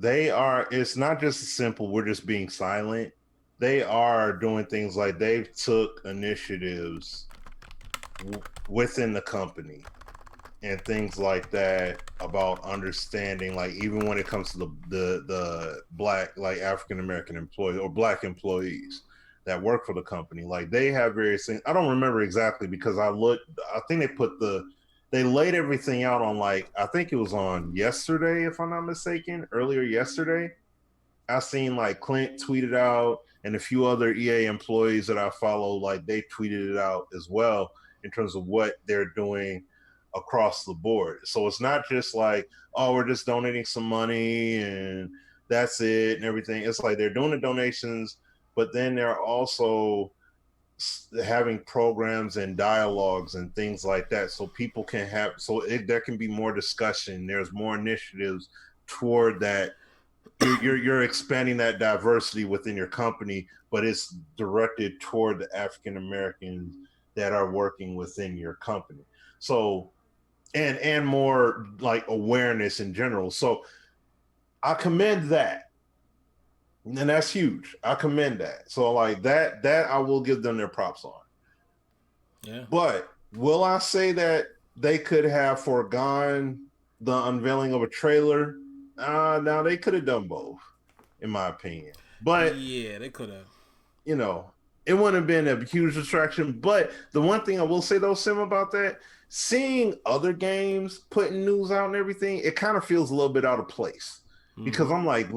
It's not just simple, we're just being silent. They are doing things like they've took initiatives within the company and things like that about understanding, like even when it comes to the black, like African American employees or black employees that work for the company, like they have various things. I don't remember exactly because I think they laid everything out on, like, I think it was on yesterday, if I'm not mistaken, earlier yesterday. I seen like Clint tweeted out and a few other EA employees that I follow, like they tweeted it out as well in terms of what they're doing across the board. So it's not just like, oh, we're just donating some money and that's it and everything. It's like they're doing the donations, but then they're also having programs and dialogues and things like that, so people can have, there can be more discussion. There's more initiatives toward that. You're expanding that diversity within your company, but it's directed toward the African Americans that are working within your company. So, and more like awareness in general. So I commend that. And that's huge. I commend that. So like that I will give them their props on. Yeah. But will I say that they could have foregone the unveiling of a trailer? Now they could have done both, in my opinion. But yeah, they could have. It wouldn't have been a huge distraction. But the one thing I will say though, Sim, about that, seeing other games putting news out and everything, it kind of feels a little bit out of place. Because I'm like,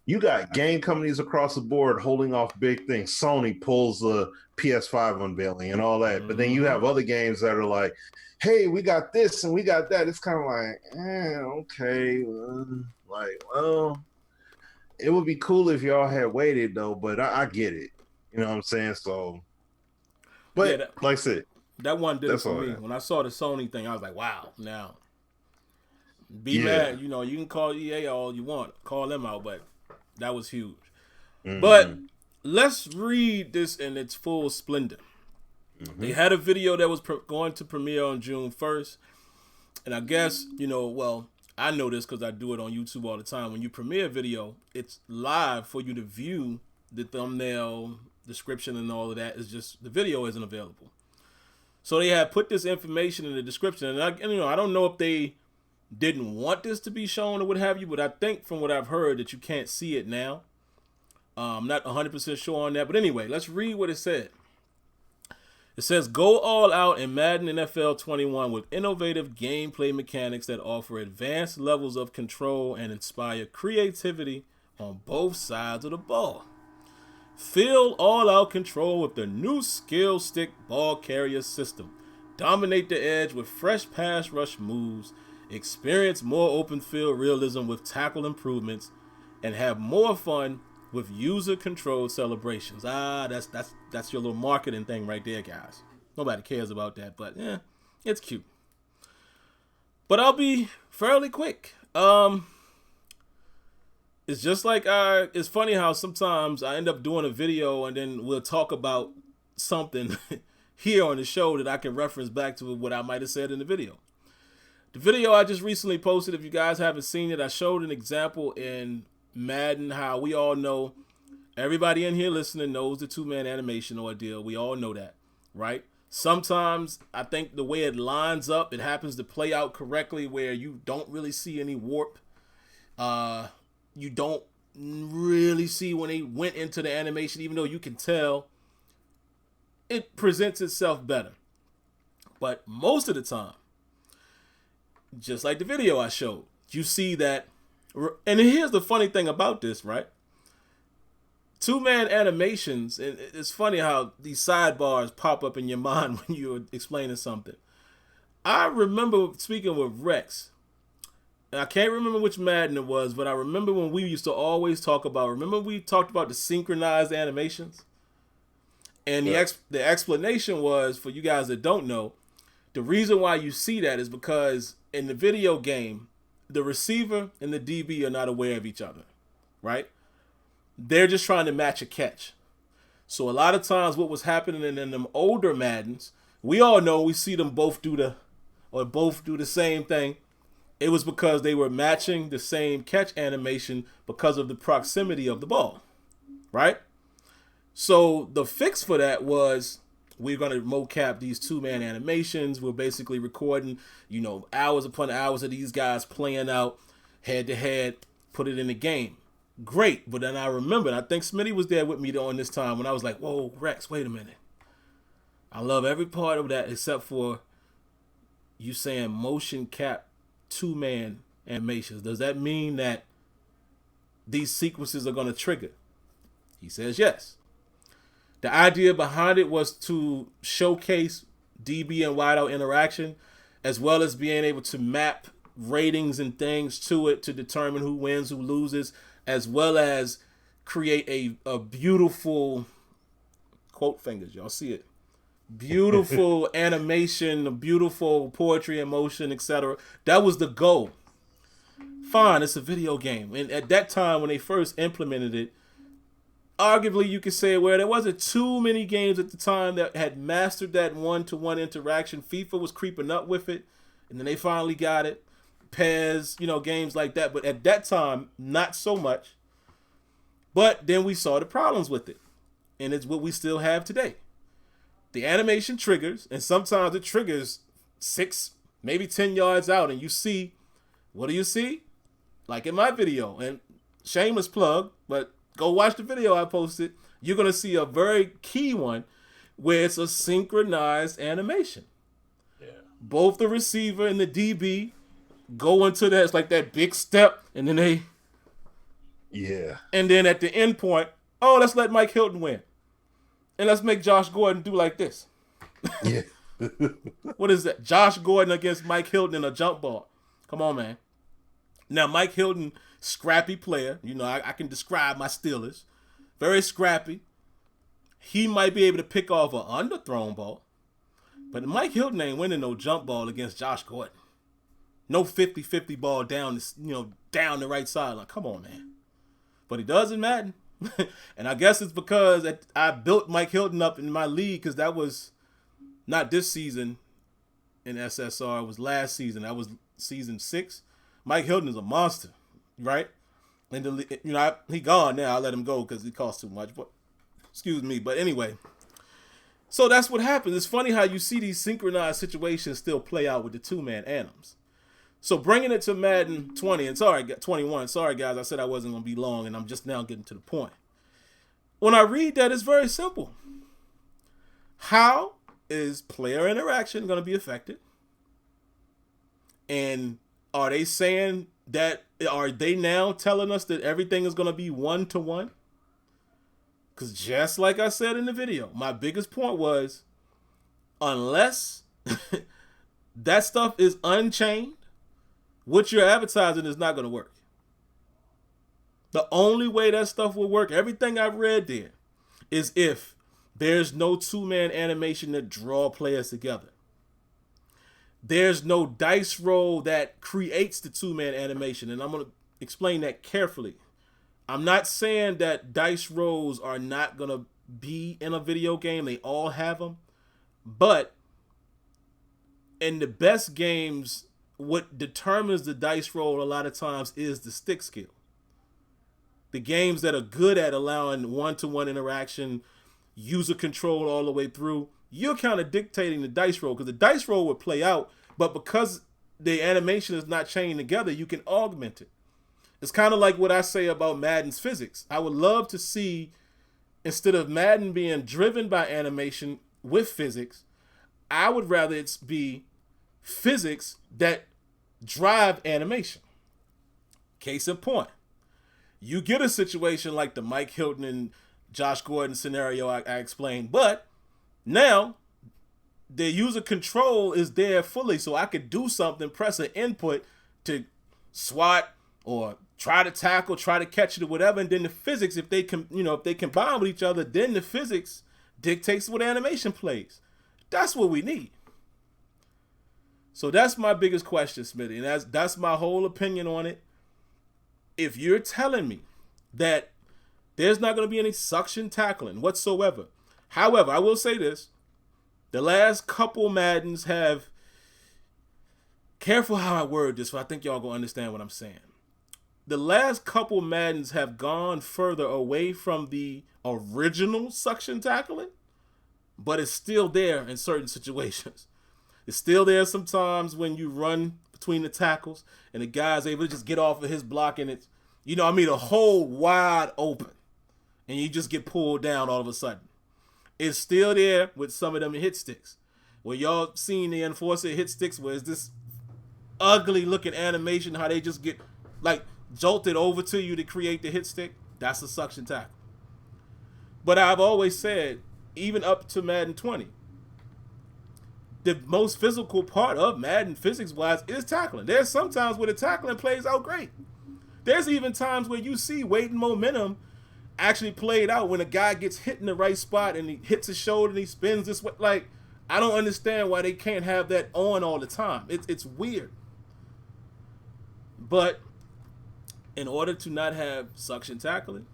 you got game companies across the board holding off big things. Sony pulls the PS5 unveiling and all that. But then you have other games that are like, hey, we got this and we got that. It's kind of like, okay. Well, it would be cool if y'all had waited though, but I get it. You know what I'm saying? So, but yeah, like I said, that one did it for me. When I saw the Sony thing, I was like, wow, now be mad. You can call EA all you want. Call them out, but that was huge. Mm-hmm. But let's read this in its full splendor. Mm-hmm. They had a video that was going to premiere on June 1st. And I guess, I know this because I do it on YouTube all the time. When you premiere a video, it's live for you to view. The thumbnail, description, and all of that is just, the video isn't available. So they had put this information in the description. And I don't know if they didn't want this to be shown or what have you, but I think from what I've heard that you can't see it now. I'm not 100% sure on that. But anyway, let's read what it said. It says, go all out in Madden NFL 21 with innovative gameplay mechanics that offer advanced levels of control and inspire creativity on both sides of the ball. Feel all-out control with the new skill stick ball carrier system. Dominate the edge with fresh pass rush moves. Experience more open field realism with tackle improvements, and have more fun with user-controlled celebrations. That's your little marketing thing right there, guys. Nobody cares about that, but it's cute. But I'll be fairly quick. It's just like it's funny how sometimes I end up doing a video and then we'll talk about something here on the show that I can reference back to what I might have said in the video. The video I just recently posted, if you guys haven't seen it, I showed an example in Madden how we all know Everybody in here listening knows the two-man animation ordeal. We all know that, right? Sometimes I think the way it lines up, it happens to play out correctly where you don't really see any warp. You don't really see when they went into the animation, even though you can tell it presents itself better. But most of the time, just like the video I showed, you see that. And here's the funny thing about this, right? Two-man animations, and it's funny how these sidebars pop up in your mind when you're explaining something. I remember speaking with Rex, and I can't remember which Madden it was, but I remember when we used to always talk about, remember we talked about the synchronized animations? And the explanation was, for you guys that don't know, the reason why you see that is because in the video game, the receiver and the DB are not aware of each other, right? They're just trying to match a catch. So a lot of times what was happening in them older Maddens, we all know we see them both do the same thing. It was because they were matching the same catch animation because of the proximity of the ball, right? So the fix for that was we're going to mocap these two-man animations. We're basically recording, hours upon hours of these guys playing out head-to-head, put it in the game. Great, but then I remembered, I think Smitty was there with me on this time when I was like, whoa, Rex, wait a minute. I love every part of that except for you saying motion cap two-man animations. Does that mean that these sequences are going to trigger? He says yes. The idea behind it was to showcase DB and wideout interaction, as well as being able to map ratings and things to it to determine who wins, who loses, as well as create a beautiful, quote fingers, y'all see it, beautiful animation, beautiful poetry in motion, etc. That was the goal. Fine, it's a video game. And at that time, when they first implemented it, arguably you could say where there wasn't too many games at the time that had mastered that one-to-one interaction. FIFA was creeping up with it, and then they finally got it. PES, games like that. But at that time, not so much. But then we saw the problems with it. And it's what we still have today. The animation triggers, and sometimes it triggers 6, maybe 10 yards out, and you see, what do you see? Like in my video, and shameless plug, but go watch the video I posted. You're going to see a very key one where it's a synchronized animation. Yeah. Both the receiver and the DB go into that. It's like that big step, and then they... Yeah. And then at the end point, let's let Mike Hilton win. And let's make Josh Gordon do like this. Yeah. What is that? Josh Gordon against Mike Hilton in a jump ball. Come on, man. Now, Mike Hilton, scrappy player. I can describe my Steelers. Very scrappy. He might be able to pick off an underthrown ball. But Mike Hilton ain't winning no jump ball against Josh Gordon. No 50-50 ball down, down the right sideline. Come on, man. But he does in Madden. And I guess it's because I built Mike Hilton up in my league, because that was not this season in SSR. It was last season. That was season 6. Mike Hilton is a monster, right? And he gone now. I let him go because he cost too much. But excuse me. But anyway, so that's what happens. It's funny how you see these synchronized situations still play out with the two-man anims. So bringing it to Madden 20, and 21. Sorry, guys, I said I wasn't going to be long, and I'm just now getting to the point. When I read that, it's very simple. How is player interaction going to be affected? And are they saying that, are they now telling us that everything is going to be one-to-one? Because just like I said in the video, my biggest point was, unless that stuff is unchained, what you're advertising is not going to work. The only way that stuff will work, everything I've read there, is if there's no two-man animation to draw players together. There's no dice roll that creates the two-man animation, and I'm going to explain that carefully. I'm not saying that dice rolls are not going to be in a video game. They all have them. But in the best games, what determines the dice roll a lot of times is the stick skill. the games that are good at allowing one-to-one interaction, user control all the way through, you're kind of dictating the dice roll, because the dice roll would play out, but because the animation is not chained together, you can augment it. It's kind of like what I say about Madden's physics. I would love to see, instead of Madden being driven by animation with physics, I would rather it be physics that drive animation. Case in point, you get a situation like the Mike Hilton and Josh Gordon scenario I explained, but now the user control is there fully, so I could do something, press an input to swat or try to tackle, try to catch it or whatever, and then the physics, if they combine with each other, then the physics dictates what animation plays. That's what we need. So that's my biggest question, Smitty, and that's my whole opinion on it. If you're telling me that there's not going to be any suction tackling whatsoever, however, I will say this: the last couple Maddens have, careful how I word this, but I think y'all gonna understand what I'm saying. The last couple Maddens have gone further away from the original suction tackling, but it's still there in certain situations. It's still there sometimes when you run between the tackles and the guy's able to just get off of his block and it's, a hole wide open and you just get pulled down all of a sudden. It's still there with some of them hit sticks. Where y'all seen the enforcer hit sticks where it's this ugly looking animation, how they just get like jolted over to you to create the hit stick. That's a suction tackle. But I've always said, even up to Madden 20, the most physical part of Madden physics-wise is tackling. There's sometimes where the tackling plays out great. There's even times where you see weight and momentum actually played out when a guy gets hit in the right spot and he hits his shoulder and he spins this way. Like, I don't understand why they can't have that on all the time. It's weird. But in order to not have suction tackling,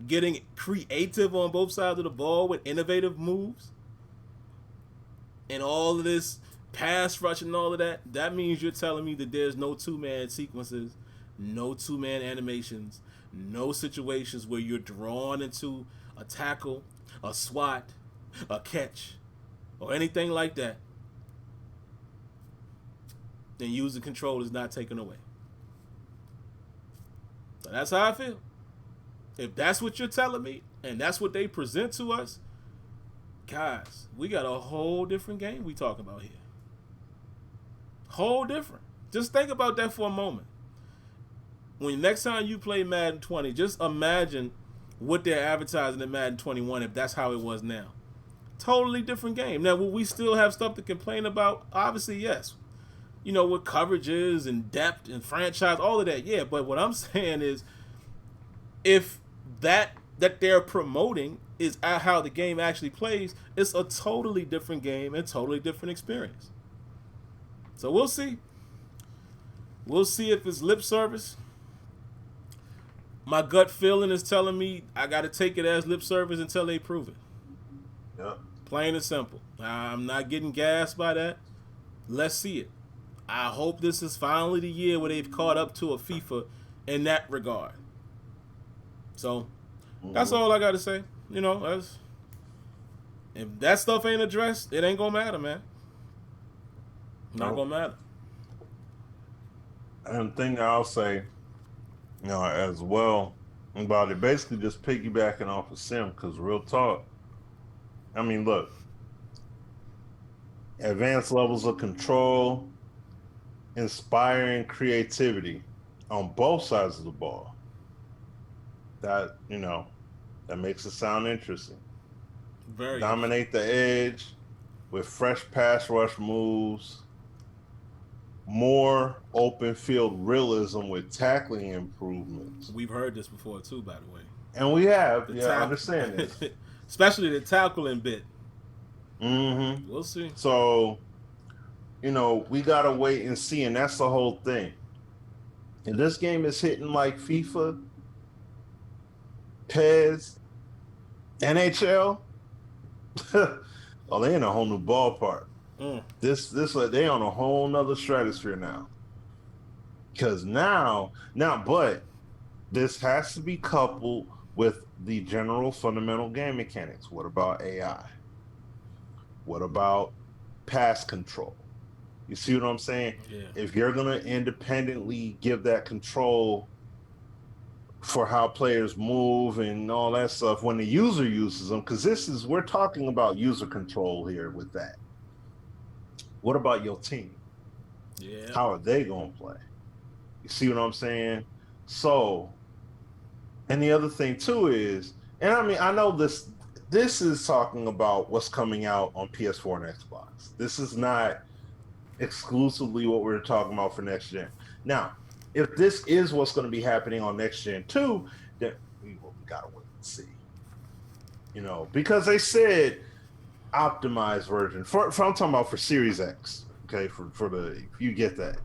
getting creative on both sides of the ball with innovative moves, and all of this pass rush and all of that, that means you're telling me that there's no two-man sequences, no two-man animations, no situations where you're drawn into a tackle, a swat, a catch, or anything like that. Then user control is not taken away. So that's how I feel. If that's what you're telling me, and that's what they present to us, guys, we got a whole different game we talking about here. Whole different. Just think about that for a moment. When next time you play Madden 20, just imagine what they're advertising in Madden 21 if that's how it was now. Totally different game. Now, will we still have stuff to complain about? Obviously, yes. With coverages and depth and franchise, all of that, yeah. But what I'm saying is, if that they're promoting is how the game actually plays, it's a totally different game and totally different experience. So we'll see. We'll see if it's lip service. My gut feeling is telling me I got to take it as lip service until they prove it. Yep. Plain and simple. I'm not getting gassed by that. Let's see it. I hope this is finally the year where they've caught up to a FIFA in that regard. So that's all I got to say. If that stuff ain't addressed, it ain't going to matter, man. Not going to matter. And the thing I'll say, as well about it, basically just piggybacking off of Sim, because real talk, look, advanced levels of control, inspiring creativity on both sides of the ball. That, that makes it sound interesting. Very Dominate the edge with fresh pass rush moves, more open field realism with tackling improvements. We've heard this before too, by the way. And we have, I understand this. Especially the tackling bit. Mm-hmm. We'll see. So, we gotta wait and see, and that's the whole thing. And this game is hitting like FIFA, PES, NHL. Oh, they in a whole new ballpark. This they on a whole nother stratosphere now. Because but this has to be coupled with the general fundamental game mechanics. What about AI? What about pass control? You see what I'm saying? Yeah. If you're going to independently give that control for how players move and all that stuff when the user uses them, because we're talking about user control here with that. What about your team? Yeah. How are they going to play? You see what I'm saying? So, and the other thing too is, and I mean, I know this is talking about what's coming out on PS4 and Xbox. This is not exclusively what we're talking about for next gen. Now, if this is what's going to be happening on next gen too, then we gotta wait and see. You know, because they said optimized version for I'm talking about for Series X. Okay, for the, if you get that,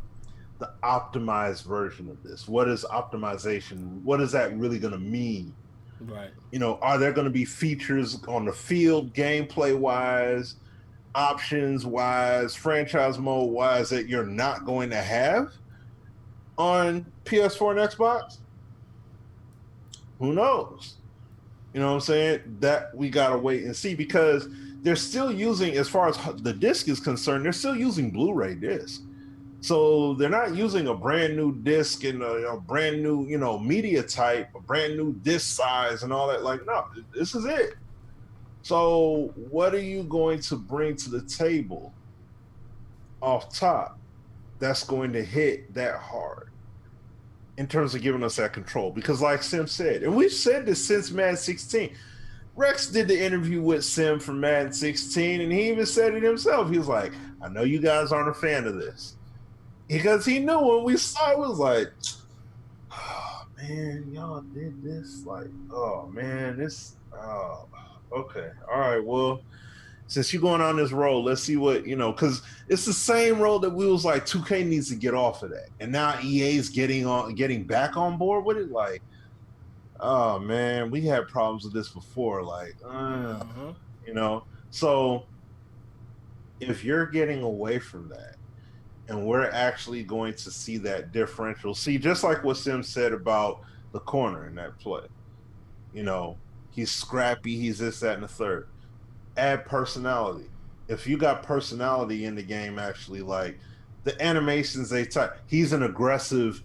the optimized version of this. What is optimization? What is that really going to mean? Right. You know, are there going to be features on the field, gameplay wise, options wise, franchise mode wise that you're not going to have on PS4 and Xbox? Who knows? You know what I'm saying? That we got to wait and see, because they're still using, as far as the disc is concerned, they're still using Blu-ray disc. So they're not using a brand new disc and a brand new, you know, media type, a brand new disc size and all that. Like, no, this is it. So what are you going to bring to the table off top that's going to hit that hard in terms of giving us that control? Because like Sim said, and we've said this since Madden 16, Rex did the interview with Sim from Madden 16, and he even said it himself. He was like, I know you guys aren't a fan of this. Because he knew when we saw it, was like, oh man, y'all did this. Like, oh man, this, oh, okay. All right, well, since you're going on this road, let's see what, you know, because it's the same road that we was like, 2K needs to get off of that. And now EA's getting back on board with it. Like, oh man, we had problems with this before. Like, you know, so if you're getting away from that, and we're actually going to see that differential. See, just like what Sim said about the corner in that play. You know, he's scrappy, he's this, that, and the third. Add personality. If you got personality in the game, actually, like the animations they type, he's an aggressive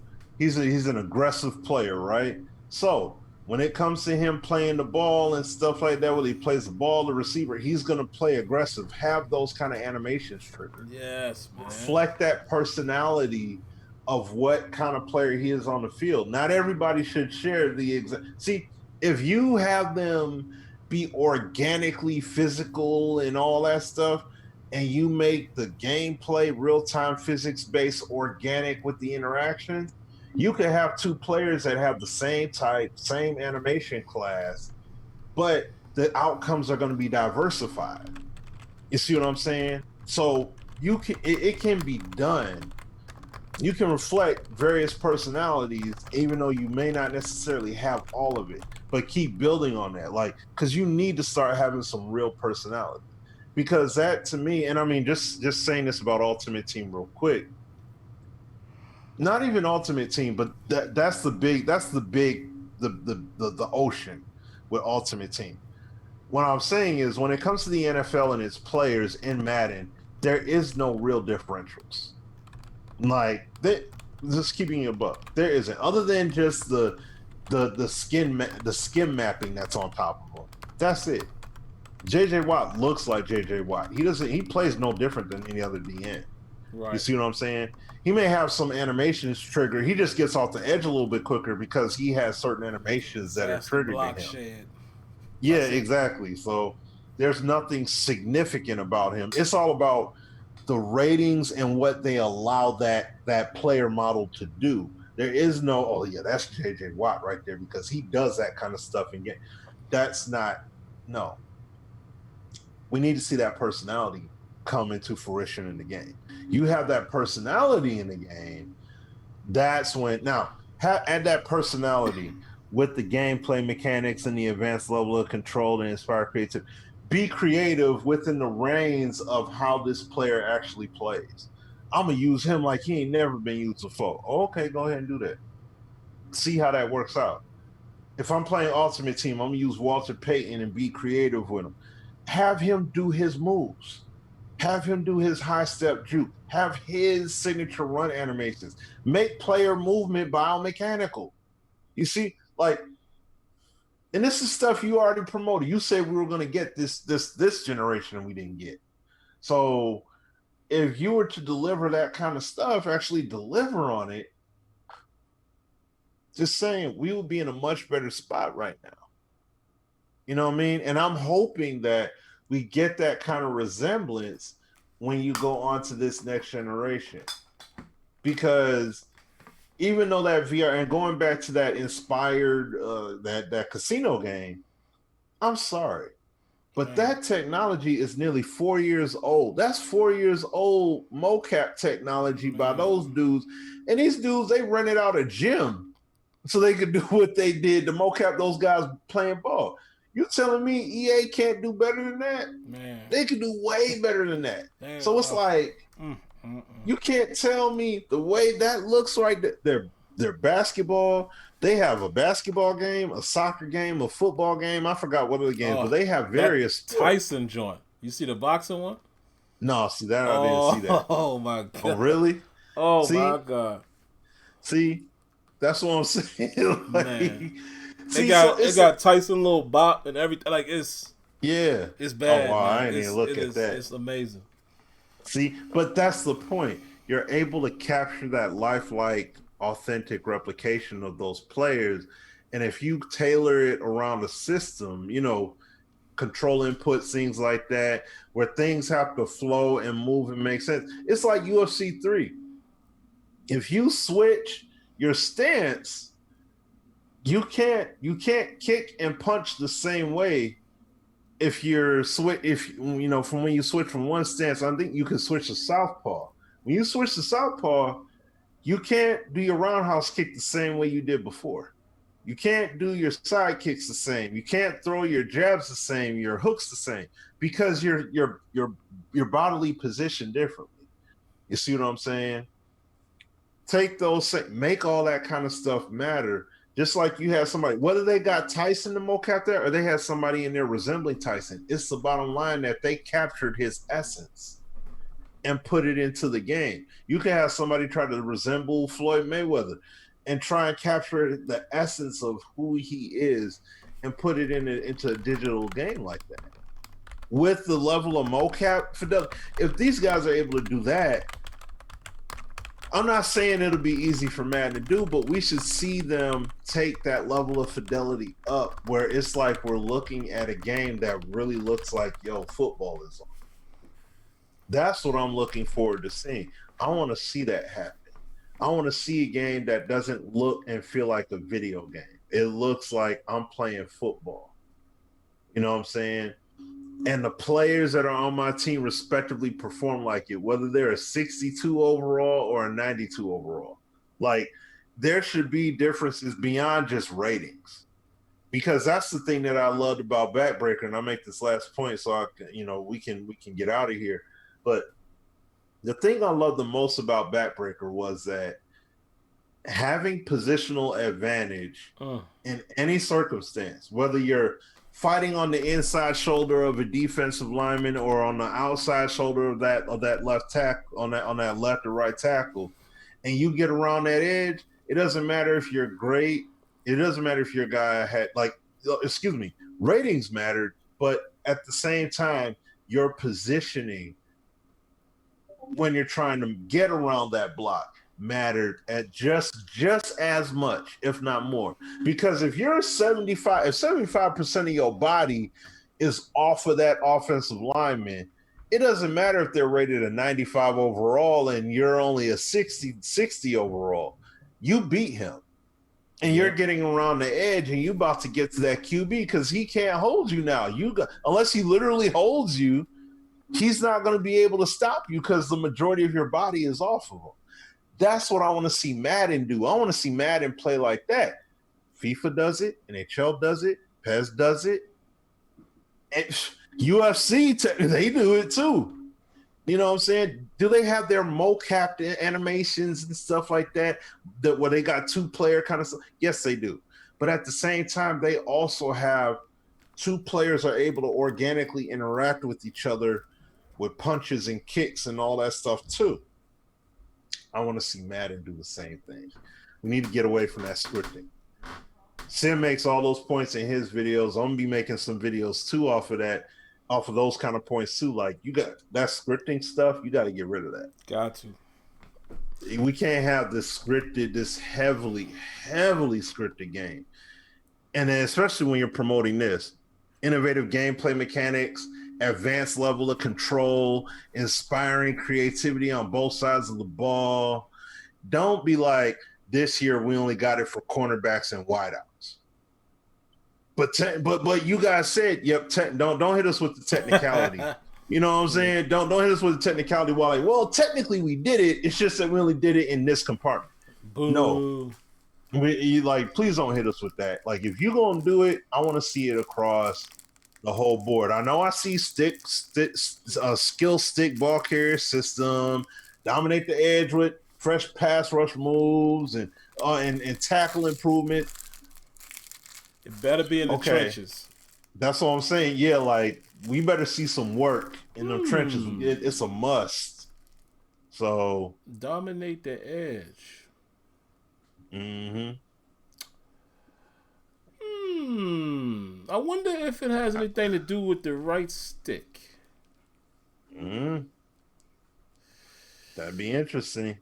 player, right? So when it comes to him playing the ball and stuff like that, when he plays the ball, the receiver, he's going to play aggressive, have those kind of animations triggered. Yes, man. Reflect that personality of what kind of player he is on the field. Not everybody should share the exact. See, if you have them be organically physical and all that stuff, and you make the gameplay real-time physics-based organic with the interaction, you could have two players that have the same type, same animation class, but the outcomes are going to be diversified. You see what I'm saying? So you can, it can be done. You can reflect various personalities, even though you may not necessarily have all of it, but keep building on that. Like, because you need to start having some real personality. Because that, to me, and I mean, just saying this about Ultimate Team real quick, not even Ultimate Team, but that's the ocean with Ultimate Team. What I'm saying is, when it comes to the NFL and its players in Madden, there is no real differentials. Like, just keeping it above, there isn't, other than just the skin mapping that's on top of him. That's it. JJ Watt looks like JJ Watt. He plays no different than any other DN. Right. You see what I'm saying? He may have some animations trigger. He just gets off the edge a little bit quicker because he has certain animations that are triggered to him. Shed. Yeah, exactly. So there's nothing significant about him. It's all about the ratings and what they allow that player model to do. There is no, oh yeah, that's JJ Watt right there, because he does that kind of stuff in game. That's not, no. We need to see that personality come into fruition in the game. You have that personality in the game, that's when, now, add that personality with the gameplay mechanics and the advanced level of control and inspire creativity. Be creative within the reins of how this player actually plays. I'm gonna use him like he ain't never been used before. Okay, go ahead and do that. See how that works out. If I'm playing Ultimate Team, I'm gonna use Walter Payton and be creative with him. Have him do his moves. Have him do his high step juke. Have his signature run animations. Make player movement biomechanical. You see, like, and this is stuff you already promoted. You said we were going to get this generation, and we didn't get. So, if you were to deliver that kind of stuff, actually deliver on it. Just saying, we would be in a much better spot right now. You know what I mean? And I'm hoping that we get that kind of resemblance when you go on to this next generation. Because even though that VR, and going back to that inspired, that casino game, I'm sorry, but that technology is nearly 4 years old. That's 4 years old mocap technology by those dudes. And these dudes, they rented out a gym so they could do what they did to mocap those guys playing ball. You telling me EA can't do better than that? Man, they could do way better than that. Damn. So it's like you can't tell me the way that looks like their basketball. They have a basketball game, a soccer game, a football game. I forgot what other games, but they have various. Tyson joint. You see the boxing one? No, see that I didn't see that. Oh my god! Oh really? Oh my god! See, that's what I'm saying. Like, man. See, they got Tyson little bop and everything. Like it's bad. Oh wow, man. I didn't even look at that. It's amazing. See, but that's the point. You're able to capture that lifelike, authentic replication of those players, and if you tailor it around the system, you know, control inputs, things like that, where things have to flow and move and make sense. It's like UFC 3. If you switch your stance, you can't kick and punch the same way. If you know, from when you switch from one stance, I think you can switch to southpaw. When you switch to southpaw, you can't do your roundhouse kick the same way you did before. You can't do your side kicks the same. You can't throw your jabs the same, your hooks the same, because your bodily position differently. You see what I'm saying? Take those, make all that kind of stuff matter. Just like you have somebody, whether they got Tyson to mocap there or they had somebody in there resembling Tyson, it's the bottom line that they captured his essence and put it into the game. You can have somebody try to resemble Floyd Mayweather and try and capture the essence of who he is and put it into a digital game like that. With the level of mocap fidelity, if these guys are able to do that, I'm not saying it'll be easy for Madden to do, but we should see them take that level of fidelity up where it's like we're looking at a game that really looks like, yo, football is on. That's what I'm looking forward to seeing. I want to see that happen. I want to see a game that doesn't look and feel like a video game. It looks like I'm playing football. You know what I'm saying? And the players that are on my team respectively perform like it, whether they're a 62 overall or a 92 overall. Like, there should be differences beyond just ratings, because that's the thing that I loved about Backbreaker. And I'll make this last point so we can get out of here. But the thing I loved the most about Backbreaker was that having positional advantage in any circumstance, whether you're fighting on the inside shoulder of a defensive lineman or on the outside shoulder of that left tackle, on that left or right tackle, and you get around that edge, it doesn't matter if you're great. It doesn't matter if your guy had ratings mattered, but at the same time, your positioning when you're trying to get around that block mattered at just as much, if not more. Because if 75% of your body is off of that offensive lineman, it doesn't matter if they're rated a 95 overall and you're only a 60 overall. You beat him. And you're getting around the edge and you about to get to that QB because he can't hold you now. Unless he literally holds you, he's not going to be able to stop you because the majority of your body is off of him. That's what I want to see Madden do. I want to see Madden play like that. FIFA does it, NHL does it, PES does it, and UFC, they do it too. You know what I'm saying? Do they have their mocap animations and stuff like that? That where they got 2-player kind of stuff? Yes, they do. But at the same time, they also have 2 players are able to organically interact with each other with punches and kicks and all that stuff too. I want to see Madden do the same thing. We need to get away from that scripting. Sim makes all those points in his videos. I'm gonna be making some videos too off of those kind of points too. Like, you got that scripting stuff, you got to get rid of that. Got to. We can't have this heavily scripted game. And then especially when you're promoting this, innovative gameplay mechanics, advanced level of control, inspiring creativity on both sides of the ball. Don't be like, this year we only got it for cornerbacks and wideouts. But you guys said, yep, don't hit us with the technicality. You know what I'm saying? Don't hit us with the technicality while like, well, technically we did it. It's just that we only did it in this compartment. Boo. No. Please don't hit us with that. Like, if you're gonna do it, I want to see it across the whole board. I know I see skill stick ball carrier system, dominate the edge with fresh pass rush moves and tackle improvement. It better be in the trenches. That's what I'm saying. Yeah, like, we better see some work in the trenches. It's a must. So dominate the edge. I wonder if it has anything to do with the right stick. That'd be interesting.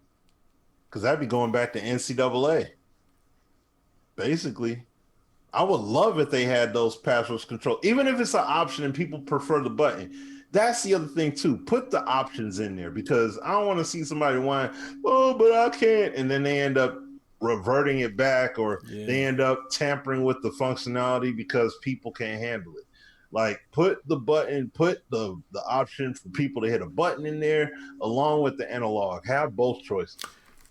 Because that'd be going back to NCAA. Basically. I would love if they had those pass rush control. Even if it's an option and people prefer the button. That's the other thing, too. Put the options in there. Because I don't want to see somebody whine, oh, but I can't. And then they end up reverting it back, or they end up tampering with the functionality because people can't handle it. Like, put the option for people to hit a button in there along with the analog. Have both choices.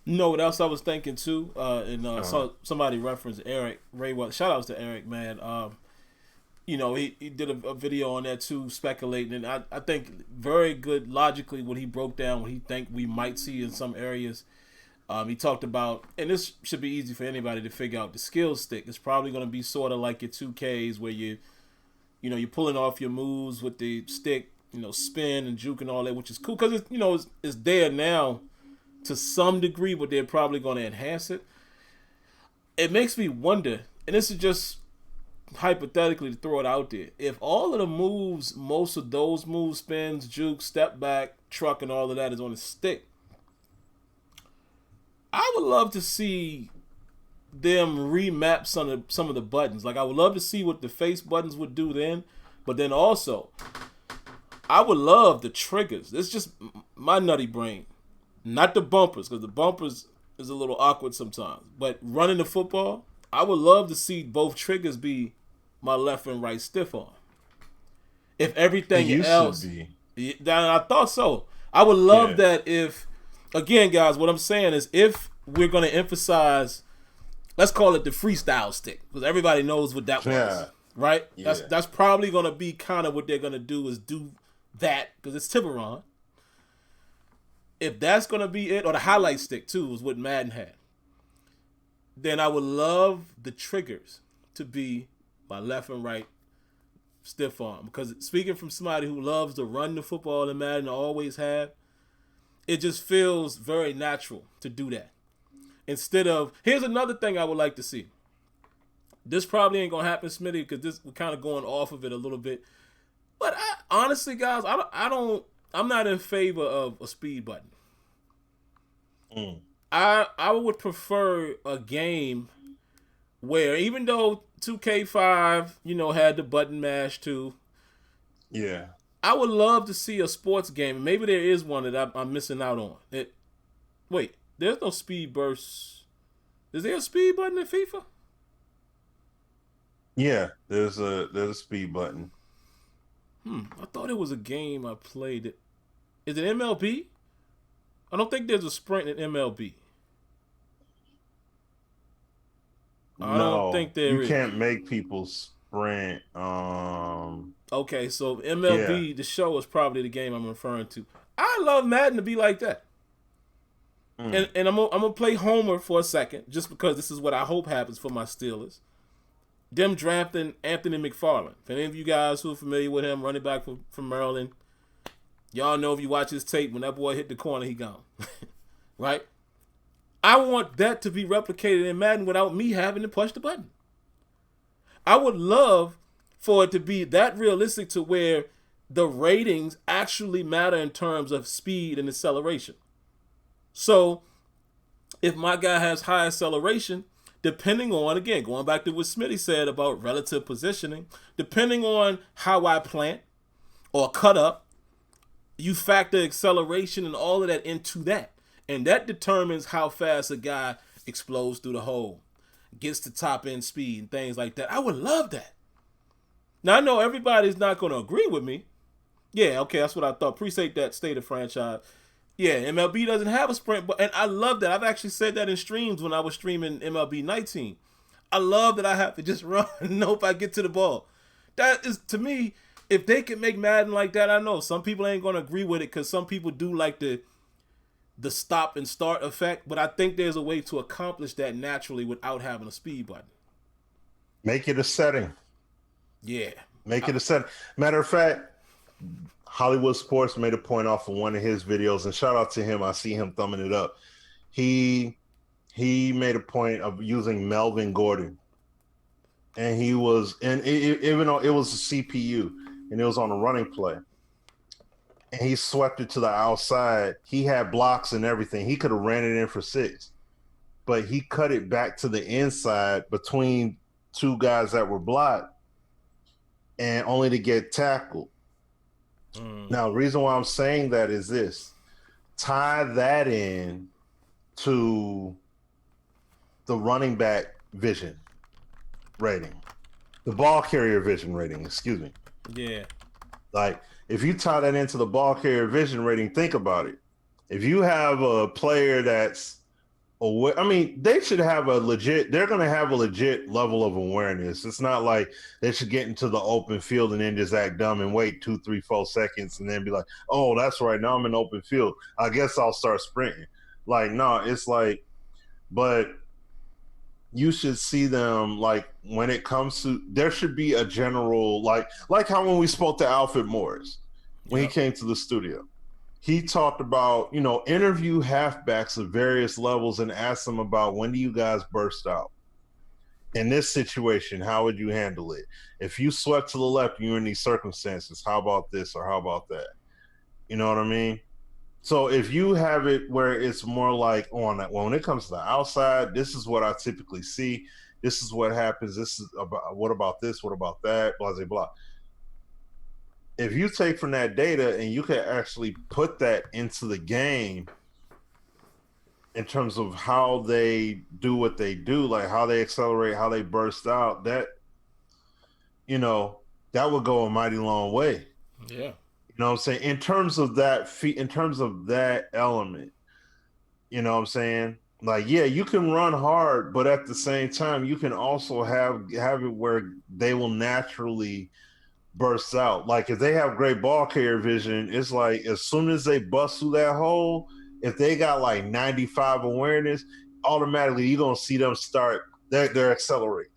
You know what else I was thinking too? Saw somebody referenced Eric Raywell. Shout outs to Eric, man. He did a video on that too, speculating, and I think very good logically what he broke down, what he think we might see in some areas. He talked about, and this should be easy for anybody to figure out, the skill stick. It's probably going to be sort of like your 2Ks where you're pulling off your moves with the stick, spin and juke and all that, which is cool because it's there now to some degree, but they're probably going to enhance it. It makes me wonder, and this is just hypothetically to throw it out there, if all of the moves, most of those moves, spins, juke, step back, truck, and all of that is on a stick, I would love to see them remap some of the buttons. Like, I would love to see what the face buttons would do then, but then also, I would love the triggers. It's just my nutty brain. Not the bumpers, because the bumpers is a little awkward sometimes. But running the football, I would love to see both triggers be my left and right stiff arm. If everything else, I thought so. I would love that if, again, guys, what I'm saying is if we're going to emphasize, let's call it the freestyle stick, because everybody knows what that was, right? Yeah. That's probably going to be kind of what they're going to do, is do that, because it's Tiburon. If that's going to be it, or the highlight stick too, is what Madden had, then I would love the triggers to be my left and right stiff arm. Because speaking from somebody who loves to run the football in Madden, always have, it just feels very natural to do that. Instead of, here's another thing I would like to see. This probably ain't going to happen, Smitty, because we're kind of going off of it a little bit. But honestly, guys, I'm not in favor of a speed button. I would prefer a game where, even though 2K5, had the button mash too. Yeah. I would love to see a sports game. Maybe there is one that I'm missing out on. Wait, there's no speed bursts. Is there a speed button in FIFA? Yeah, there's a speed button. I thought it was a game I played. Is it MLB? I don't think there's a sprint in MLB. I don't think there is. You can't make people sprint. Okay, so MLB, Yeah. the show is probably the game I'm referring to. I love Madden to be like that. And I'm gonna play Homer for a second, just because this is what I hope happens for my Steelers. Them drafting Anthony McFarland. If any of you guys who are familiar with him, running back from Maryland, y'all know if you watch his tape, when that boy hit the corner, he gone. Right? I want that to be replicated in Madden without me having to push the button. I would love for it to be that realistic to where the ratings actually matter in terms of speed and acceleration. So if my guy has high acceleration, depending on, again, going back to what Smitty said about relative positioning, depending on how I plant or cut up, you factor acceleration and all of that into that. And that determines how fast a guy explodes through the hole, gets to top end speed and things like that. I would love that. Now, I know everybody's not going to agree with me. Yeah, okay, that's what I thought. Appreciate that, state of franchise. Yeah, MLB doesn't have a sprint, and I love that. I've actually said that in streams when I was streaming MLB 19. I love that I have to just run and hope I get to the ball. That is, to me, if they can make Madden like that, I know some people ain't going to agree with it because some people do like the stop and start effect, but I think there's a way to accomplish that naturally without having a speed button. Make it a setting. Yeah. Make it a setting. Matter of fact, Hollywood Sports made a point off of one of his videos, and shout out to him. I see him thumbing it up. He made a point of using Melvin Gordon, and even though it was a CPU and it was on a running play, and he swept it to the outside. He had blocks and everything. He could have ran it in for 6, but he cut it back to the inside between two guys that were blocked, and only to get tackled. Now, the reason why I'm saying that is this: tie that in to the running back vision rating, the ball carrier vision rating, excuse me. Yeah. Like, if you tie that into the ball carrier vision rating, think about it. If you have a player that's aware, I mean, they're going to have a legit level of awareness. It's not like they should get into the open field and then just act dumb and wait 2, 3, 4 seconds and then be like, oh, that's right, now I'm in open field, I guess I'll start sprinting. Like, no, it's like, but you should see them, like, when it comes to, there should be a general, like how when we spoke to Alfred Morris, when he came to the studio, he talked about, interview halfbacks of various levels and ask them about, when do you guys burst out? In this situation, how would you handle it? If you swept to the left and you're in these circumstances, how about this or how about that? You know what I mean? So if you have it where it's more like on that, well, when it comes to the outside, this is what I typically see. This is what happens. This is about, what about this? What about that? Blah, blah, blah. If you take from that data and you can actually put that into the game in terms of how they do what they do, like how they accelerate, how they burst out, that, that would go a mighty long way. Yeah. You know what I'm saying? In terms of that element, you know what I'm saying? Like, yeah, you can run hard, but at the same time, you can also have it where they will naturally burst out. Like, if they have great ball carrier vision, it's like as soon as they bust through that hole, if they got like 95 awareness, automatically you're going to see them start, they're accelerating.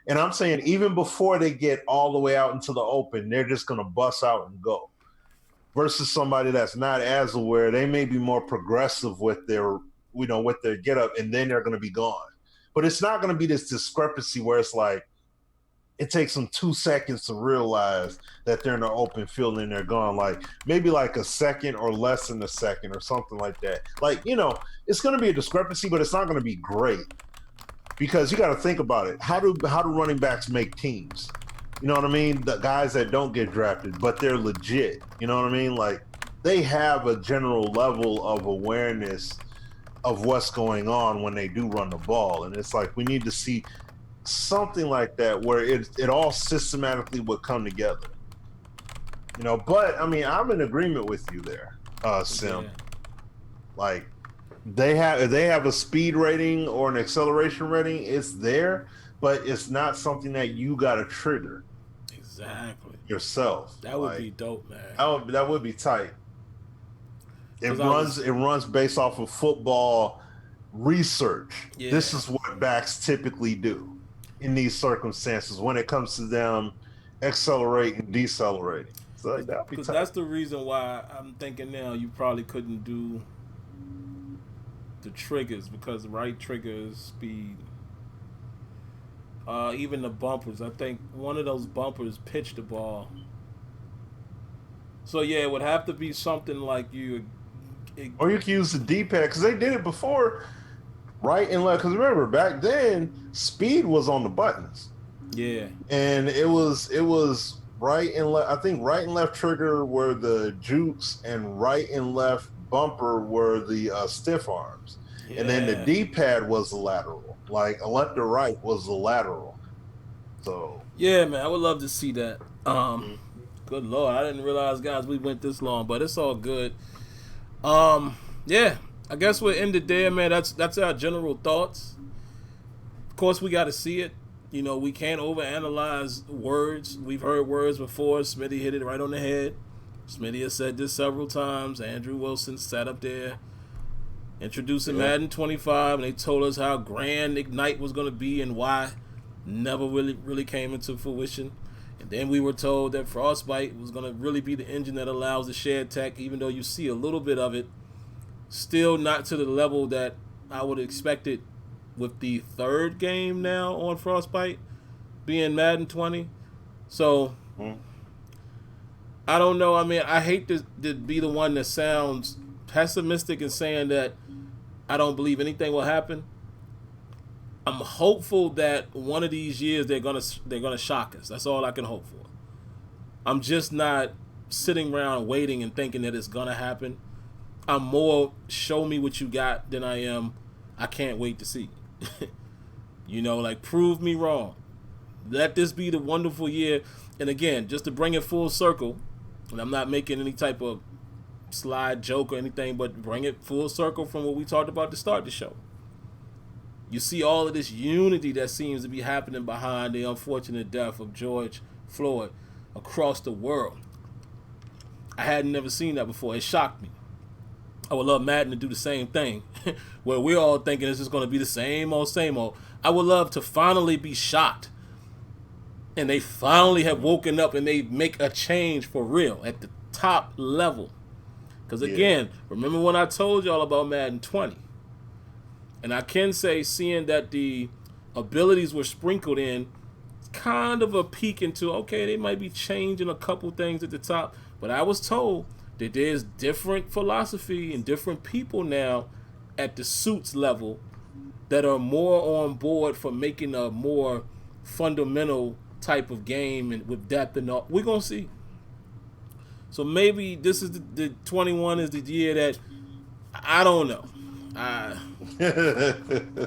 And I'm saying even before they get all the way out into the open, they're just going to bust out and go. Versus somebody that's not as aware, they may be more progressive with their, with their get up, and then they're going to be gone. But it's not going to be this discrepancy where it's like, it takes them 2 seconds to realize that they're in the open field and they're gone. Like maybe like a second or less than a second or something like that. Like, it's going to be a discrepancy, but it's not going to be great because you got to think about it. How do running backs make teams? You know what I mean? The guys that don't get drafted, but they're legit. You know what I mean? Like they have a general level of awareness of what's going on when they do run the ball. And it's like, we need to see something like that where it all systematically would come together. But I mean, I'm in agreement with you there, Sim. Yeah. Like if they have a speed rating or an acceleration rating, it's there. but it's not something that you got to trigger. Exactly. Yourself. That would be dope, man. That would be tight. It runs based off of football research. Yeah. This is what backs typically do in these circumstances when it comes to them accelerating, decelerating. So that'd be tight. That's the reason why I'm thinking now you probably couldn't do the triggers, because the right triggers, speed, even the bumpers. I think one of those bumpers pitched the ball. So yeah, it would have to be something like or you can use the D-pad, because they did it before, right and left. Because remember, back then, speed was on the buttons. Yeah. And it was right and left. I think right and left trigger were the jukes, and right and left bumper were the stiff arms. Yeah. And then the D-pad was the lateral. Like left to right was the lateral. So yeah, man, I would love to see that. Good Lord, I didn't realize, guys, we went this long, but it's all good. Yeah, I guess we'll end it there, man. That's our general thoughts. Of course, we got to see it. You know, we can't overanalyze words. We've heard words before. Smitty hit it right on the head. Smitty has said this several times. Andrew Wilson sat up there introducing Madden 25, and they told us how grand Ignite was going to be and why. Never really came into fruition. And then we were told that Frostbite was going to really be the engine that allows the shared tech, even though you see a little bit of it. Still not to the level that I would expect it with the third game now on Frostbite being Madden 20. So, I don't know. I mean, I hate to be the one that sounds pessimistic and saying that I don't believe anything will happen. I'm hopeful that one of these years they're gonna shock us. That's all I can hope for. I'm just not sitting around waiting and thinking that it's gonna happen. I'm more show me what you got than I am I can't wait to see. You know, like, prove me wrong. Let this be the wonderful year. And again, just to bring it full circle, and I'm not making any type of slide joke or anything, but bring it full circle from what we talked about to start the show. You see all of this unity that seems to be happening behind the unfortunate death of George Floyd across the world. I had never seen that before. It shocked me. I would love Madden to do the same thing, where we're all thinking it's just going to be the same old, same old. I would love to finally be shocked, and they finally have woken up and they make a change for real at the top level. Because again, remember when I told y'all about Madden 20? And I can say, seeing that the abilities were sprinkled in, kind of a peek into, okay, they might be changing a couple things at the top. But I was told that there's different philosophy and different people now at the suits level that are more on board for making a more fundamental type of game and with depth and all. We're going to see. So maybe this is the 21 is the year that, I don't know.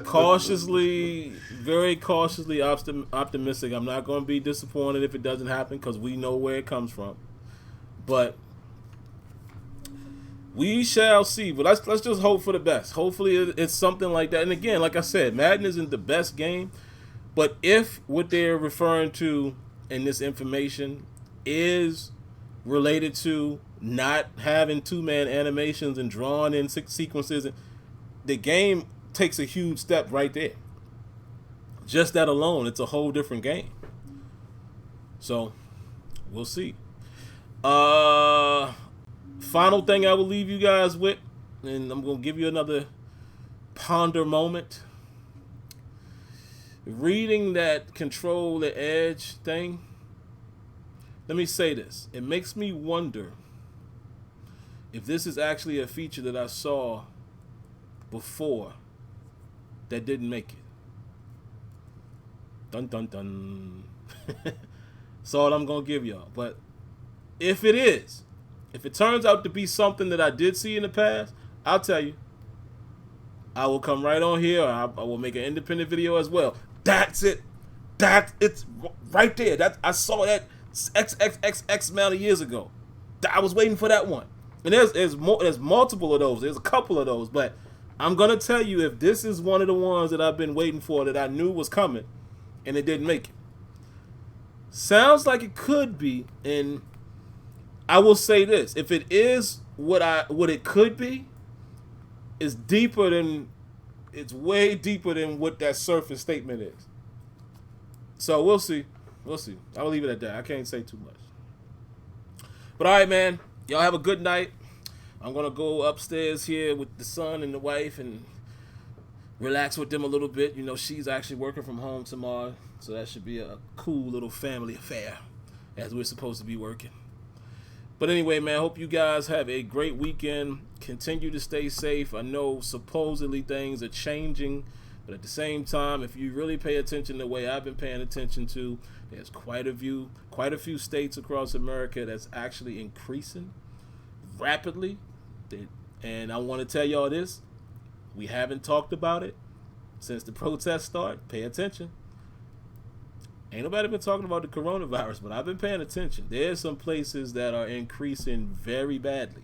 Cautiously, very cautiously optimistic. I'm not going to be disappointed if it doesn't happen, because we know where it comes from. But we shall see. But let's just hope for the best. Hopefully it's something like that. And again, like I said, Madden isn't the best game. But if what they're referring to in this information is related to not having two-man animations and drawn in sequences, the game takes a huge step right there. Just that alone, it's a whole different game. So, we'll see. Final thing I will leave you guys with, and I'm going to give you another ponder moment. Reading that Control the Edge thing, let me say this. It makes me wonder if this is actually a feature that I saw before that didn't make it. Dun dun dun. That's all I'm gonna give y'all. But if it turns out to be something that I did see in the past, I'll tell you. I will come right on here. I will make an independent video as well. That's it. It's right there. I saw that X amount of years ago. I was waiting for that one. And there's multiple of those. There's a couple of those, but I'm gonna tell you, if this is one of the ones that I've been waiting for, that I knew was coming, and it didn't make it. Sounds like it could be, and I will say this: if it is what it could be, it's way deeper than what that surface statement is. So we'll see. I'll leave it at that. I can't say too much. But all right, man. Y'all have a good night. I'm gonna go upstairs here with the son and the wife and relax with them a little bit. You know, she's actually working from home tomorrow, so that should be a cool little family affair as we're supposed to be working. But anyway, man, hope you guys have a great weekend. Continue to stay safe. I know supposedly things are changing, but at the same time, if you really pay attention the way I've been paying attention to, there's quite a few states across America that's actually increasing rapidly. And I want to tell y'all this. We haven't talked about it since the protests started. Pay attention. Ain't nobody been talking about the coronavirus, but I've been paying attention. There's some places that are increasing very badly.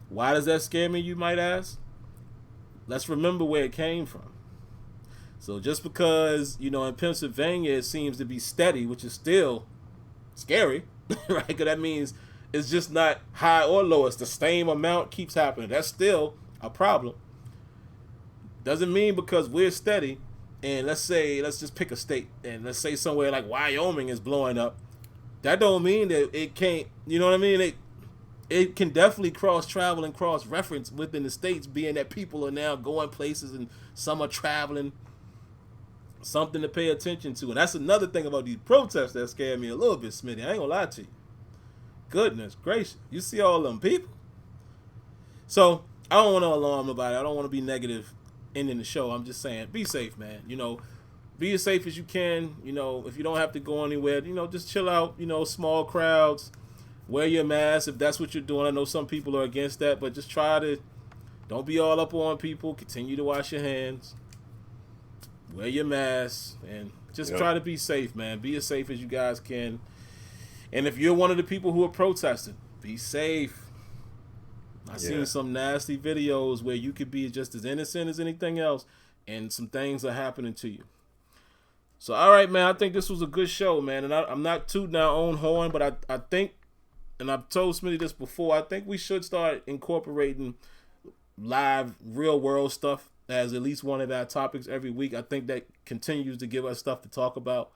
Why does that scare me, you might ask? Let's remember where it came from. So just because, you know, in Pennsylvania it seems to be steady, which is still scary, right? Because that means it's just not high or low. It's the same amount keeps happening. That's still a problem. Doesn't mean because we're steady, and let's just pick a state, and let's say somewhere like Wyoming is blowing up. That don't mean that it can't, you know what I mean? It can definitely cross-travel and cross-reference within the states, being that people are now going places and some are traveling. Something to pay attention to. And that's another thing about these protests that scared me a little bit, Smitty. I ain't gonna lie to you. Goodness gracious. You see all them people? So, I don't want to alarm nobody. I don't want to be negative ending the show. I'm just saying, be safe, man. You know, be as safe as you can. You know, if you don't have to go anywhere, you know, just chill out. You know, small crowds. Wear your mask if that's what you're doing. I know some people are against that, but just don't be all up on people. Continue to wash your hands. Wear your mask and just try to be safe, man. Be as safe as you guys can. And if you're one of the people who are protesting, be safe. I've seen some nasty videos where you could be just as innocent as anything else, and some things are happening to you. So, all right, man, I think this was a good show, man. And I'm not tooting our own horn, but I think, and I've told Smitty this before, I think we should start incorporating live, real-world stuff as at least one of our topics every week. I think that continues to give us stuff to talk about.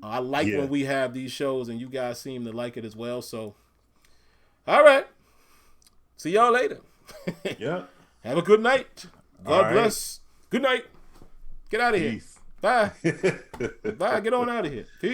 I like when we have these shows, and you guys seem to like it as well. So, all right. See y'all later. Yeah. Have a good night. God bless. Good night. Get out of here. Bye. Bye. Get on out of here. Peace.